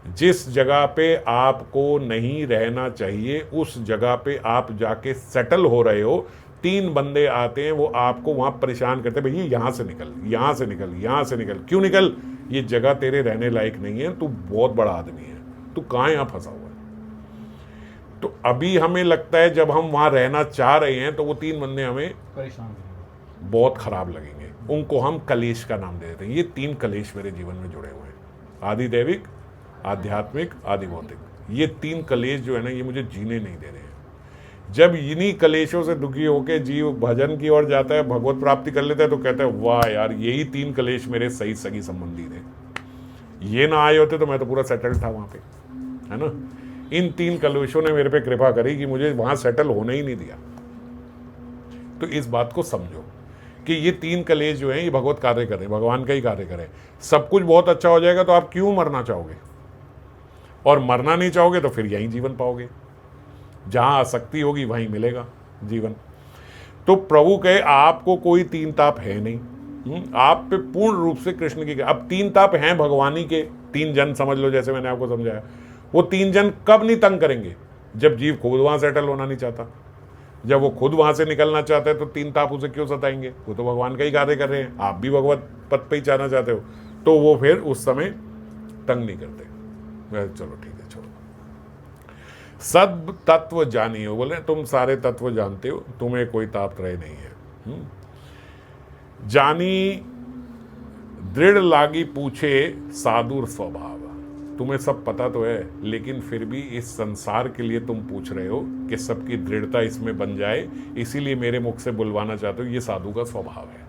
जिस जगह पे आपको नहीं रहना चाहिए उस जगह पे आप जाके सेटल हो रहे हो, तीन बंदे आते हैं, वो आपको वहां परेशान करते हैं, भैया यहाँ से निकल, यहाँ से निकल, यहाँ से निकल। क्यों निकल? ये जगह तेरे रहने लायक नहीं है, तू बहुत बड़ा आदमी है, तू कहाँ यहाँ फंसा हुआ है। तो अभी हमें लगता है जब हम वहां रहना चाह रहे हैं तो वो तीन बंदे हमें परेशान बहुत खराब लगेंगे, उनको हम कलेश का नाम दे देते हैं। ये तीन कलेश मेरे जीवन में जुड़े हुए हैं, आदि दैविक, आध्यात्मिक, आदि भौतिक। ये तीन कलेश जो है ना, ये मुझे जीने नहीं दे रहे हैं। जब इन्हीं कलेशों से दुखी होकर जीव भजन की ओर जाता है, भगवत प्राप्ति कर लेता है, तो कहता है वाह यार, यही 3 कलेश मेरे सही सगी संबंधी थे, ये ना आए होते तो मैं तो पूरा सेटल था वहां पे, है ना। इन 3 कलेशों ने मेरे पे कृपा करी कि मुझे वहां सेटल होने ही नहीं दिया। तो इस बात को समझो कि ये 3 कलेश जो हैं ये भगवत कार्य कर रहे हैं, भगवान का ही कार्य करें। सब कुछ बहुत अच्छा हो जाएगा तो आप क्यों मरना चाहोगे, और मरना नहीं चाहोगे तो फिर यहीं जीवन पाओगे, जहां आसक्ति होगी वहीं मिलेगा जीवन। तो प्रभु कहे आपको कोई 3 ताप है नहीं, आप पे पूर्ण रूप से कृष्ण की। अब 3 ताप हैं भगवानी के, 3 जन समझ लो, जैसे मैंने आपको समझाया। वो 3 जन कब नहीं तंग करेंगे, जब जीव खुद वहां सेटल होना नहीं चाहता। जब वो खुद वहां से निकलना चाहता है तो 3 ताप उसे क्यों सताएंगे, वो तो भगवान का ही कार्य कर रहे हैं। आप भी भगवत पद पे ही जाना चाहते हो, तो वो फिर उस समय तंग नहीं करते। चलो ठीक है, छोड़ो। सब तत्व जानियो, बोले तुम सारे तत्व जानते हो, तुम्हें कोई ताप त्रय नहीं है। जानी दृढ़ लागी पूछे साधुर स्वभाव, तुम्हें सब पता तो है, लेकिन फिर भी इस संसार के लिए तुम पूछ रहे हो कि सबकी दृढ़ता इसमें बन जाए, इसीलिए मेरे मुख से बुलवाना चाहते हो। ये साधु का स्वभाव है।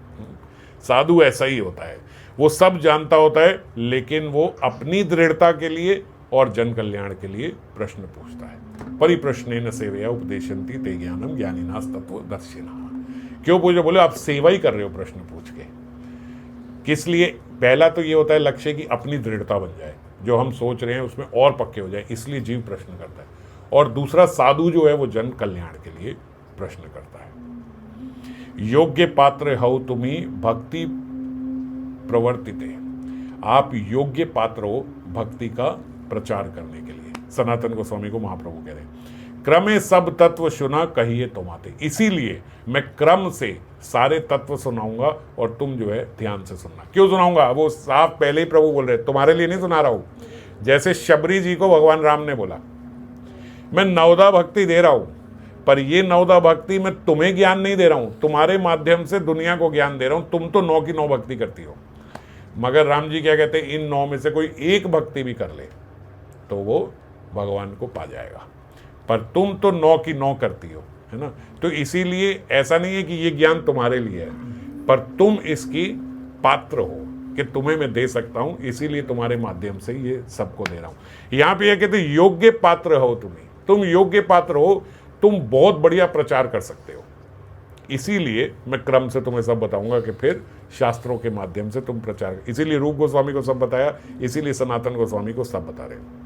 साधु ऐसा ही होता है, वो सब जानता होता है, लेकिन वो अपनी दृढ़ता के लिए और जन कल्याण के लिए प्रश्न पूछता है। परिप्रश्नेन सेवया उपदेशन्ति ते ज्ञानम ज्ञानिनास तत्वदर्शिनः। क्यों पूछो, बोले आप सेवा ही कर रहे हो प्रश्न पूछ के। किस लिए? पहला तो ये होता है लक्ष्य की अपनी दृढ़ता बन जाए, जो हम सोच रहे हैं उसमें और पक्के हो जाए, इसलिए जीव प्रश्न करता है। और दूसरा साधु जो है वो जन कल्याण के लिए प्रश्न करता है। योग्य पात्र हो तुम्ही भक्ति प्रवर्तिते, आप योग्य पात्र हो भक्ति का प्रचार करने के लिए। सनातन गोस्वामी को महाप्रभु कह रहे हैं, क्रमे सब तत्व सुना कहिए तुम्हाते, इसीलिए मैं क्रम से सारे तत्व सुनाऊंगा और तुम जो है ध्यान से सुनना। क्यों सुनाऊंगा, वो साफ पहले ही प्रभु बोल रहे, तुम्हारे लिए नहीं सुना रहा हूं। जैसे शबरी जी को भगवान राम ने बोला, मैं नवदा भक्ति दे रहा हूं, पर ये नवदा भक्ति मैं तुम्हें ज्ञान नहीं दे रहा हूं, तुम्हारे माध्यम से दुनिया को ज्ञान दे रहा हूं। तुम तो 9 की 9 भक्ति करती हो, मगर राम जी क्या कहते हैं, इन 9 में से कोई एक भक्ति भी कर ले तो वो भगवान को पा जाएगा, पर तुम तो 9 की 9 करती हो, है ना। तो इसीलिए ऐसा नहीं है कि ये ज्ञान तुम्हारे लिए है, पर तुम इसकी पात्र हो कि तुम्हें मैं दे सकता हूं, इसीलिए तुम्हारे माध्यम से ये सबको दे रहा हूं। यहां पे यह कहते योग्य पात्र हो तुम योग्य पात्र हो, तुम बहुत बढ़िया प्रचार कर सकते हो। इसीलिए मैं क्रम से तुम्हें सब बताऊंगा कि फिर शास्त्रों के माध्यम से तुम प्रचार। इसीलिए रूप गोस्वामी को सब बताया, इसीलिए सनातन गोस्वामी को सब बता रहे हैं।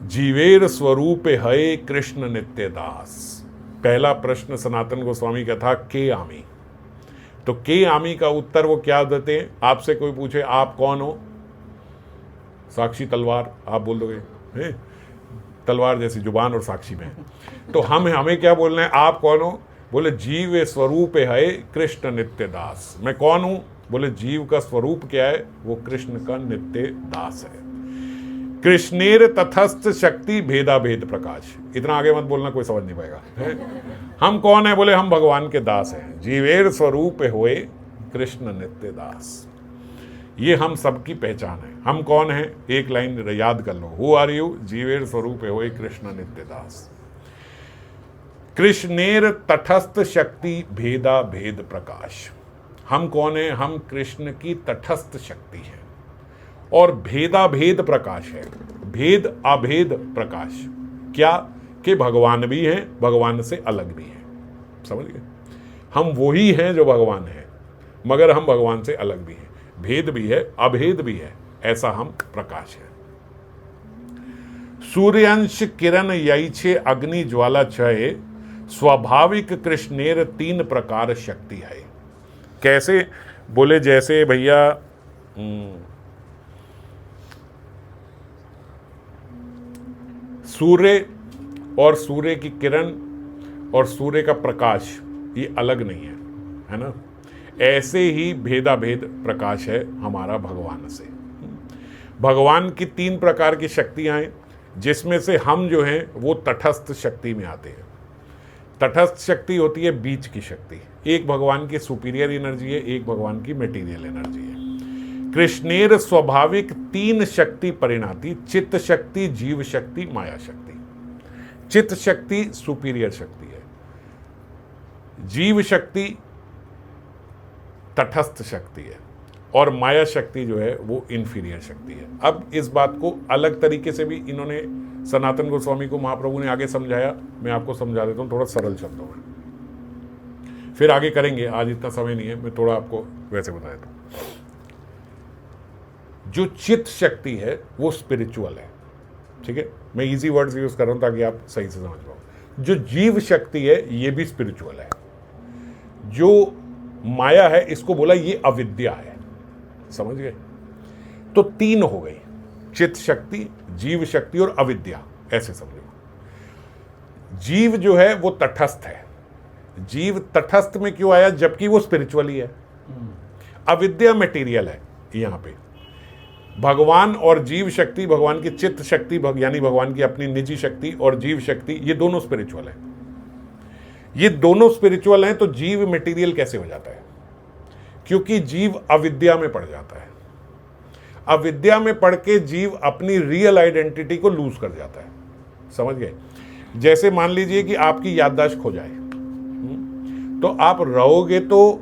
जीवेर स्वरूप है कृष्ण नित्य दास। पहला प्रश्न सनातन गोस्वामी का था के आमी। तो के आमी का उत्तर वो क्या देते हैं, आपसे कोई पूछे आप कौन हो, साक्षी तलवार आप बोल दोगे, तलवार जैसी जुबान और साक्षी में। तो हमें क्या बोलना है, आप कौन हो, बोले जीव स्वरूप है कृष्ण नित्य दास। मैं कौन हूं, बोले जीव का स्वरूप क्या है, वो कृष्ण का नित्य दास है। कृष्णेर तथस्थ शक्ति भेदा भेद प्रकाश। इतना आगे मत बोलना, कोई समझ नहीं पाएगा। हम कौन है, बोले हम भगवान के दास हैं। जीवेर स्वरूप होए कृष्ण नित्य दास, ये हम सबकी पहचान है। हम कौन है, एक लाइन याद कर लो, हु आर यू, जीवेर स्वरूप होए कृष्ण नित्य दास। कृष्णेर तटस्थ शक्ति भेदा भेद प्रकाश। हम कौन है, हम कृष्ण की तटस्थ शक्ति है और भेदा भेद प्रकाश है, भेद अभेद प्रकाश। क्या कि भगवान भी हैं, भगवान से अलग भी हैं। समझ गए, हम वही हैं जो भगवान हैं, मगर हम भगवान से अलग भी हैं, भेद भी है अभेद भी है, ऐसा हम प्रकाश है। सूर्यांश किरण यैछे अग्नि ज्वाला छय, स्वाभाविक कृष्णेर 3 प्रकार शक्ति है। कैसे, बोले जैसे भैया सूर्य और सूर्य की किरण और सूर्य का प्रकाश ये अलग नहीं है, है ना। ऐसे ही भेदा भेद प्रकाश है हमारा भगवान से। भगवान की 3 प्रकार की शक्तियां हैं, जिसमें से हम जो हैं वो तटस्थ शक्ति में आते हैं। तटस्थ शक्ति होती है बीच की शक्ति, एक भगवान की सुपीरियर एनर्जी है, एक भगवान की मटेरियल एनर्जी है। कृष्णेर स्वाभाविक 3 शक्ति परिणाती, चित्त शक्ति, जीव शक्ति, माया शक्ति। चित्त शक्ति सुपीरियर शक्ति है, जीव शक्ति तटस्थ शक्ति है, और माया शक्ति जो है वो इन्फीरियर शक्ति है। अब इस बात को अलग तरीके से भी इन्होंने सनातन गोस्वामी को महाप्रभु ने आगे समझाया, मैं आपको समझा देता हूँ थोड़ा सरल शब्दों में, फिर आगे करेंगे, आज इतना समय नहीं है, मैं थोड़ा आपको वैसे बता देता हूँ। जो चित्त शक्ति है वो स्पिरिचुअल है, ठीक है, मैं इजी वर्ड्स यूज कर रहा हूँ ताकि आप सही से समझ पाओ। जो जीव शक्ति है ये भी स्पिरिचुअल है। जो माया है इसको बोला ये अविद्या है, समझ गए? तो तीन हो गई, चित्त शक्ति, जीव शक्ति और अविद्या, ऐसे समझो। जीव जो है वो तटस्थ है। जीव तटस्थ में क्यों आया? जबकि वो स्पिरिचुअली है। अविद्या मटेरियल है। यहां पे भगवान और जीव शक्ति, भगवान की चित्त शक्ति यानी भगवान की अपनी निजी शक्ति, और जीव शक्ति, ये दोनों स्पिरिचुअल है। ये दोनों स्पिरिचुअल हैं, तो जीव मटेरियल कैसे हो जाता है? क्योंकि जीव अविद्या में पड़ जाता है। अविद्या में पड़ के जीव अपनी रियल आइडेंटिटी को लूज कर जाता है, समझ गए? जैसे मान लीजिए कि आपकी याददाश्त खो जाए, तो आप रहोगे तो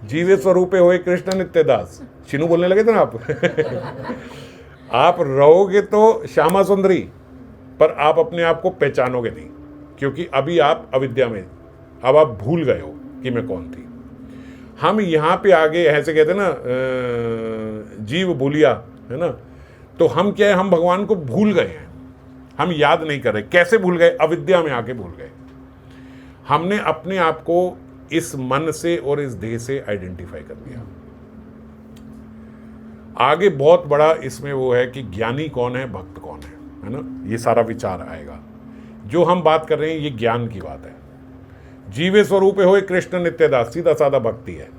जीवे स्वरूपे होए कृष्ण नित्यदास, चिनू बोलने लगे थे ना आप आप रहोगे तो श्यामा सुंदरी, पर आप अपने आप को पहचानोगे नहीं, क्योंकि अभी आप अविद्या में, अब आप भूल गए हो कि मैं कौन थी। हम यहाँ पे आगे ऐसे कहते हैं ना, जीव भूलिया, है ना, तो हम क्या है, हम भगवान को भूल गए हैं, हम याद नहीं कर रहे। कैसे भूल गए? अविद्या में आके भूल गए। हमने अपने आप को इस मन से और इस देह से आइडेंटिफाई कर लिया। आगे बहुत बड़ा इसमें वो है कि ज्ञानी कौन है, भक्त कौन है ना, ये सारा विचार आएगा। जो हम बात कर रहे हैं ये ज्ञान की बात है। जीवे स्वरूप होए कृष्ण नित्यदास, सीधा साधा भक्ति है।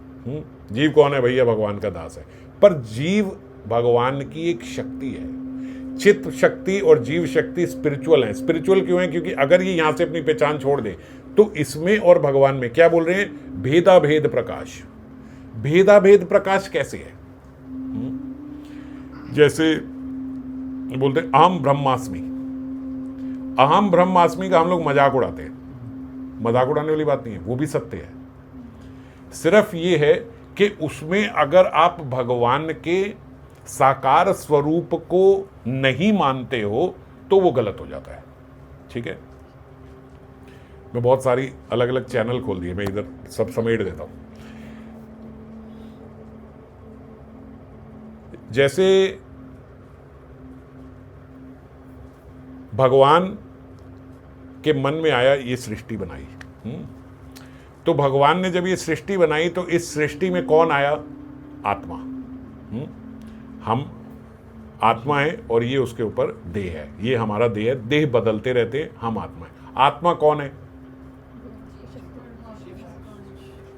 जीव कौन है भैया? भगवान का दास है। पर जीव भगवान की एक शक्ति है। चित्त शक्ति और जीव शक्ति स्पिरिचुअल है। स्पिरिचुअल क्यों है? क्योंकि अगर ये यहां से अपनी पहचान छोड़ दे तो इसमें और भगवान में क्या बोल रहे हैं? भेदा भेद प्रकाश। भेदा भेद प्रकाश कैसे है? जैसे बोलते हैं अहम ब्रह्मास्मि। अहम ब्रह्मास्मि का हम लोग मजाक उड़ाते हैं। मजाक उड़ाने वाली बात नहीं है, वो भी सत्य है। सिर्फ ये है कि उसमें अगर आप भगवान के साकार स्वरूप को नहीं मानते हो तो वो गलत हो जाता है, ठीक है? मैं बहुत सारी अलग अलग चैनल खोल दिए, मैं इधर सब समेट देता हूं। जैसे भगवान के मन में आया ये सृष्टि बनाई, तो भगवान ने जब ये सृष्टि बनाई तो इस सृष्टि में कौन आया? आत्मा। हम आत्मा है और ये उसके ऊपर देह है, ये हमारा देह है। देह बदलते रहते हैं, हम आत्मा है। आत्मा कौन है?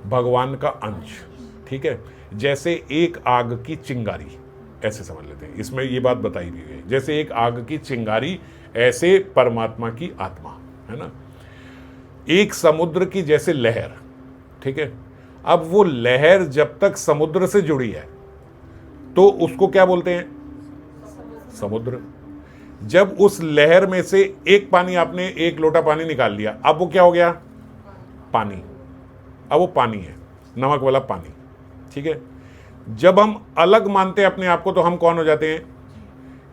भगवान का अंश, ठीक है? जैसे एक आग की चिंगारी, ऐसे समझ लेते हैं, इसमें ये बात बताई भी है। जैसे एक आग की चिंगारी, ऐसे परमात्मा की आत्मा, है ना? एक समुद्र की जैसे लहर, ठीक है? अब वो लहर जब तक समुद्र से जुड़ी है तो उसको क्या बोलते हैं? समुद्र। जब उस लहर में से एक पानी, आपने एक लोटा पानी निकाल लिया, अब वो क्या हो गया? पानी। अब वो पानी है, नमक वाला पानी, ठीक है? जब हम अलग मानते हैं अपने आप को तो हम कौन हो जाते हैं?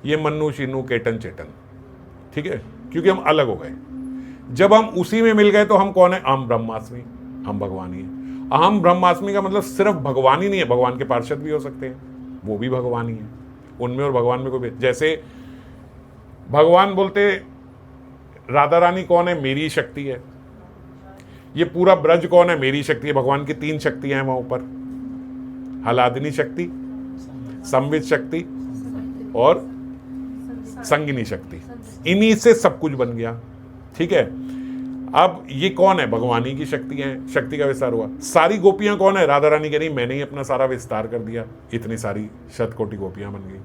ये मन्नू शीनू केटन चेतन, ठीक है? क्योंकि हम अलग हो गए। जब हम उसी में मिल गए तो हम कौन है? अहम ब्रह्मास्मि, हम भगवान ही है। अहम ब्रह्मास्मि का मतलब सिर्फ भगवान ही नहीं है, भगवान के पार्षद भी हो सकते हैं, वो भी भगवान ही है। उनमें और भगवान में कोई, जैसे भगवान बोलते राधा रानी कौन है? मेरी शक्ति है। ये पूरा ब्रज कौन है? मेरी शक्ति है। भगवान की तीन शक्तियां हैं वहां ऊपर, हलादिनी शक्ति, संवित शक्ति और संगिनी शक्ति। इन्हीं से सब कुछ बन गया, ठीक है? अब ये कौन है? भगवान ही की शक्ति है, शक्ति का विस्तार हुआ। सारी गोपियां कौन है? राधा रानी कह रही मैंने ही अपना सारा विस्तार कर दिया, इतनी सारी शतकोटि गोपियां बन गई।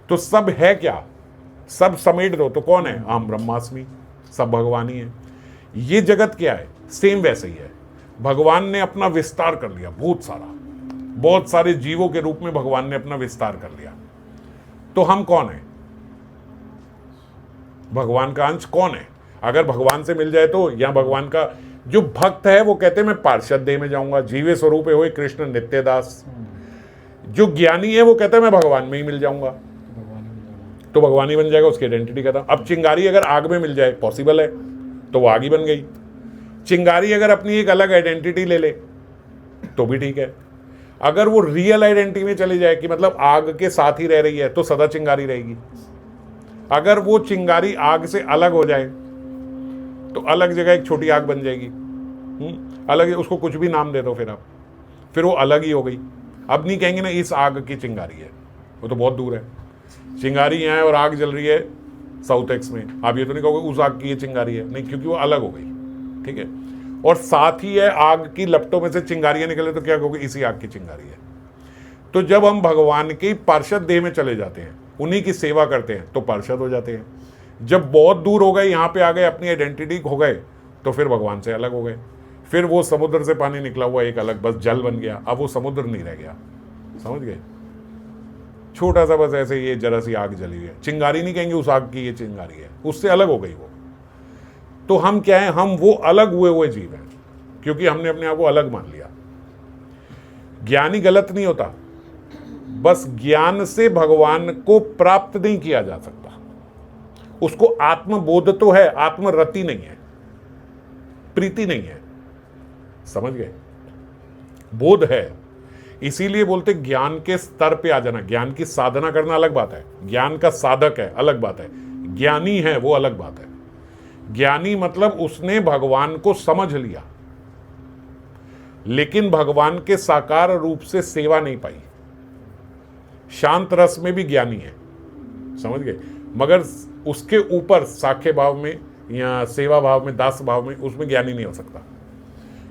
तो सब है क्या? सब समेट दो तो कौन है? अहम ब्रह्मास्मि, सब भगवान ही है। ये जगत क्या है? सेम वैसे ही है। भगवान ने अपना विस्तार कर लिया, बहुत सारे जीवों के रूप में भगवान ने अपना विस्तार कर लिया। तो हम कौन है? भगवान का अंश कौन है? अगर भगवान से मिल जाए तो, या भगवान का जो भक्त है वो कहते हैं मैं पार्षद देह में जाऊंगा, जीवे स्वरूप है कृष्ण नित्यदास। जो ज्ञानी है वो कहता है मैं भगवान में ही मिल जाऊंगा, तो भगवान ही बन जाएगा, उसकी आइडेंटिटी खत्म। अब चिंगारी अगर आग में मिल जाए, पॉसिबल है, तो वो आग ही बन गई। चिंगारी अगर अपनी एक अलग आइडेंटिटी ले ले तो भी ठीक है। अगर वो रियल आइडेंटिटी में चली जाए कि मतलब आग के साथ ही रह रही है, तो सदा चिंगारी रहेगी। अगर वो चिंगारी आग से अलग हो जाए तो अलग जगह एक छोटी आग बन जाएगी। अलग, उसको कुछ भी नाम दे दो फिर वो अलग ही हो गई। अब नहीं कहेंगे ना इस आग की चिंगारी है, वो तो बहुत दूर है। चिंगारी यहाँ है और आग जल रही है साउथ एक्स में, आप ये तो नहीं कहोगे उस आग की ये चिंगारी है, नहीं, क्योंकि वो अलग हो गई। ठीक है, और साथ ही है आग की लपटों में से चिंगारियां निकले तो क्या कहोगे, इसी आग की चिंगारी है। तो जब हम भगवान के पार्षद देह में चले जाते हैं, उन्हीं की सेवा करते हैं, तो पार्षद हो जाते हैं। जब बहुत दूर हो गए, यहाँ पे आ गए, अपनी आइडेंटिटी खो गए, तो फिर भगवान से अलग हो गए। फिर वो समुद्र से पानी निकला हुआ एक अलग बस जल बन गया, अब वो समुद्र नहीं रह गया। समझ गए? छोटा सा बस ऐसे ये जरा सी आग जली है, चिंगारी नहीं कहेंगे उस आग की ये चिंगारी है, उससे अलग हो गई वो। तो हम क्या है, हम वो अलग हुए जीव हैं, क्योंकि हमने अपने आप को अलग मान लिया। ज्ञानी गलत नहीं होता, बस ज्ञान से भगवान को प्राप्त नहीं किया जा सकता। उसको आत्मबोध तो है, आत्मरति नहीं है, प्रीति नहीं है। समझ गए? बोध है। इसीलिए बोलते ज्ञान के स्तर पे आ जाना। ज्ञान की साधना करना अलग बात है, ज्ञान का साधक है अलग बात है, ज्ञानी है वो अलग बात है। ज्ञानी मतलब उसने भगवान को समझ लिया, लेकिन भगवान के साकार रूप से सेवा नहीं पाई। शांत रस में भी ज्ञानी है, समझ गए, मगर उसके ऊपर साख्य भाव में या सेवा भाव में, दास भाव में, उसमें ज्ञानी नहीं हो सकता,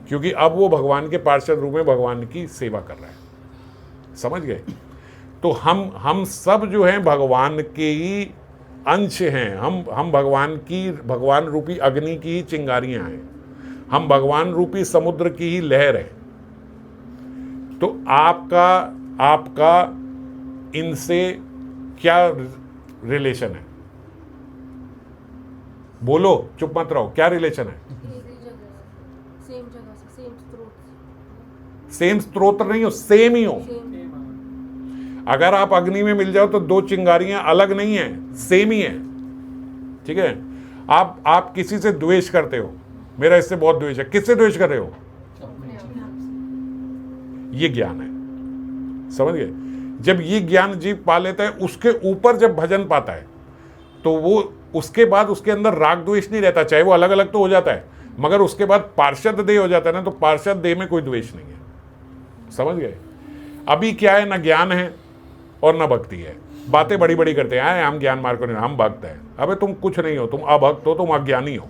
क्योंकि अब वो भगवान के पार्षद रूप में भगवान की सेवा कर रहा है। समझ गए? तो हम सब जो हैं भगवान के ही अंश हैं। हम भगवान रूपी अग्नि की ही चिंगारियां हैं, हम भगवान रूपी समुद्र की ही लहर है। तो आपका इनसे क्या रिलेशन है? बोलो, चुप मत रहो, क्या रिलेशन है? सेम स्रोत नहीं हो, सेम ही हो। अगर आप अग्नि में मिल जाओ तो दो चिंगारियां अलग नहीं है, सेम ही है। ठीक है? आप किसी से द्वेष करते हो, मेरा इससे बहुत द्वेष है, किससे द्वेष कर रहे हो? ये ज्ञान है। समझ गए? जब ये ज्ञान जीव पा लेता है, उसके ऊपर जब भजन पाता है, तो वो उसके बाद उसके अंदर राग द्वेष नहीं रहता, चाहे वो अलग अलग तो हो जाता है, मगर उसके बाद पार्षद देह हो जाता है ना, तो पार्षद देह में कोई द्वेष नहीं है। समझ गए? अभी क्या है, ना ज्ञान है और ना भक्ति है। बातें बड़ी बड़ी करते हैं, हम ज्ञान मार्ग नहीं, हम भक्त हैं। अबे तुम कुछ नहीं हो, तुम अभक्त हो, तुम अज्ञानी हो।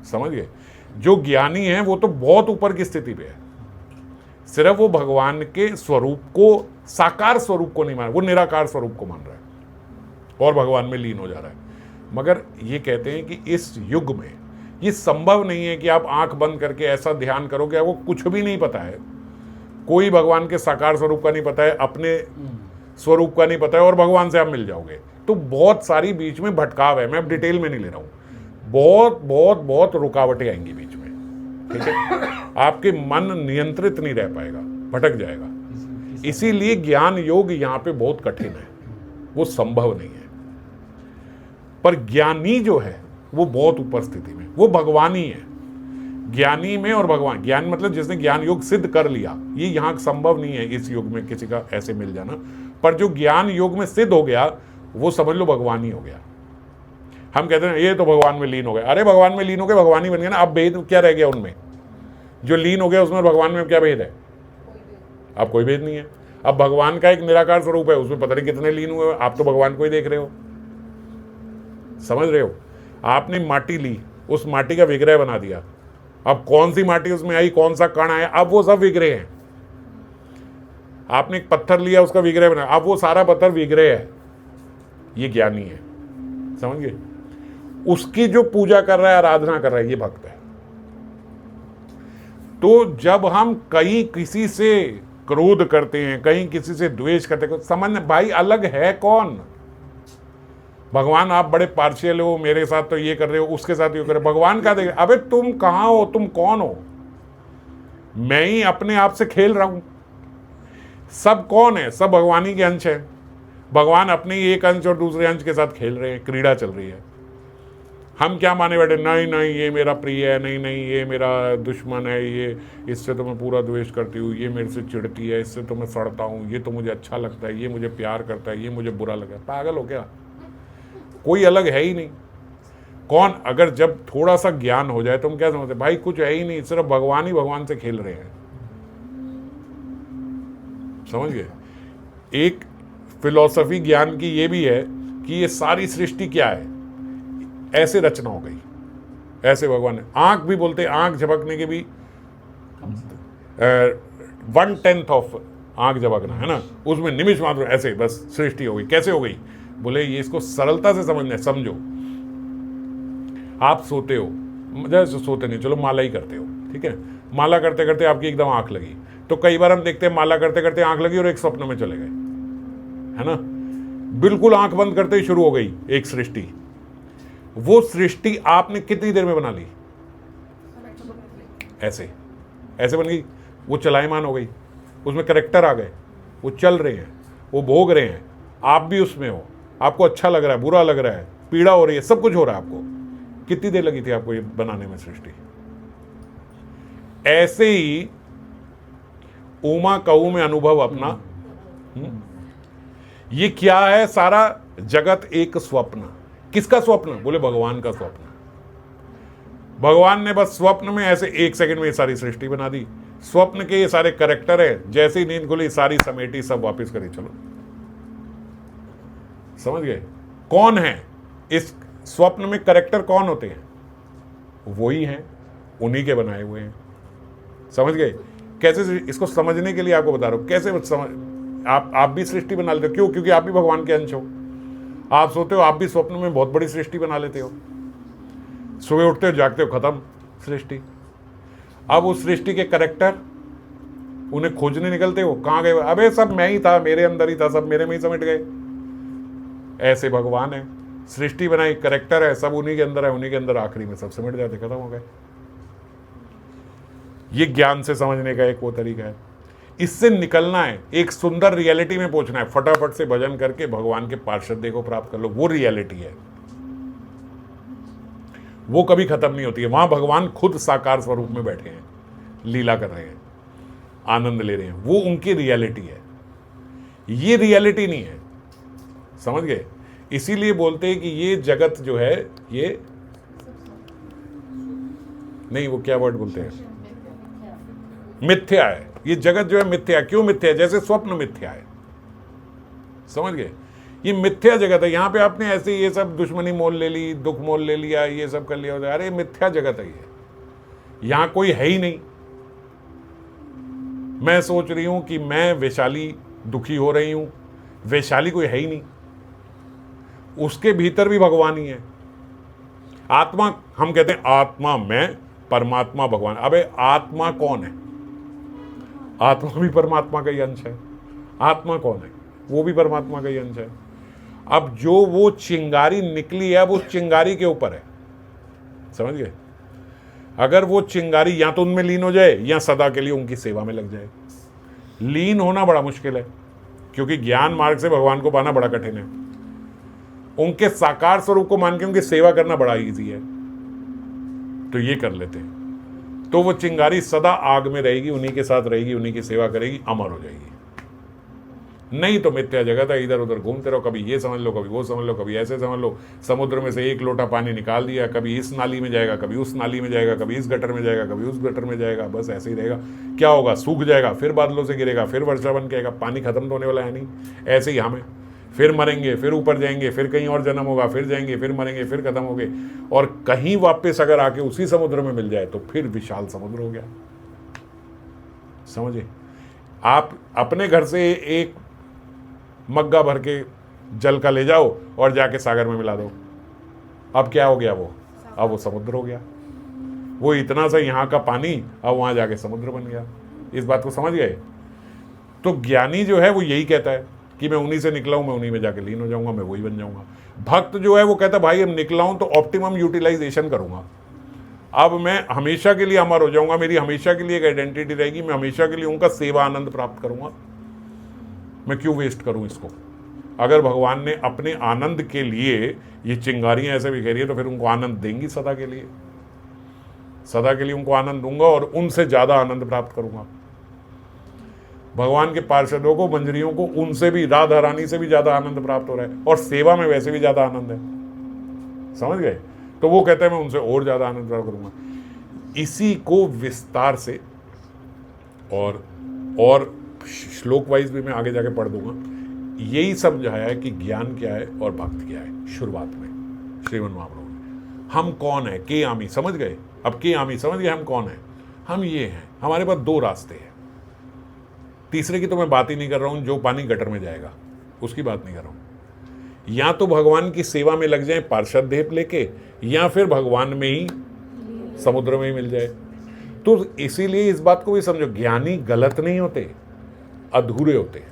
समझ गए? जो ज्ञानी है वो तो बहुत ऊपर की स्थिति पे है, सिर्फ वो भगवान के स्वरूप को, साकार स्वरूप को नहीं मान, वो निराकार स्वरूप को मान रहा है और भगवान में लीन हो जा रहा है। मगर ये कहते हैं कि इस युग में ये संभव नहीं है कि आप आंख बंद करके ऐसा ध्यान करो कि आपको कुछ भी नहीं पता है, कोई भगवान के साकार स्वरूप का नहीं पता है, अपने स्वरूप का नहीं पता है, और भगवान से आप मिल जाओगे। तो बहुत सारी बीच में भटकाव है, मैं अब डिटेल में नहीं ले रहा हूँ, बहुत बहुत बहुत रुकावटें आएंगी बीच में। ठीक है? आपके मन नियंत्रित नहीं रह पाएगा, भटक जाएगा। इसीलिए ज्ञान योग यहाँ पे बहुत कठिन है, वो संभव नहीं है। पर ज्ञानी जो है वो बहुत ऊपर स्थिति में, वो भगवान ही है। ज्ञानी में और भगवान, ज्ञान मतलब जिसने ज्ञान योग सिद्ध कर लिया, ये यहाँ संभव नहीं है इस युग में किसी का ऐसे मिल जाना। पर जो ज्ञान योग में सिद्ध हो गया, वो समझ लो भगवान ही हो गया। हम कहते हैं ये तो भगवान में लीन हो गए, अरे भगवान में लीन हो गए, भगवान ही बन गया ना। अब भेद क्या रह गया उनमें? जो लीन हो गया उसमें भगवान में क्या भेद है? अब कोई भेद नहीं है। अब भगवान का एक निराकार स्वरूप है, उसमें पता नहीं कितने लीन हुए, आप तो भगवान को ही देख रहे हो। समझ रहे हो? आपने माटी ली, उस माटी का विग्रह बना दिया, अब कौन सी माटी उसमें आई, कौन सा कण आया, अब वो सब विग्रह हैं। आपने एक पत्थर लिया, उसका विग्रह बनाया, अब वो सारा पत्थर विग्रह है। ये ज्ञानी है, समझ गए? उसकी जो पूजा कर रहा है, आराधना कर रहा है, ये भक्त है। तो जब हम कहीं किसी से क्रोध करते हैं, कहीं किसी से द्वेष करते हैं, समझ भाई अलग है कौन? भगवान आप बड़े पार्शियल हो, मेरे साथ तो ये कर रहे हो, उसके साथ ये कर रहे हो। भगवान का देख, अबे तुम कहाँ हो, तुम कौन हो? मैं ही अपने आप से खेल रहा हूं। सब कौन है? सब भगवान ही के अंश है। भगवान अपने ही एक अंश और दूसरे अंश के साथ खेल रहे हैं, क्रीड़ा चल रही है। हम क्या माने बैठे, नहीं नहीं ये मेरा प्रिय है, नहीं नहीं ये मेरा दुश्मन है, ये इससे तो मैं पूरा द्वेष करती हूँ, ये मेरे से चिढ़ती है, इससे तो मैं सड़ता हूँ, ये तो मुझे अच्छा लगता है, ये मुझे प्यार करता है, ये मुझे बुरा लगा। पागल हो क्या? कोई अलग है ही नहीं। कौन? अगर जब थोड़ा सा ज्ञान हो जाए तो हम क्या समझते, भाई कुछ है ही नहीं, सिर्फ भगवान ही भगवान से खेल रहे हैं। समझ गए? एक फिलॉसफी ज्ञान की ये भी है कि ये सारी सृष्टि क्या है, ऐसे रचना हो गई, ऐसे भगवान ने। आंख भी बोलते, आंख झपकने के भी 1/10 ऑफ आंख झपकना है ना, उसमें निमिष मात्र ऐसे बस सृष्टि हो गई। कैसे हो गई? बोले ये इसको सरलता से समझना है। समझो, आप सोते हो, जैसे सोते नहीं, चलो माला ही करते हो, ठीक है, माला करते करते आपकी एकदम आंख लगी, तो कई बार हम देखते हैं माला करते करते आंख लगी और एक स्वप्न में चले गए, है ना। बिल्कुल आंख बंद करते ही शुरू हो गई एक सृष्टि। वो सृष्टि आपने कितनी देर में बना ली? ऐसे ऐसे बन गई, वो चलायमान हो गई, उसमें करेक्टर आ गए, वो चल रहे हैं, वो भोग रहे हैं, आप भी उसमें हो, आपको अच्छा लग रहा है, बुरा लग रहा है, पीड़ा हो रही है, सब कुछ हो रहा है आपको। कितनी देर लगी थी आपको ये बनाने में सृष्टि? ऐसे ही उमा कहू में अनुभव अपना। ये क्या है? सारा जगत एक स्वप्न। किसका स्वप्न? बोले भगवान का स्वप्न। भगवान ने बस स्वप्न में ऐसे 1 सेकंड में ये सारी सृष्टि बना दी। स्वप्न के ये सारे करेक्टर है, जैसे ही नींद खुली सारी समेटी, सब वापस करी, चलो। समझ गए? कौन है इस स्वप्न में? करेक्टर कौन होते हैं? वही हैं, उन्हीं के बनाए हुए हैं। समझ गए? कैसे? इसको समझने के लिए आपको बता रहा हूं कैसे समझ। आप भी सृष्टि बना लेते हो। क्यों? क्योंकि आप भी भगवान के अंश हो। आप सोते हो, आप भी स्वप्न में बहुत बड़ी सृष्टि बना लेते हो। सुबह उठते हो, जागते हो, खत्म सृष्टि। अब उस सृष्टि के करेक्टर, उन्हें खोजने निकलते हो, कहां गए? अबे सब मैं ही था, मेरे अंदर ही था, सब मेरे में ही समेट गए। ऐसे भगवान है, सृष्टि बनाई, करेक्टर है, सब उन्हीं के अंदर है, उन्हीं के अंदर आखिरी में सब समेट जाते, खत्म हो गए। ये ज्ञान से समझने का एक वो तरीका है। इससे निकलना है, एक सुंदर रियलिटी में पहुंचना है। फटाफट से भजन करके भगवान के पार्षद को प्राप्त कर लो, वो रियलिटी है, वो कभी खत्म नहीं होती है। वहां भगवान खुद साकार स्वरूप में बैठे हैं, लीला कर रहे हैं, आनंद ले रहे हैं, वो उनकी रियलिटी है। ये रियलिटी नहीं है। समझ गए? इसीलिए बोलते हैं कि ये जगत जो है, ये नहीं, वो क्या वर्ड बोलते हैं, मिथ्या है। ये जगत जो है मिथ्या। क्यों मिथ्या? जैसे स्वप्न मिथ्या है। समझ गए? ये मिथ्या जगत है। यहां पे आपने ऐसे ये सब दुश्मनी मोल ले ली, दुख मोल ले लिया, ये सब कर लिया, अरे मिथ्या जगत है ये। यहां कोई है ही नहीं। मैं सोच रही हूं कि मैं वैशाली दुखी हो रही हूं, वैशाली कोई है ही नहीं, उसके भीतर भी भगवान ही है। आत्मा, हम कहते हैं आत्मा मैं, परमात्मा भगवान। अबे आत्मा कौन है? आत्मा भी परमात्मा का ही अंश है। आत्मा कौन है? वो भी परमात्मा का ही अंश है। अब जो वो चिंगारी निकली है, अब उस चिंगारी के ऊपर है। समझ गए? अगर वो चिंगारी या तो उनमें लीन हो जाए या सदा के लिए उनकी सेवा में लग जाए। लीन होना बड़ा मुश्किल है, क्योंकि ज्ञान मार्ग से भगवान को पाना बड़ा कठिन है। उनके साकार स्वरूप को मान के उनकी सेवा करना बड़ा इजी है, तो ये कर लेते हैं। तो वो चिंगारी सदा आग में रहेगी, उन्हीं के साथ रहेगी, उन्हीं की सेवा करेगी, अमर हो जाएगी। नहीं तो मिथ्या जगत है, इधर उधर घूमते रहो, कभी ये समझ लो, कभी वो समझ लो, कभी ऐसे समझ लो। समुद्र में से 1 लोटा पानी निकाल दिया, कभी इस नाली में जाएगा, कभी उस नाली में जाएगा, कभी इस गटर में जाएगा, कभी उस गटर में जाएगा, बस ऐसे ही रहेगा। क्या होगा? सूख जाएगा, फिर बादलों से गिरेगा, फिर वर्षा बन के आएगा। पानी खत्म तो होने वाला है नहीं। ऐसे ही हमें फिर मरेंगे, फिर ऊपर जाएंगे, फिर कहीं और जन्म होगा, फिर जाएंगे, फिर मरेंगे, फिर खत्म हो गए, और कहीं वापस अगर आके उसी समुद्र में मिल जाए तो फिर विशाल समुद्र हो गया। समझे? आप अपने घर से एक मग्गा भर के जल का ले जाओ और जाके सागर में मिला दो, अब क्या हो गया? वो अब वो समुद्र हो गया। वो इतना सा यहाँ का पानी अब वहां जाके समुद्र बन गया। इस बात को समझ गए? तो ज्ञानी जो है वो यही कहता है कि मैं उन्हीं से निकला हूं, मैं उन्हीं में जाके लीन हो जाऊंगा, मैं वही बन जाऊंगा। भक्त जो है वो कहता भाई अब निकला हूं तो ऑप्टिमम यूटिलाइजेशन करूंगा, अब मैं हमेशा के लिए अमर हो जाऊंगा, मेरी हमेशा के लिए एक आइडेंटिटी रहेगी, मैं हमेशा के लिए उनका सेवा आनंद प्राप्त करूंगा, मैं क्यों वेस्ट करूं इसको। अगर भगवान ने अपने आनंद के लिए ये चिंगारियां ऐसे बिखेरी है तो फिर उनको आनंद देंगी सदा के लिए, सदा के लिए उनको आनंद दूंगा और उनसे ज्यादा आनंद प्राप्त करूंगा। भगवान के पार्षदों को, मंजरियों को उनसे भी, राधा रानी से भी ज्यादा आनंद प्राप्त हो रहा है और सेवा में वैसे भी ज्यादा आनंद है, समझ गए। तो वो कहते हैं मैं उनसे और ज्यादा आनंद प्राप्त करूंगा। इसी को विस्तार से और श्लोक वाइज भी मैं आगे जाके पढ़ दूंगा, यही समझाया है कि ज्ञान क्या है और भक्त क्या है। शुरुआत में श्रीमद् महाप्रभु ने हम कौन है, के आमी, समझ गए। अब के आमी समझ गए हम कौन है, हम ये हैं। हमारे पास दो रास्ते हैं, तीसरे की तो मैं बात ही नहीं कर रहा हूं, जो पानी गटर में जाएगा उसकी बात नहीं कर रहा हूं। या तो भगवान की सेवा में लग जाए पार्षद देह लेके, या फिर भगवान में ही समुद्र में ही मिल जाए। तो इसीलिए इस बात को भी समझो, ज्ञानी गलत नहीं होते, अधूरे होते हैं।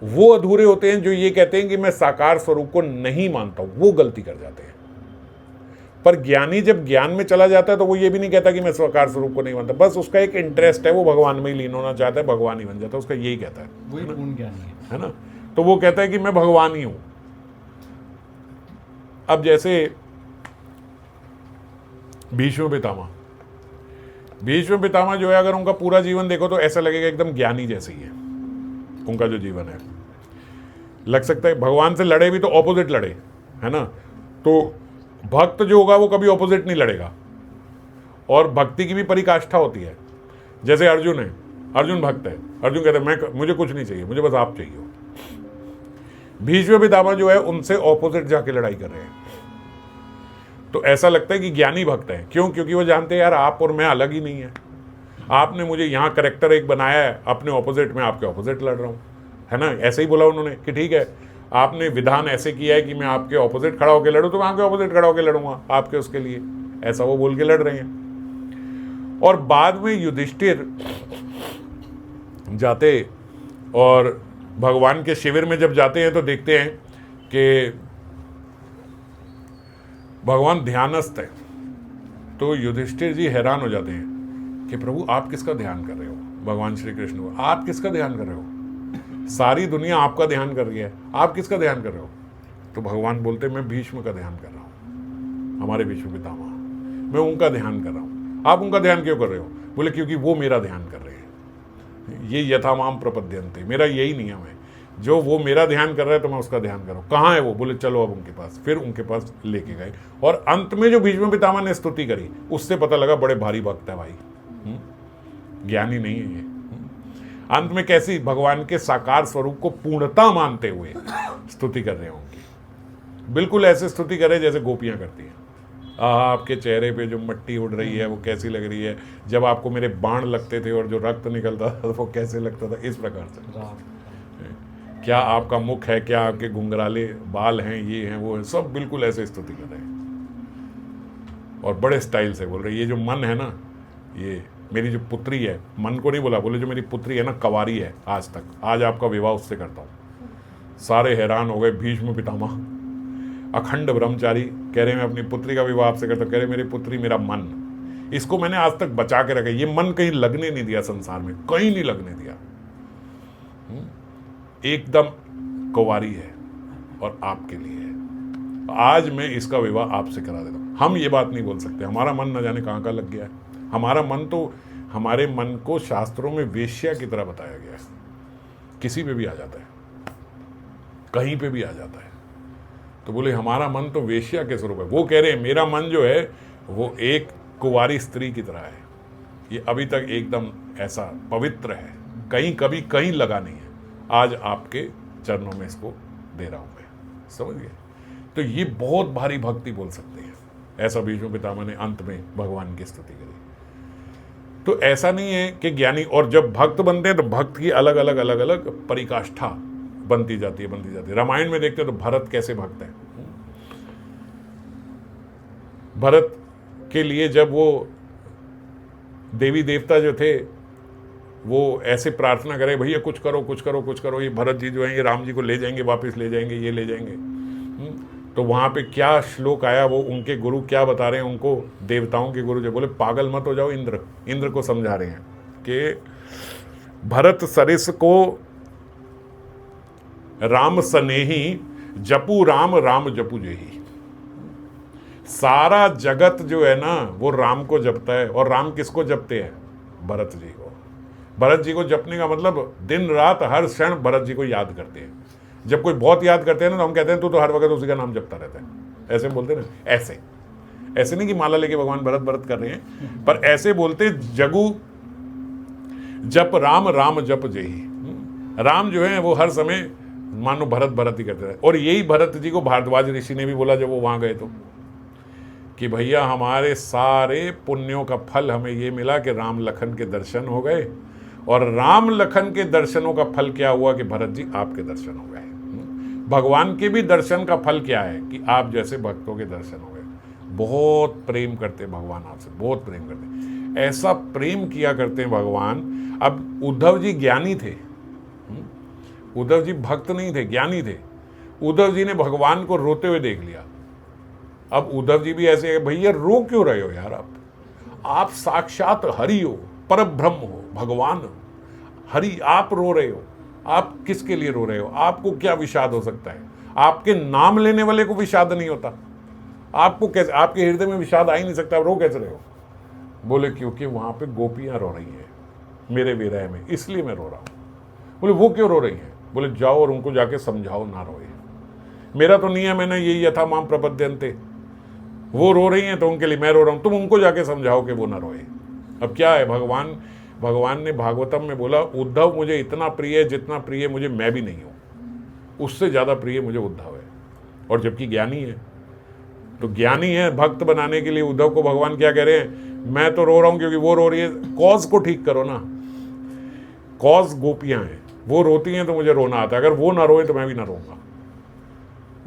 वो अधूरे होते हैं जो ये कहते हैं कि मैं साकार स्वरूप को नहीं मानता हूं, वो गलती कर जाते हैं। पर ज्ञानी जब ज्ञान में चला जाता है तो वो ये भी नहीं कहता कि मैं साकार स्वरूप को नहीं मानता, बस उसका एक इंटरेस्ट है, वो भगवान में ही लीन होना चाहता है, भगवान ही बन जाता है, उसका यही कहता है, वही पूर्ण ज्ञानी है ना। तो वो कहता है कि मैं भगवान ही हूं। अब जैसे भीष्म पितामह जो है, अगर उनका पूरा जीवन देखो तो ऐसा लगेगा एकदम ज्ञानी जैसे ही है उनका जो जीवन है। लग सकता है भगवान से लड़े भी तो ऑपोजिट लड़े, है ना। तो भक्त जो होगा वो कभी ऑपोजिट नहीं लड़ेगा, और भक्ति की भी परिकाष्ठा होती है। जैसे अर्जुन है, अर्जुन भक्त है, अर्जुन कहते हैं मुझे कुछ नहीं चाहिए, मुझे बस आप चाहिए हो। भीष्म पितामह जो है उनसे ऑपोजिट जाके लड़ाई कर रहे हैं। तो ऐसा लगता है कि ज्ञानी भक्त है, क्यों? क्योंकि वो जानते हैं यार आप और मैं अलग ही नहीं है, आपने मुझे यहाँ करेक्टर एक बनाया है, अपने ऑपोजिट में आपके ऑपोजिट लड़ रहा हूँ, है ना। ऐसे ही बोला उन्होंने कि ठीक है आपने विधान ऐसे किया है कि मैं आपके ऑपोजिट खड़ा होकर लड़ूं, तो मैं आपके ऑपोजिट खड़ा होकर लड़ूंगा आपके उसके लिए, ऐसा वो बोल के लड़ रहे हैं। और बाद में युधिष्ठिर जाते और भगवान के शिविर में जब जाते हैं तो देखते हैं कि भगवान ध्यानस्थ है। तो युधिष्ठिर जी हैरान हो जाते हैं कि प्रभु आप किसका ध्यान कर रहे हो। भगवान श्री कृष्ण को, आप किसका ध्यान कर रहे हो, सारी दुनिया आपका ध्यान कर रही है, आप किसका ध्यान कर रहे हो। तो भगवान बोलते मैं भीष्म का ध्यान कर रहा हूं, हमारे भीष्म पितामह, मैं उनका ध्यान कर रहा हूं। आप उनका ध्यान क्यों कर रहे हो? बोले क्योंकि वो मेरा ध्यान कर रहे हैं, ये यथामाम प्रपद्यन्ते, मेरा यही नियम है, जो वो मेरा ध्यान कर रहा है तो मैं उसका ध्यान कर रहा हूँ। कहाँ है वो? बोले चलो अब उनके पास। फिर उनके पास लेके गए और अंत में जो भीष्म पितामह ने स्तुति करी उससे पता लगा बड़े भारी भक्त है भाई, ज्ञानी नहीं है ये। अंत में कैसी भगवान के साकार स्वरूप को पूर्णता मानते हुए स्तुति कर रहे हैं उनकी, बिल्कुल ऐसे स्तुति कर रहे हैं जैसे गोपियां करती हैं। आपके चेहरे पे जो मिट्टी उड़ रही है वो कैसी लग रही है, जब आपको मेरे बाण लगते थे और जो रक्त निकलता था वो कैसे लगता था, इस प्रकार से। क्या आपका मुख है, क्या आपके घुंघराले बाल हैं, ये हैं वो है, सब बिल्कुल ऐसे स्तुति कर रहे हैं और बड़े स्टाइल से बोल रहे हैं। ये जो मन है ना, ये मेरी जो पुत्री है, मन को नहीं बोला, बोले जो मेरी पुत्री है ना, कवारी है आज तक, आज आपका विवाह उससे करता हूँ। सारे हैरान हो गए। भीष्म पितामह अखंड ब्रह्मचारी कह रहे हैं मैं अपनी पुत्री का विवाह आपसे करता हूँ। कह रहे मेरी पुत्री मेरा मन, इसको मैंने आज तक बचा के रखा, ये मन कहीं लगने नहीं दिया, संसार में कहीं नहीं लगने दिया, एकदम कुंवारी है और आपके लिए है। आज मैं इसका विवाह आपसे करा देता हूँ। हम ये बात नहीं बोल सकते, हमारा मन न जाने कहाँ का लग गया है। हमारा मन तो, हमारे मन को शास्त्रों में वेश्या की तरह बताया गया है, किसी पे भी आ जाता है, कहीं पे भी आ जाता है। तो बोले हमारा मन तो वेश्या के स्वरूप है। वो कह रहे हैं मेरा मन जो है वो एक कुंवारी स्त्री की तरह है, ये अभी तक एकदम ऐसा पवित्र है, कहीं कभी कहीं लगा नहीं है। आज आपके चरणों में इसको दे रहा हूं मैं, समझ गए। तो ये बहुत भारी भक्ति बोल सकते हैं, ऐसा भीष्म पितामह ने अंत में भगवान की स्तुति करी। तो ऐसा नहीं है कि ज्ञानी, और जब भक्त बनते हैं तो भक्त की अलग अलग अलग अलग परिकाष्ठा बनती जाती है। रामायण में देखते हैं तो भरत कैसे भक्त है। भरत के लिए जब वो देवी देवता जो थे वो ऐसे प्रार्थना करे, भैया कुछ करो कुछ करो कुछ करो, ये भरत जी जो हैं ये राम जी को ले जाएंगे, वापस ले जाएंगे, ये ले जाएंगे। तो वहाँ पे क्या श्लोक आया, वो उनके गुरु क्या बता रहे हैं उनको, देवताओं के गुरु जो बोले पागल मत हो जाओ, इंद्र को समझा रहे हैं कि भरत सरिस को राम सनेही, जपू राम राम जपू जेही। सारा जगत जो है ना वो राम को जपता है, और राम किसको जपते हैं? भरत जी को। भरत जी को जपने का मतलब दिन रात हर क्षण भरत जी को याद करते हैं। जब कोई बहुत याद करते हैं ना तो हम कहते हैं तू तो हर वक्त उसी का नाम जपता रहता है, ऐसे बोलते हैं ना। ऐसे नहीं कि माला लेके भगवान भरत भरत कर रहे हैं, पर ऐसे बोलते जगू जप राम राम जप जेही। राम जो है वो हर समय मानो भरत भरत ही करते रहे। और यही भरत जी को भारद्वाज ऋषि ने भी बोला जब वो वहां गए तो, कि भैया हमारे सारे पुण्यों का फल हमें ये मिला कि राम लखन के दर्शन हो गए, और राम लखन के दर्शनों का फल क्या हुआ कि भरत जी आपके दर्शन हो गए। भगवान के भी दर्शन का फल क्या है कि आप जैसे भक्तों के दर्शन हो गए। बहुत प्रेम करते हैं भगवान आपसे, बहुत प्रेम करते हैं, ऐसा प्रेम किया करते हैं भगवान। अब उद्धव जी ज्ञानी थे, उद्धव जी भक्त नहीं थे, ज्ञानी थे। उद्धव जी ने भगवान को रोते हुए देख लिया। अब उद्धव जी भी ऐसे, भैया रो क्यों रहे हो यार, आप साक्षात हरि हो, पर ब्रह्म हो, भगवान हरि, आप रो रहे हो, आप किसके लिए रो रहे हो? आपको क्या विषाद हो सकता है? आपके नाम लेने वाले को विषाद नहीं होता, आपको कैसे, आपके हृदय में विषाद आ ही नहीं सकता, रो कैसे रहे हो? बोले क्योंकि वहां पे गोपियां रो रही हैं मेरे विरह में, इसलिए मैं रो रहा हूं। बोले वो क्यों रो रही हैं? बोले जाओ और उनको जाके समझाओ ना रोए। मेरा तो नियम है ना, यही यथा माम प्रपद्यन्ते, वो रो रही हैं तो उनके लिए मैं रो रहा हूं, तुम उनको जाके समझाओ कि वो ना रोए। अब क्या है, भगवान ने भागवतम में बोला उद्धव मुझे इतना प्रिय है जितना प्रिय मुझे मैं भी नहीं हूं, उससे ज्यादा प्रिय मुझे उद्धव है। और जबकि ज्ञानी है, तो ज्ञानी है, भक्त बनाने के लिए उद्धव को भगवान क्या कह रहे हैं? मैं तो रो रहा हूं क्योंकि वो रो रही है, कॉज को ठीक करो ना। कॉज गोपियां हैं, वो रोती हैं तो मुझे रोना आता है, अगर वो ना रोए तो मैं भी ना रोऊंगा।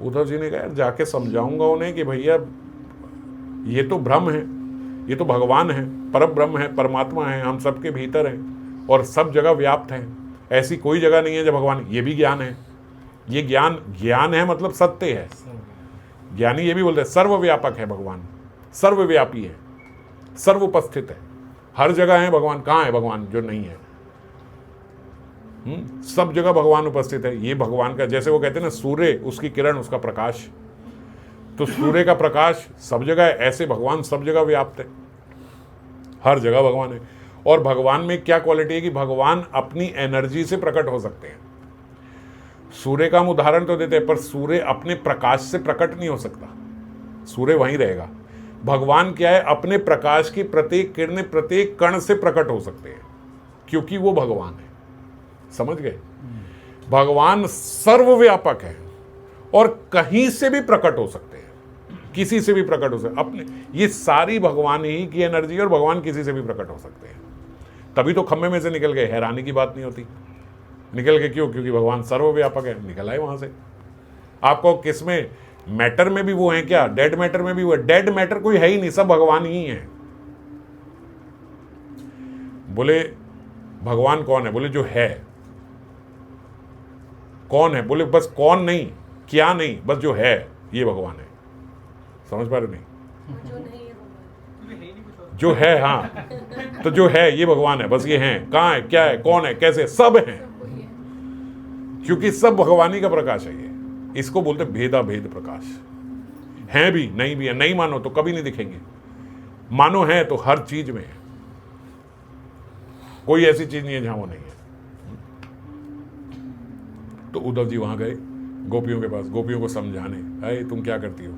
उद्धव जी ने कहा जाके समझाऊंगा उन्हें कि भैया ये तो ब्रह्म है, ये तो भगवान है, परम ब्रह्म है, परमात्मा है, हम सबके भीतर हैं और सब जगह व्याप्त हैं। ऐसी कोई जगह नहीं है जब भगवान, ये भी ज्ञान है, ये ज्ञान है मतलब सत्य है। ज्ञानी ये भी बोलते हैं सर्वव्यापक है भगवान, सर्वव्यापी है, सर्वोपस्थित है, हर जगह है भगवान। कहाँ है भगवान जो नहीं है? सब जगह भगवान उपस्थित है। ये भगवान का, जैसे वो कहते हैं ना सूर्य, उसकी किरण, उसका प्रकाश, तो सूर्य का प्रकाश सब जगह है, ऐसे भगवान सब जगह व्याप्त है, हर जगह भगवान है। और भगवान में क्या क्वालिटी है कि भगवान अपनी एनर्जी से प्रकट हो सकते हैं। सूर्य का हम उदाहरण तो देते हैं, पर सूर्य अपने प्रकाश से प्रकट नहीं हो सकता, सूर्य वहीं रहेगा। भगवान क्या है, अपने प्रकाश की प्रत्येक किरणें प्रत्येक कण से प्रकट हो सकते हैं, क्योंकि वो भगवान है। समझ गए? भगवान सर्वव्यापक है और कहीं से भी प्रकट हो सकते हैं, किसी से भी प्रकट हो सकते अपने, ये सारी भगवान ही की एनर्जी, और भगवान किसी से भी प्रकट हो सकते हैं। तभी तो खम्भे में से निकल गए, हैरानी की बात नहीं होती। निकल के क्यों? क्योंकि भगवान सर्वव्यापक है, निकल आए वहां से। आपको किसमें, मैटर में भी वो है क्या? डेड मैटर में भी वो है? डेड मैटर कोई है ही नहीं, सब भगवान ही है। बोले भगवान कौन है? बोले जो है। कौन है? बोले बस कौन नहीं, क्या नहीं, बस जो है ये भगवान है। समझ पा रहे नहीं? जो है, हाँ, तो जो है ये भगवान है, बस ये है। कहाँ है, क्या है, कौन है, कैसे, सब है, क्योंकि सब भगवानी का प्रकाश है। ये इसको बोलते भेदा भेद प्रकाश। है भी, नहीं भी है। नहीं मानो तो कभी नहीं दिखेंगे, मानो है तो हर चीज में है, कोई ऐसी चीज नहीं है जहां वो नहीं है। तो उद्धव जी वहां गए गोपियों के पास, गोपियों को समझाने, अरे तुम क्या करती हो?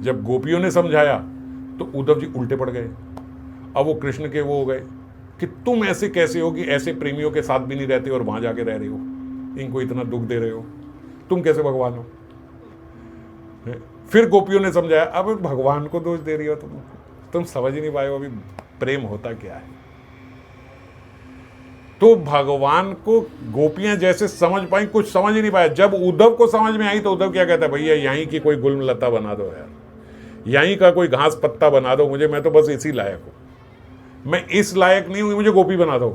जब गोपियों ने समझाया तो उद्धव जी उल्टे पड़ गए। अब वो कृष्ण के वो हो गए कि तुम ऐसे कैसे हो कि ऐसे प्रेमियों के साथ भी नहीं रहते और वहां जाके रह रहे हो, इनको इतना दुख दे रहे हो, तुम कैसे भगवान हो? फिर गोपियों ने समझाया, अब भगवान को दोष दे रही हो तुम समझ ही नहीं पाए हो अभी प्रेम होता क्या है। तो भगवान को गोपियां जैसे समझ पाई, कुछ समझ ही नहीं पाया। जब उद्धव को समझ में आई तो उद्धव क्या कहता है, भैया यहीं की कोई गुलम लता बना दो यार, यहीं का कोई घास पत्ता बना दो मुझे, मैं तो बस इसी लायक हूं, मैं इस लायक नहीं हूं, मुझे गोपी बना दो।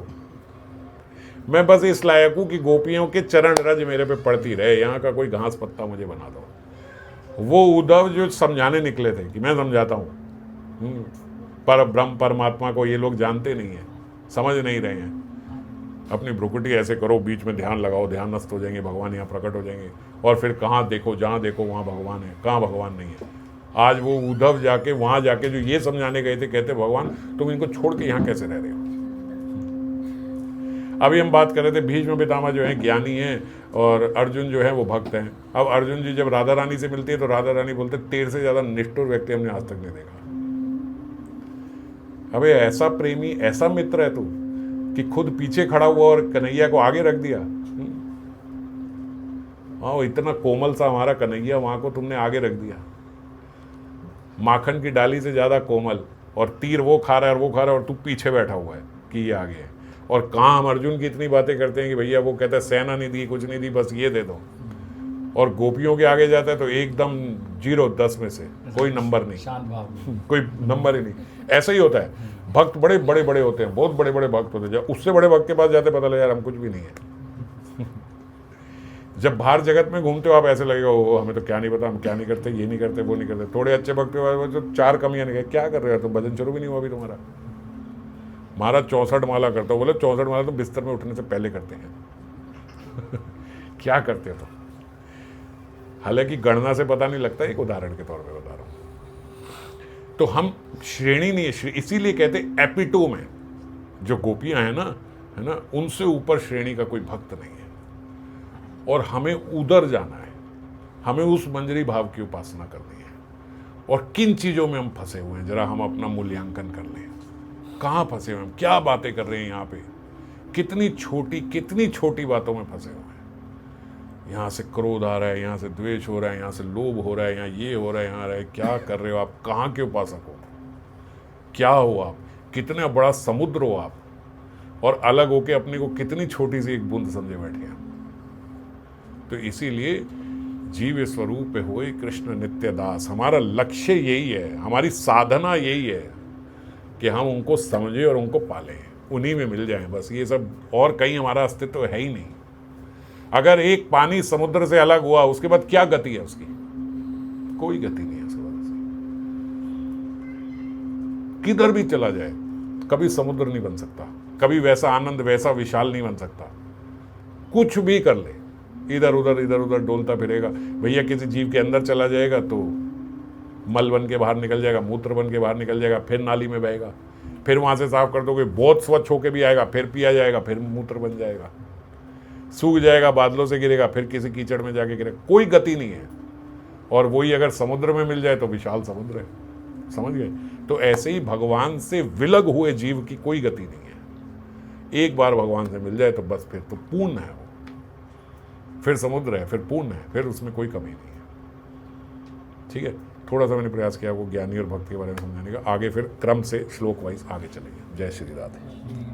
मैं बस इस लायक हूँ कि गोपियों के चरण रज मेरे पे पड़ती रहे, यहाँ का कोई घास पत्ता मुझे बना दो। वो उद्धव जो समझाने निकले थे कि मैं समझाता हूँ, पर ब्रह्म परमात्मा को ये लोग जानते नहीं हैं, समझ नहीं रहे हैं। अपनी भ्रुकुटी ऐसे करो, बीच में ध्यान लगाओ, ध्यान नष्ट हो जाएंगे, भगवान यहाँ प्रकट हो जाएंगे। और फिर कहाँ देखो, जहाँ देखो वहाँ भगवान है, कहाँ भगवान नहीं है। आज वो उद्धव जाके वहाँ जाके जो ये समझाने गए थे, कहते भगवान तुम इनको छोड़ के यहाँ कैसे रह रहे हो। अभी हम बात कर रहे थे भीष्म पितामह जो है ज्ञानी हैं और अर्जुन जो है वो भक्त हैं। अब अर्जुन जी जब राधा रानी से मिलती है तो राधा रानी बोलते तेरे से ज़्यादा निष्ठुर व्यक्ति हमने आज तक नहीं देखा। अबे ऐसा प्रेमी, ऐसा मित्र है तू कि खुद पीछे खड़ा हुआ और कन्हैया को आगे रख दिया। हाँ, इतना कोमल सा हमारा कन्हैया, वहाँ को तुमने आगे रख दिया। माखन की डाली से ज़्यादा कोमल, और तीर वो खा रहा है और वो खा रहा है और तू पीछे बैठा हुआ है कि ये आगे है। और कहाँ हम अर्जुन की इतनी बातें करते हैं कि भैया वो कहता है सेना नहीं दी, कुछ नहीं दी, बस ये दे दो। और गोपियों के आगे जाता है तो एकदम 0 10 में से कोई नंबर नहीं, कोई नंबर ही नहीं। ऐसा ही होता है, भक्त बड़े बड़े बड़े होते हैं, बहुत बड़े बड़े भक्त होते हैं। जब उससे बड़े भक्त के पास जाते पता लगा यार हम कुछ भी नहीं है। जब बाहर जगत में घूमते हो आप ऐसे लगेगा ओ हमें तो क्या नहीं पता, हम क्या नहीं करते, ये नहीं करते, वो नहीं करते। थोड़े अच्छे भक्त जो 4 कमियां नहीं, क्या कर रहे हो तुम, भजन शुरू भी नहीं हुआ अभी तुम्हारा। महाराज 64 माला करता हो, बोले 64 माला तो बिस्तर में उठने से पहले करते हैं। क्या करते हो तुम? हालांकि गणना से पता नहीं लगता, एक उदाहरण के तौर पे बता रहा हूं। तो हम श्रेणी नहीं है, इसीलिए कहते एपिटोम है। जो गोपियां हैं ना, है ना, उनसे ऊपर श्रेणी का कोई भक्त नहीं है। और हमें उधर जाना है, हमें उस मंजरी भाव की उपासना करनी है। और किन चीजों में हम फंसे हुए हैं, जरा हम अपना मूल्यांकन कर लें। कहाँ फंसे हुए हैं, क्या बातें कर रहे हैं यहाँ पे, कितनी छोटी बातों में फंसे हुए हैं। यहाँ से क्रोध आ रहा है, यहाँ से द्वेष हो रहा है, यहाँ से लोभ हो रहा है, यहाँ ये हो रहा है, यहाँ रहा है। क्या कर रहे हो आप, कहाँ के उपासक हो, क्या हो आप, कितना बड़ा समुद्र हो आप, और अलग होके अपने को कितनी छोटी सी एक बूंद समझे बैठे हैं। तो इसीलिए जीव स्वरूप होए कृष्ण नित्य दास, हमारा लक्ष्य यही है, हमारी साधना यही है कि हम उनको समझे और उनको पालें, उन्हीं में मिल जाएं बस। ये सब और कहीं हमारा अस्तित्व है ही नहीं। अगर एक पानी समुद्र से अलग हुआ उसके बाद क्या गति है उसकी, कोई गति नहीं है उसके बाद। किधर भी चला जाए कभी समुद्र नहीं बन सकता, कभी वैसा आनंद, वैसा विशाल नहीं बन सकता। कुछ भी कर ले, इधर उधर डोलता फिरेगा। भैया किसी जीव के अंदर चला जाएगा तो मल बन के बाहर निकल जाएगा, मूत्र बन के बाहर निकल जाएगा, फिर नाली में बहेगा, फिर वहां से साफ कर दोगे, बहुत स्वच्छ होके भी आएगा, फिर पिया जाएगा, फिर मूत्र बन जाएगा, सूख जाएगा, बादलों से गिरेगा, फिर किसी कीचड़ में जाके गिरेगा। कोई गति नहीं है। और वही अगर समुद्र में मिल जाए तो विशाल समुद्र है, समझ गए। तो ऐसे ही भगवान से विलग हुए जीव की कोई गति नहीं है। एक बार भगवान से मिल जाए तो बस फिर तो पूर्ण है वो, फिर समुद्र है, फिर पूर्ण है, फिर उसमें कोई कमी नहीं है। ठीक है, थोड़ा सा मैंने प्रयास किया वो ज्ञानी और भक्ति के बारे में समझाने का। आगे फिर क्रम से श्लोक वाइज आगे चलेंगे। जय श्री राधे।